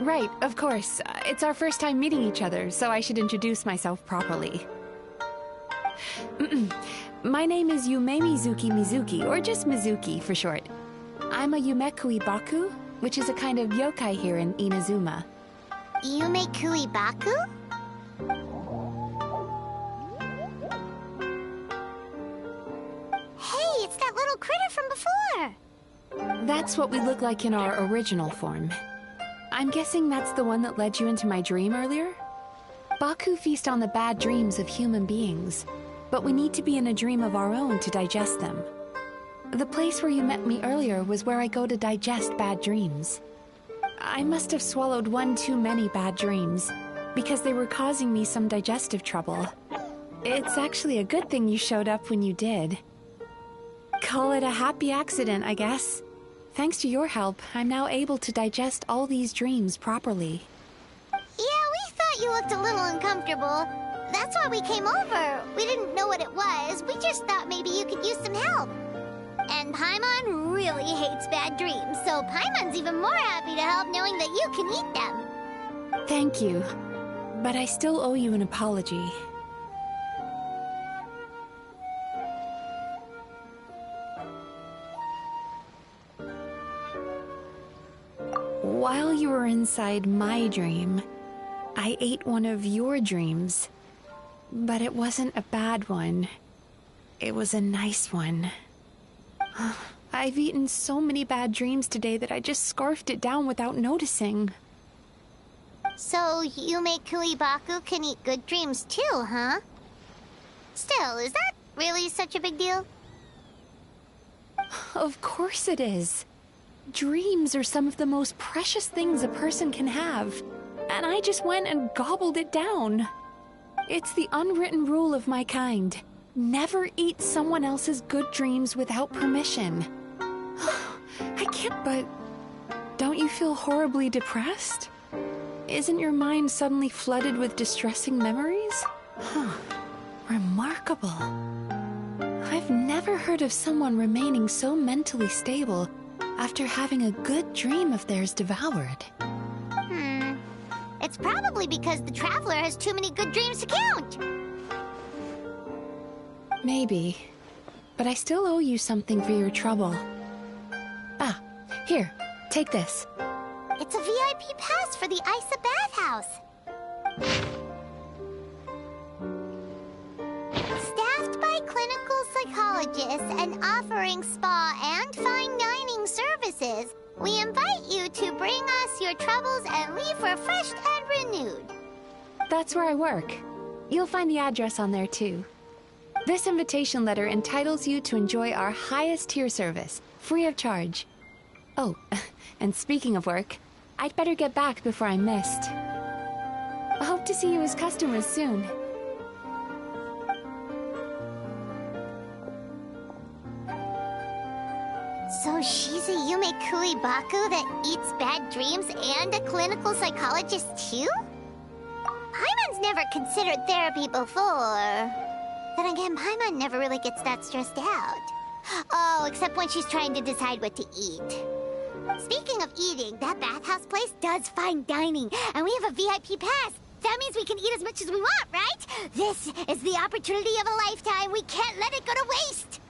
Right, of course. It's our first time meeting each other, so I should introduce myself properly. My name is Yume Mizuki, or just Mizuki for short. I'm a Yumekui Baku, which is a kind of yokai here in Inazuma. Yumekui Baku? Hey, it's that little critter from before! That's what we look like in our original form. I'm guessing that's the one that led you into my dream earlier? Baku feast on the bad dreams of human beings, but we need to be in a dream of our own to digest them. The place where you met me earlier was where I go to digest bad dreams. I must have swallowed one too many bad dreams, because they were causing me some digestive trouble. It's actually a good thing you showed up when you did. Call it a happy accident, I guess. Thanks to your help, I'm now able to digest all these dreams properly. Yeah, we thought you looked a little uncomfortable. That's why we came over. We didn't know what it was. We just thought maybe you could use some help. And Paimon really hates bad dreams, so Paimon's even more happy to help knowing that you can eat them. Thank you. But I still owe you an apology. While you were inside my dream, I ate one of your dreams. But it wasn't a bad one. It was a nice one. I've eaten so many bad dreams today that I just scarfed it down without noticing. So, Yumekui Baku can eat good dreams too, huh? Still, is that really such a big deal? Of course it is. Dreams are some of the most precious things a person can have. And I just went and gobbled it down. It's the unwritten rule of my kind. Never eat someone else's good dreams without permission. I can't, but... Don't you feel horribly depressed? Isn't your mind suddenly flooded with distressing memories? Huh. Remarkable. I've never heard of someone remaining so mentally stable after having a good dream of theirs devoured. It's probably because the Traveler has too many good dreams to count. Maybe. But I still owe you something for your trouble. Ah, here, take this. It's a VIP pass for the Isa bathhouse. Staffed by clinical psychologists and offering spa and fine dining services, we invite you to bring us your troubles and leave refreshed and renewed. That's where I work. You'll find the address on there too. This invitation letter entitles you to enjoy our highest tier service, free of charge. Oh, and speaking of work, I'd better get back before I'm missed. I hope to see you as customers soon. So she's a Yume Kuibaku that eats bad dreams and a clinical psychologist too? Paimon's never considered therapy before. Then again, Paimon never really gets that stressed out. Oh, except when she's trying to decide what to eat. Speaking of eating, that bathhouse place does fine dining, and we have a VIP pass. That means we can eat as much as we want, right? This is the opportunity of a lifetime. We can't let it go to waste.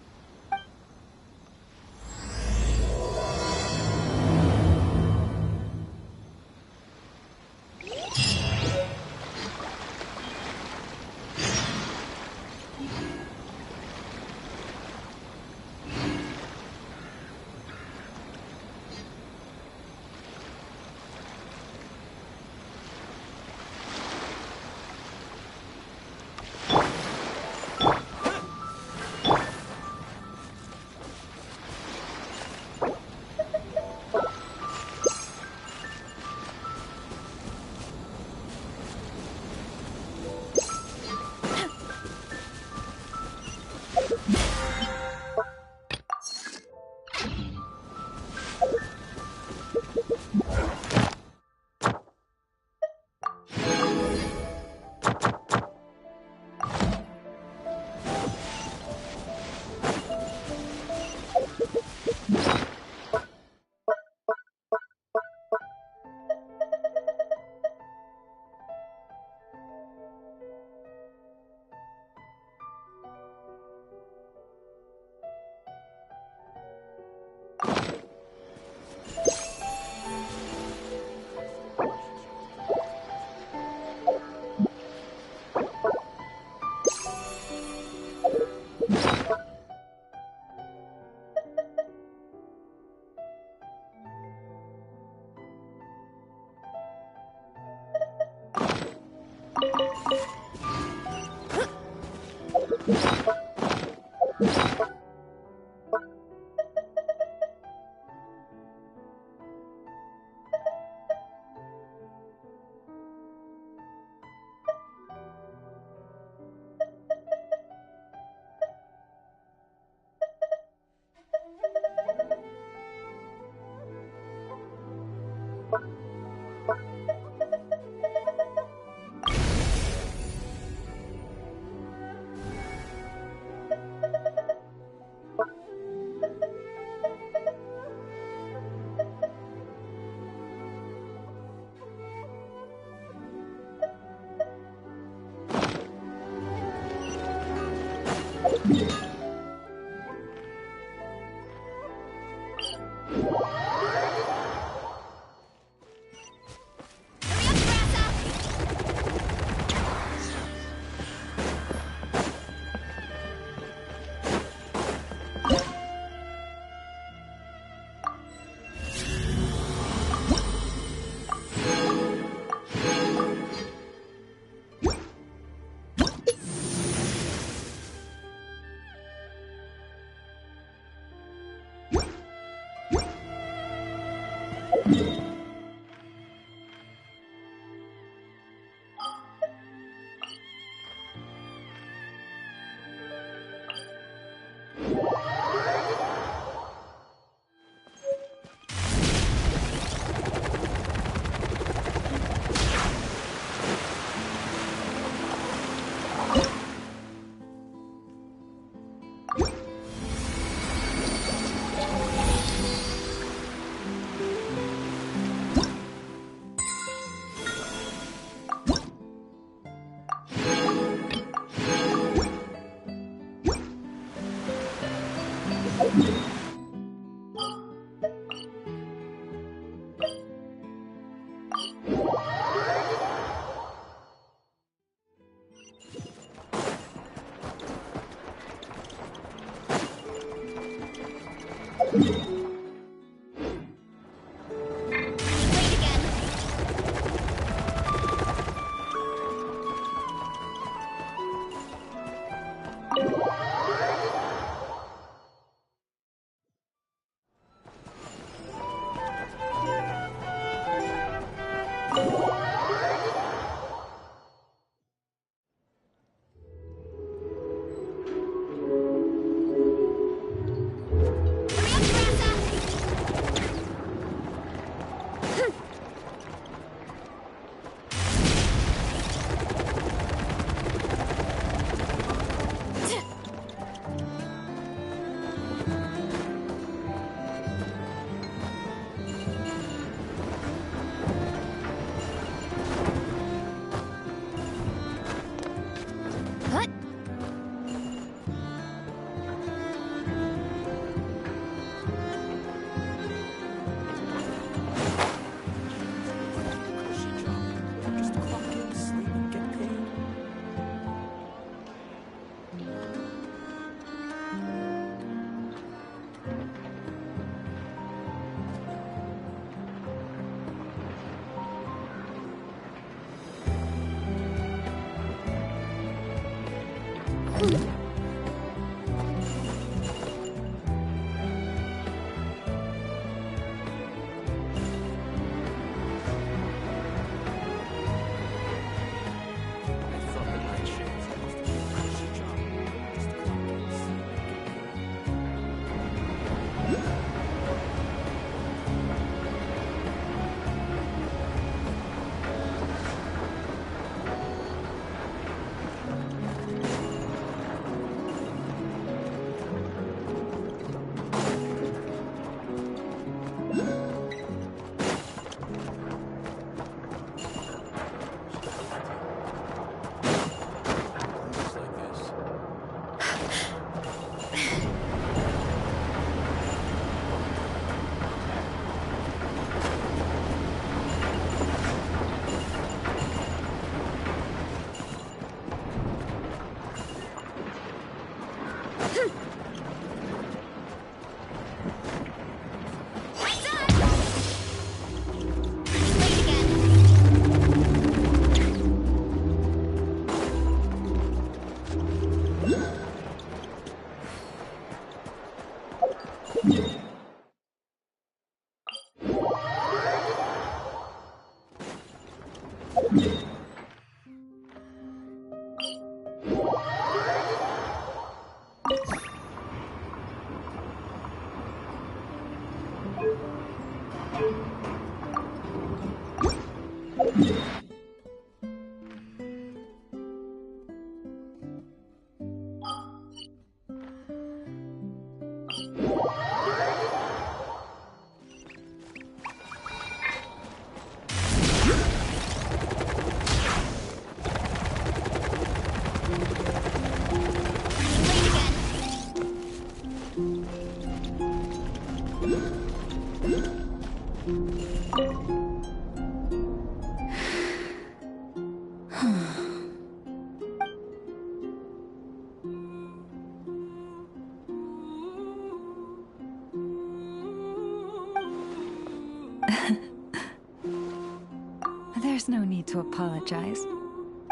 There's no need to apologize.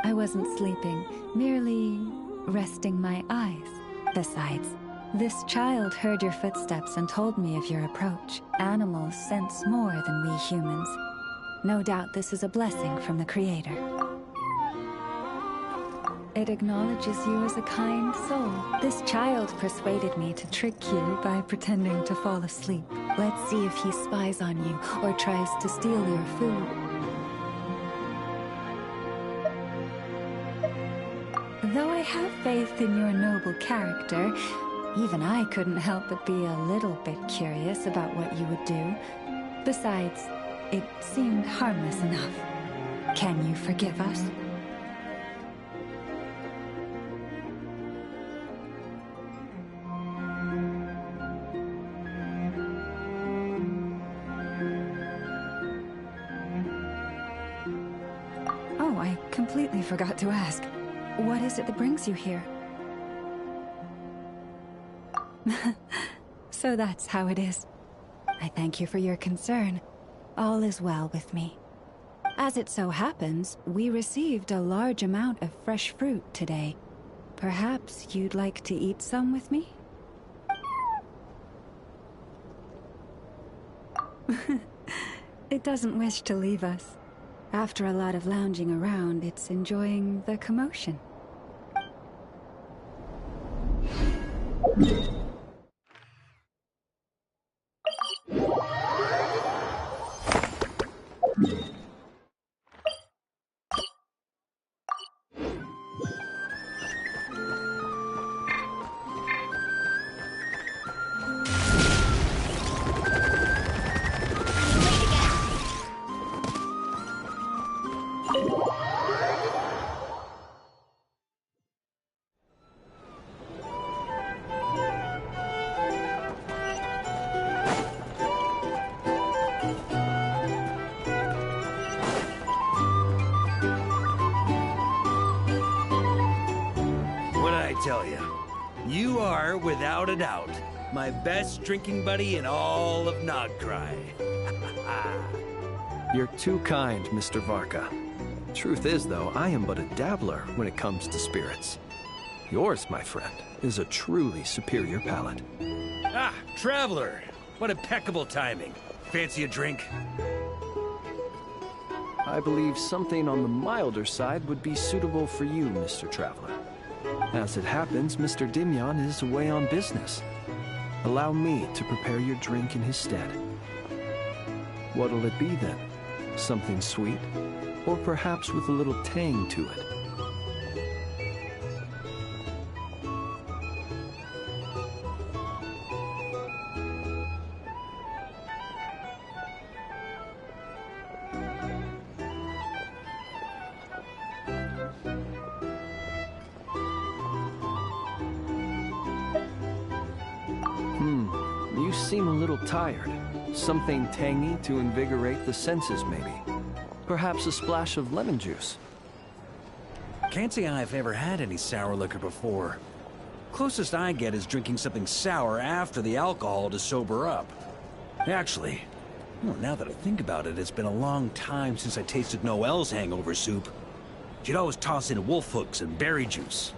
I wasn't sleeping, merely resting my eyes. Besides, this child heard your footsteps and told me of your approach. Animals sense more than we humans. No doubt this is a blessing from the Creator. It acknowledges you as a kind soul. This child persuaded me to trick you by pretending to fall asleep. Let's see if he spies on you or tries to steal your food. Though I have faith in your noble character, even I couldn't help but be a little bit curious about what you would do. Besides, it seemed harmless enough. Can you forgive us? Oh, I completely forgot to ask. What is it that brings you here? So that's how it is. I thank you for your concern. All is well with me. As it so happens, we received a large amount of fresh fruit today. Perhaps you'd like to eat some with me? It doesn't wish to leave us. After a lot of lounging around, it's enjoying the commotion. Tell you, you are, without a doubt, my best drinking buddy in all of Nogcry. You're too kind, Mr. Varka. Truth is, though, I am but a dabbler when it comes to spirits. Yours, my friend, is a truly superior palate. Ah, Traveler! What impeccable timing. Fancy a drink? I believe something on the milder side would be suitable for you, Mr. Traveler. As it happens, Mr. Dimyon is away on business. Allow me to prepare your drink in his stead. What'll it be then? Something sweet? Or perhaps with a little tang to it? You seem a little tired. Something tangy to invigorate the senses, maybe. Perhaps a splash of lemon juice. Can't say I've ever had any sour liquor before. Closest I get is drinking something sour after the alcohol to sober up. Actually, well, now that I think about it, it's been a long time since I tasted Noelle's hangover soup. She'd always toss in wolf hooks and berry juice.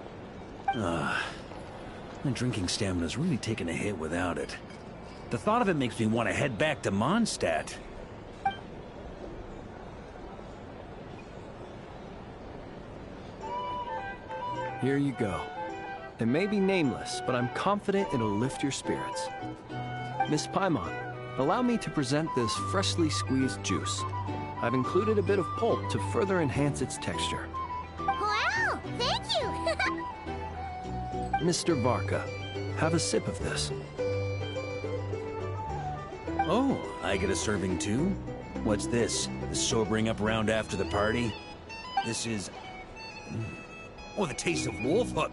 My drinking stamina's really taken a hit without it. The thought of it makes me want to head back to Mondstadt. Here you go. It may be nameless, but I'm confident it'll lift your spirits. Miss Paimon, allow me to present this freshly squeezed juice. I've included a bit of pulp to further enhance its texture. Wow, thank you! Mr. Varka, have a sip of this. Oh, I get a serving too? What's this? The sobering up round after the party? This is... Oh, the taste of wolf hook!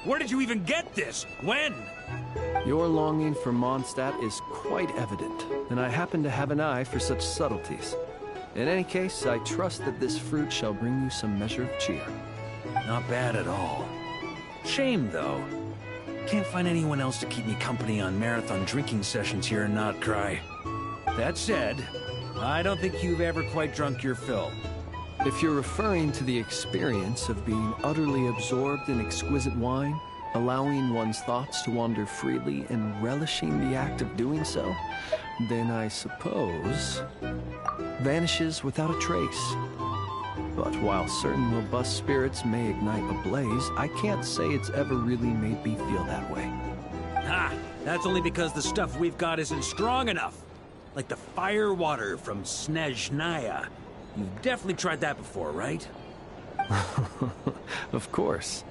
Where did you even get this? When? Your longing for Mondstadt is quite evident, and I happen to have an eye for such subtleties. In any case, I trust that this fruit shall bring you some measure of cheer. Not bad at all. Shame, though. Can't find anyone else to keep me company on marathon drinking sessions here in Notcry. That said, I don't think you've ever quite drunk your fill. If you're referring to the experience of being utterly absorbed in exquisite wine, allowing one's thoughts to wander freely and relishing the act of doing so, then I suppose... vanishes without a trace. But while certain robust spirits may ignite a blaze, I can't say it's ever really made me feel that way. Ha! That's only because the stuff we've got isn't strong enough. Like the fire water from Snezhnaya. You've definitely tried that before, right? Of course.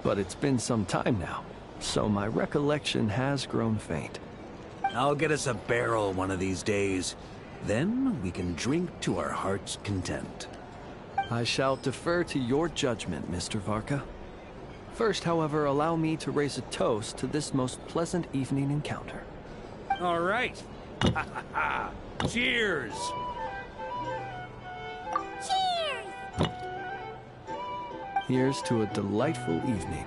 But it's been some time now, so my recollection has grown faint. I'll get us a barrel one of these days. Then we can drink to our heart's content. I shall defer to your judgment, Mr. Varka. First, however, allow me to raise a toast to this most pleasant evening encounter. All right. Cheers! Cheers! Here's to a delightful evening.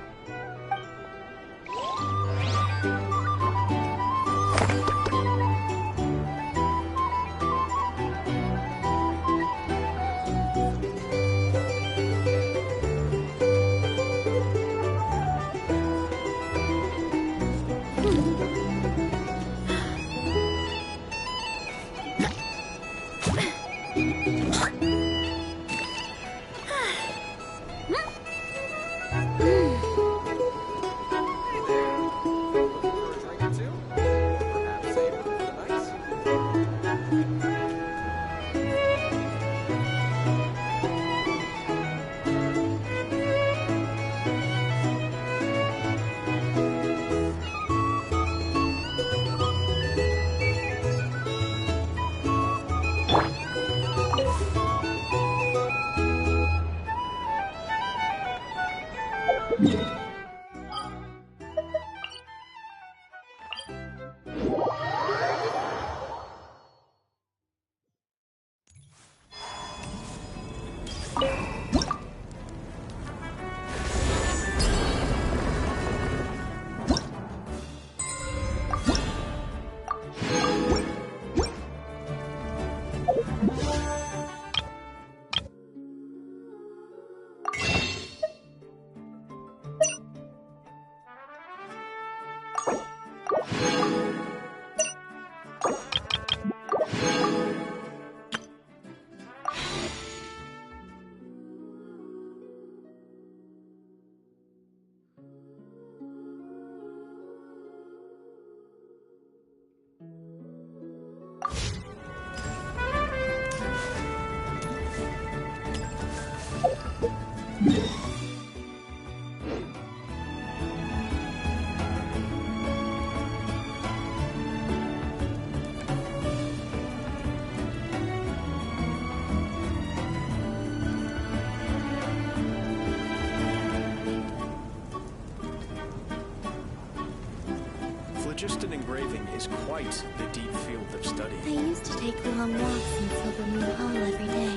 Phlogiston engraving is quite the deep field of study. I used to take long walks in Silver Moon Hall every day,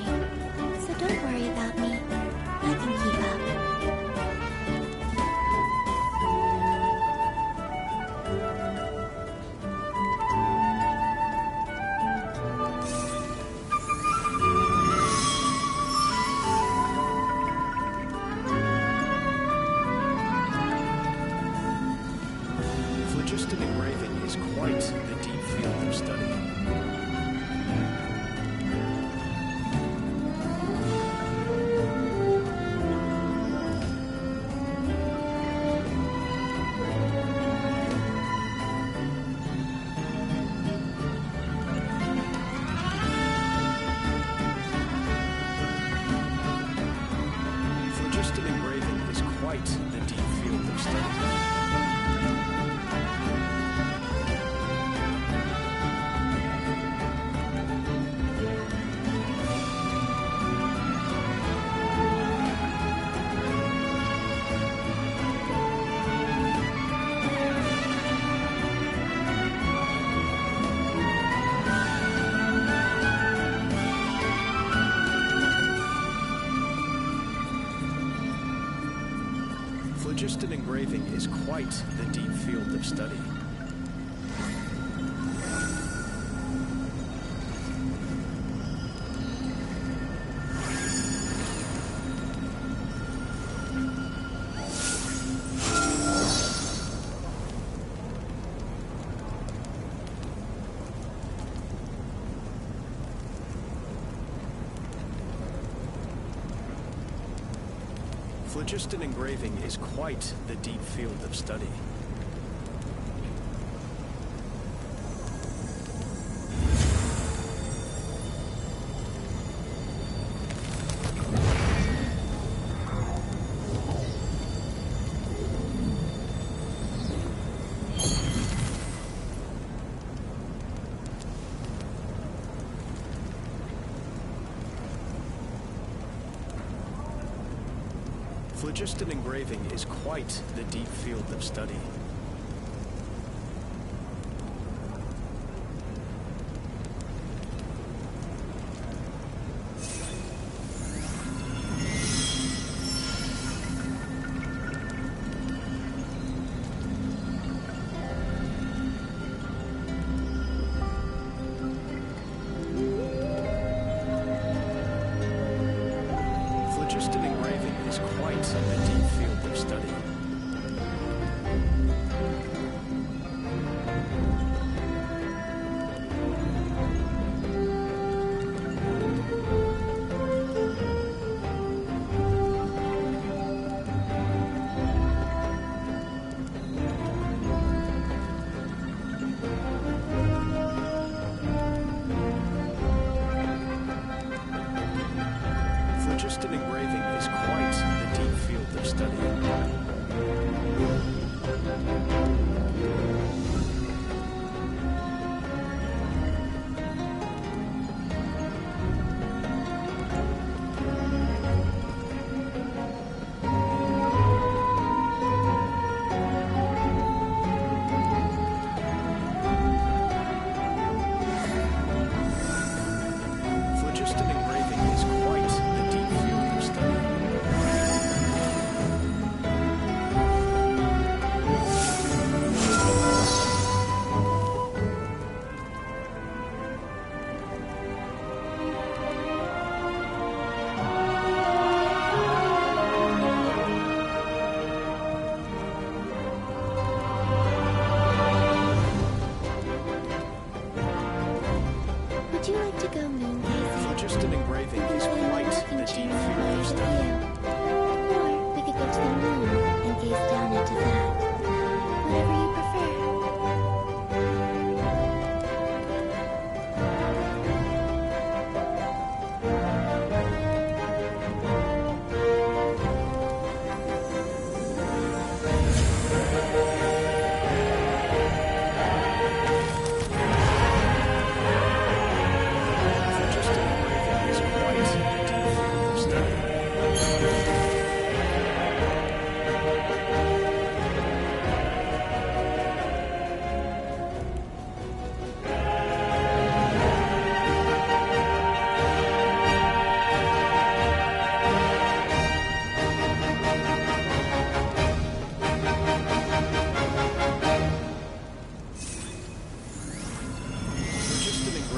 so don't worry about me. I can keep up. Phlogiston engraving is quite the deep field of study. Phlogiston engraving is quite the deep field of study. Phlogiston engraving is quite the deep field of study. Phlogiston engraving is quite the deep field of study. Phlogiston engraving is quite the deep field of study. Phlogiston engraving is quite the deep field of study. Phlogiston engraving is quite the deep field of study. Phlogiston engraving is quite the deep field of study. Would you like to go moon gazing? Phlogiston engraving is quite the deep field of study. Or we could go to the moon and gaze down into that.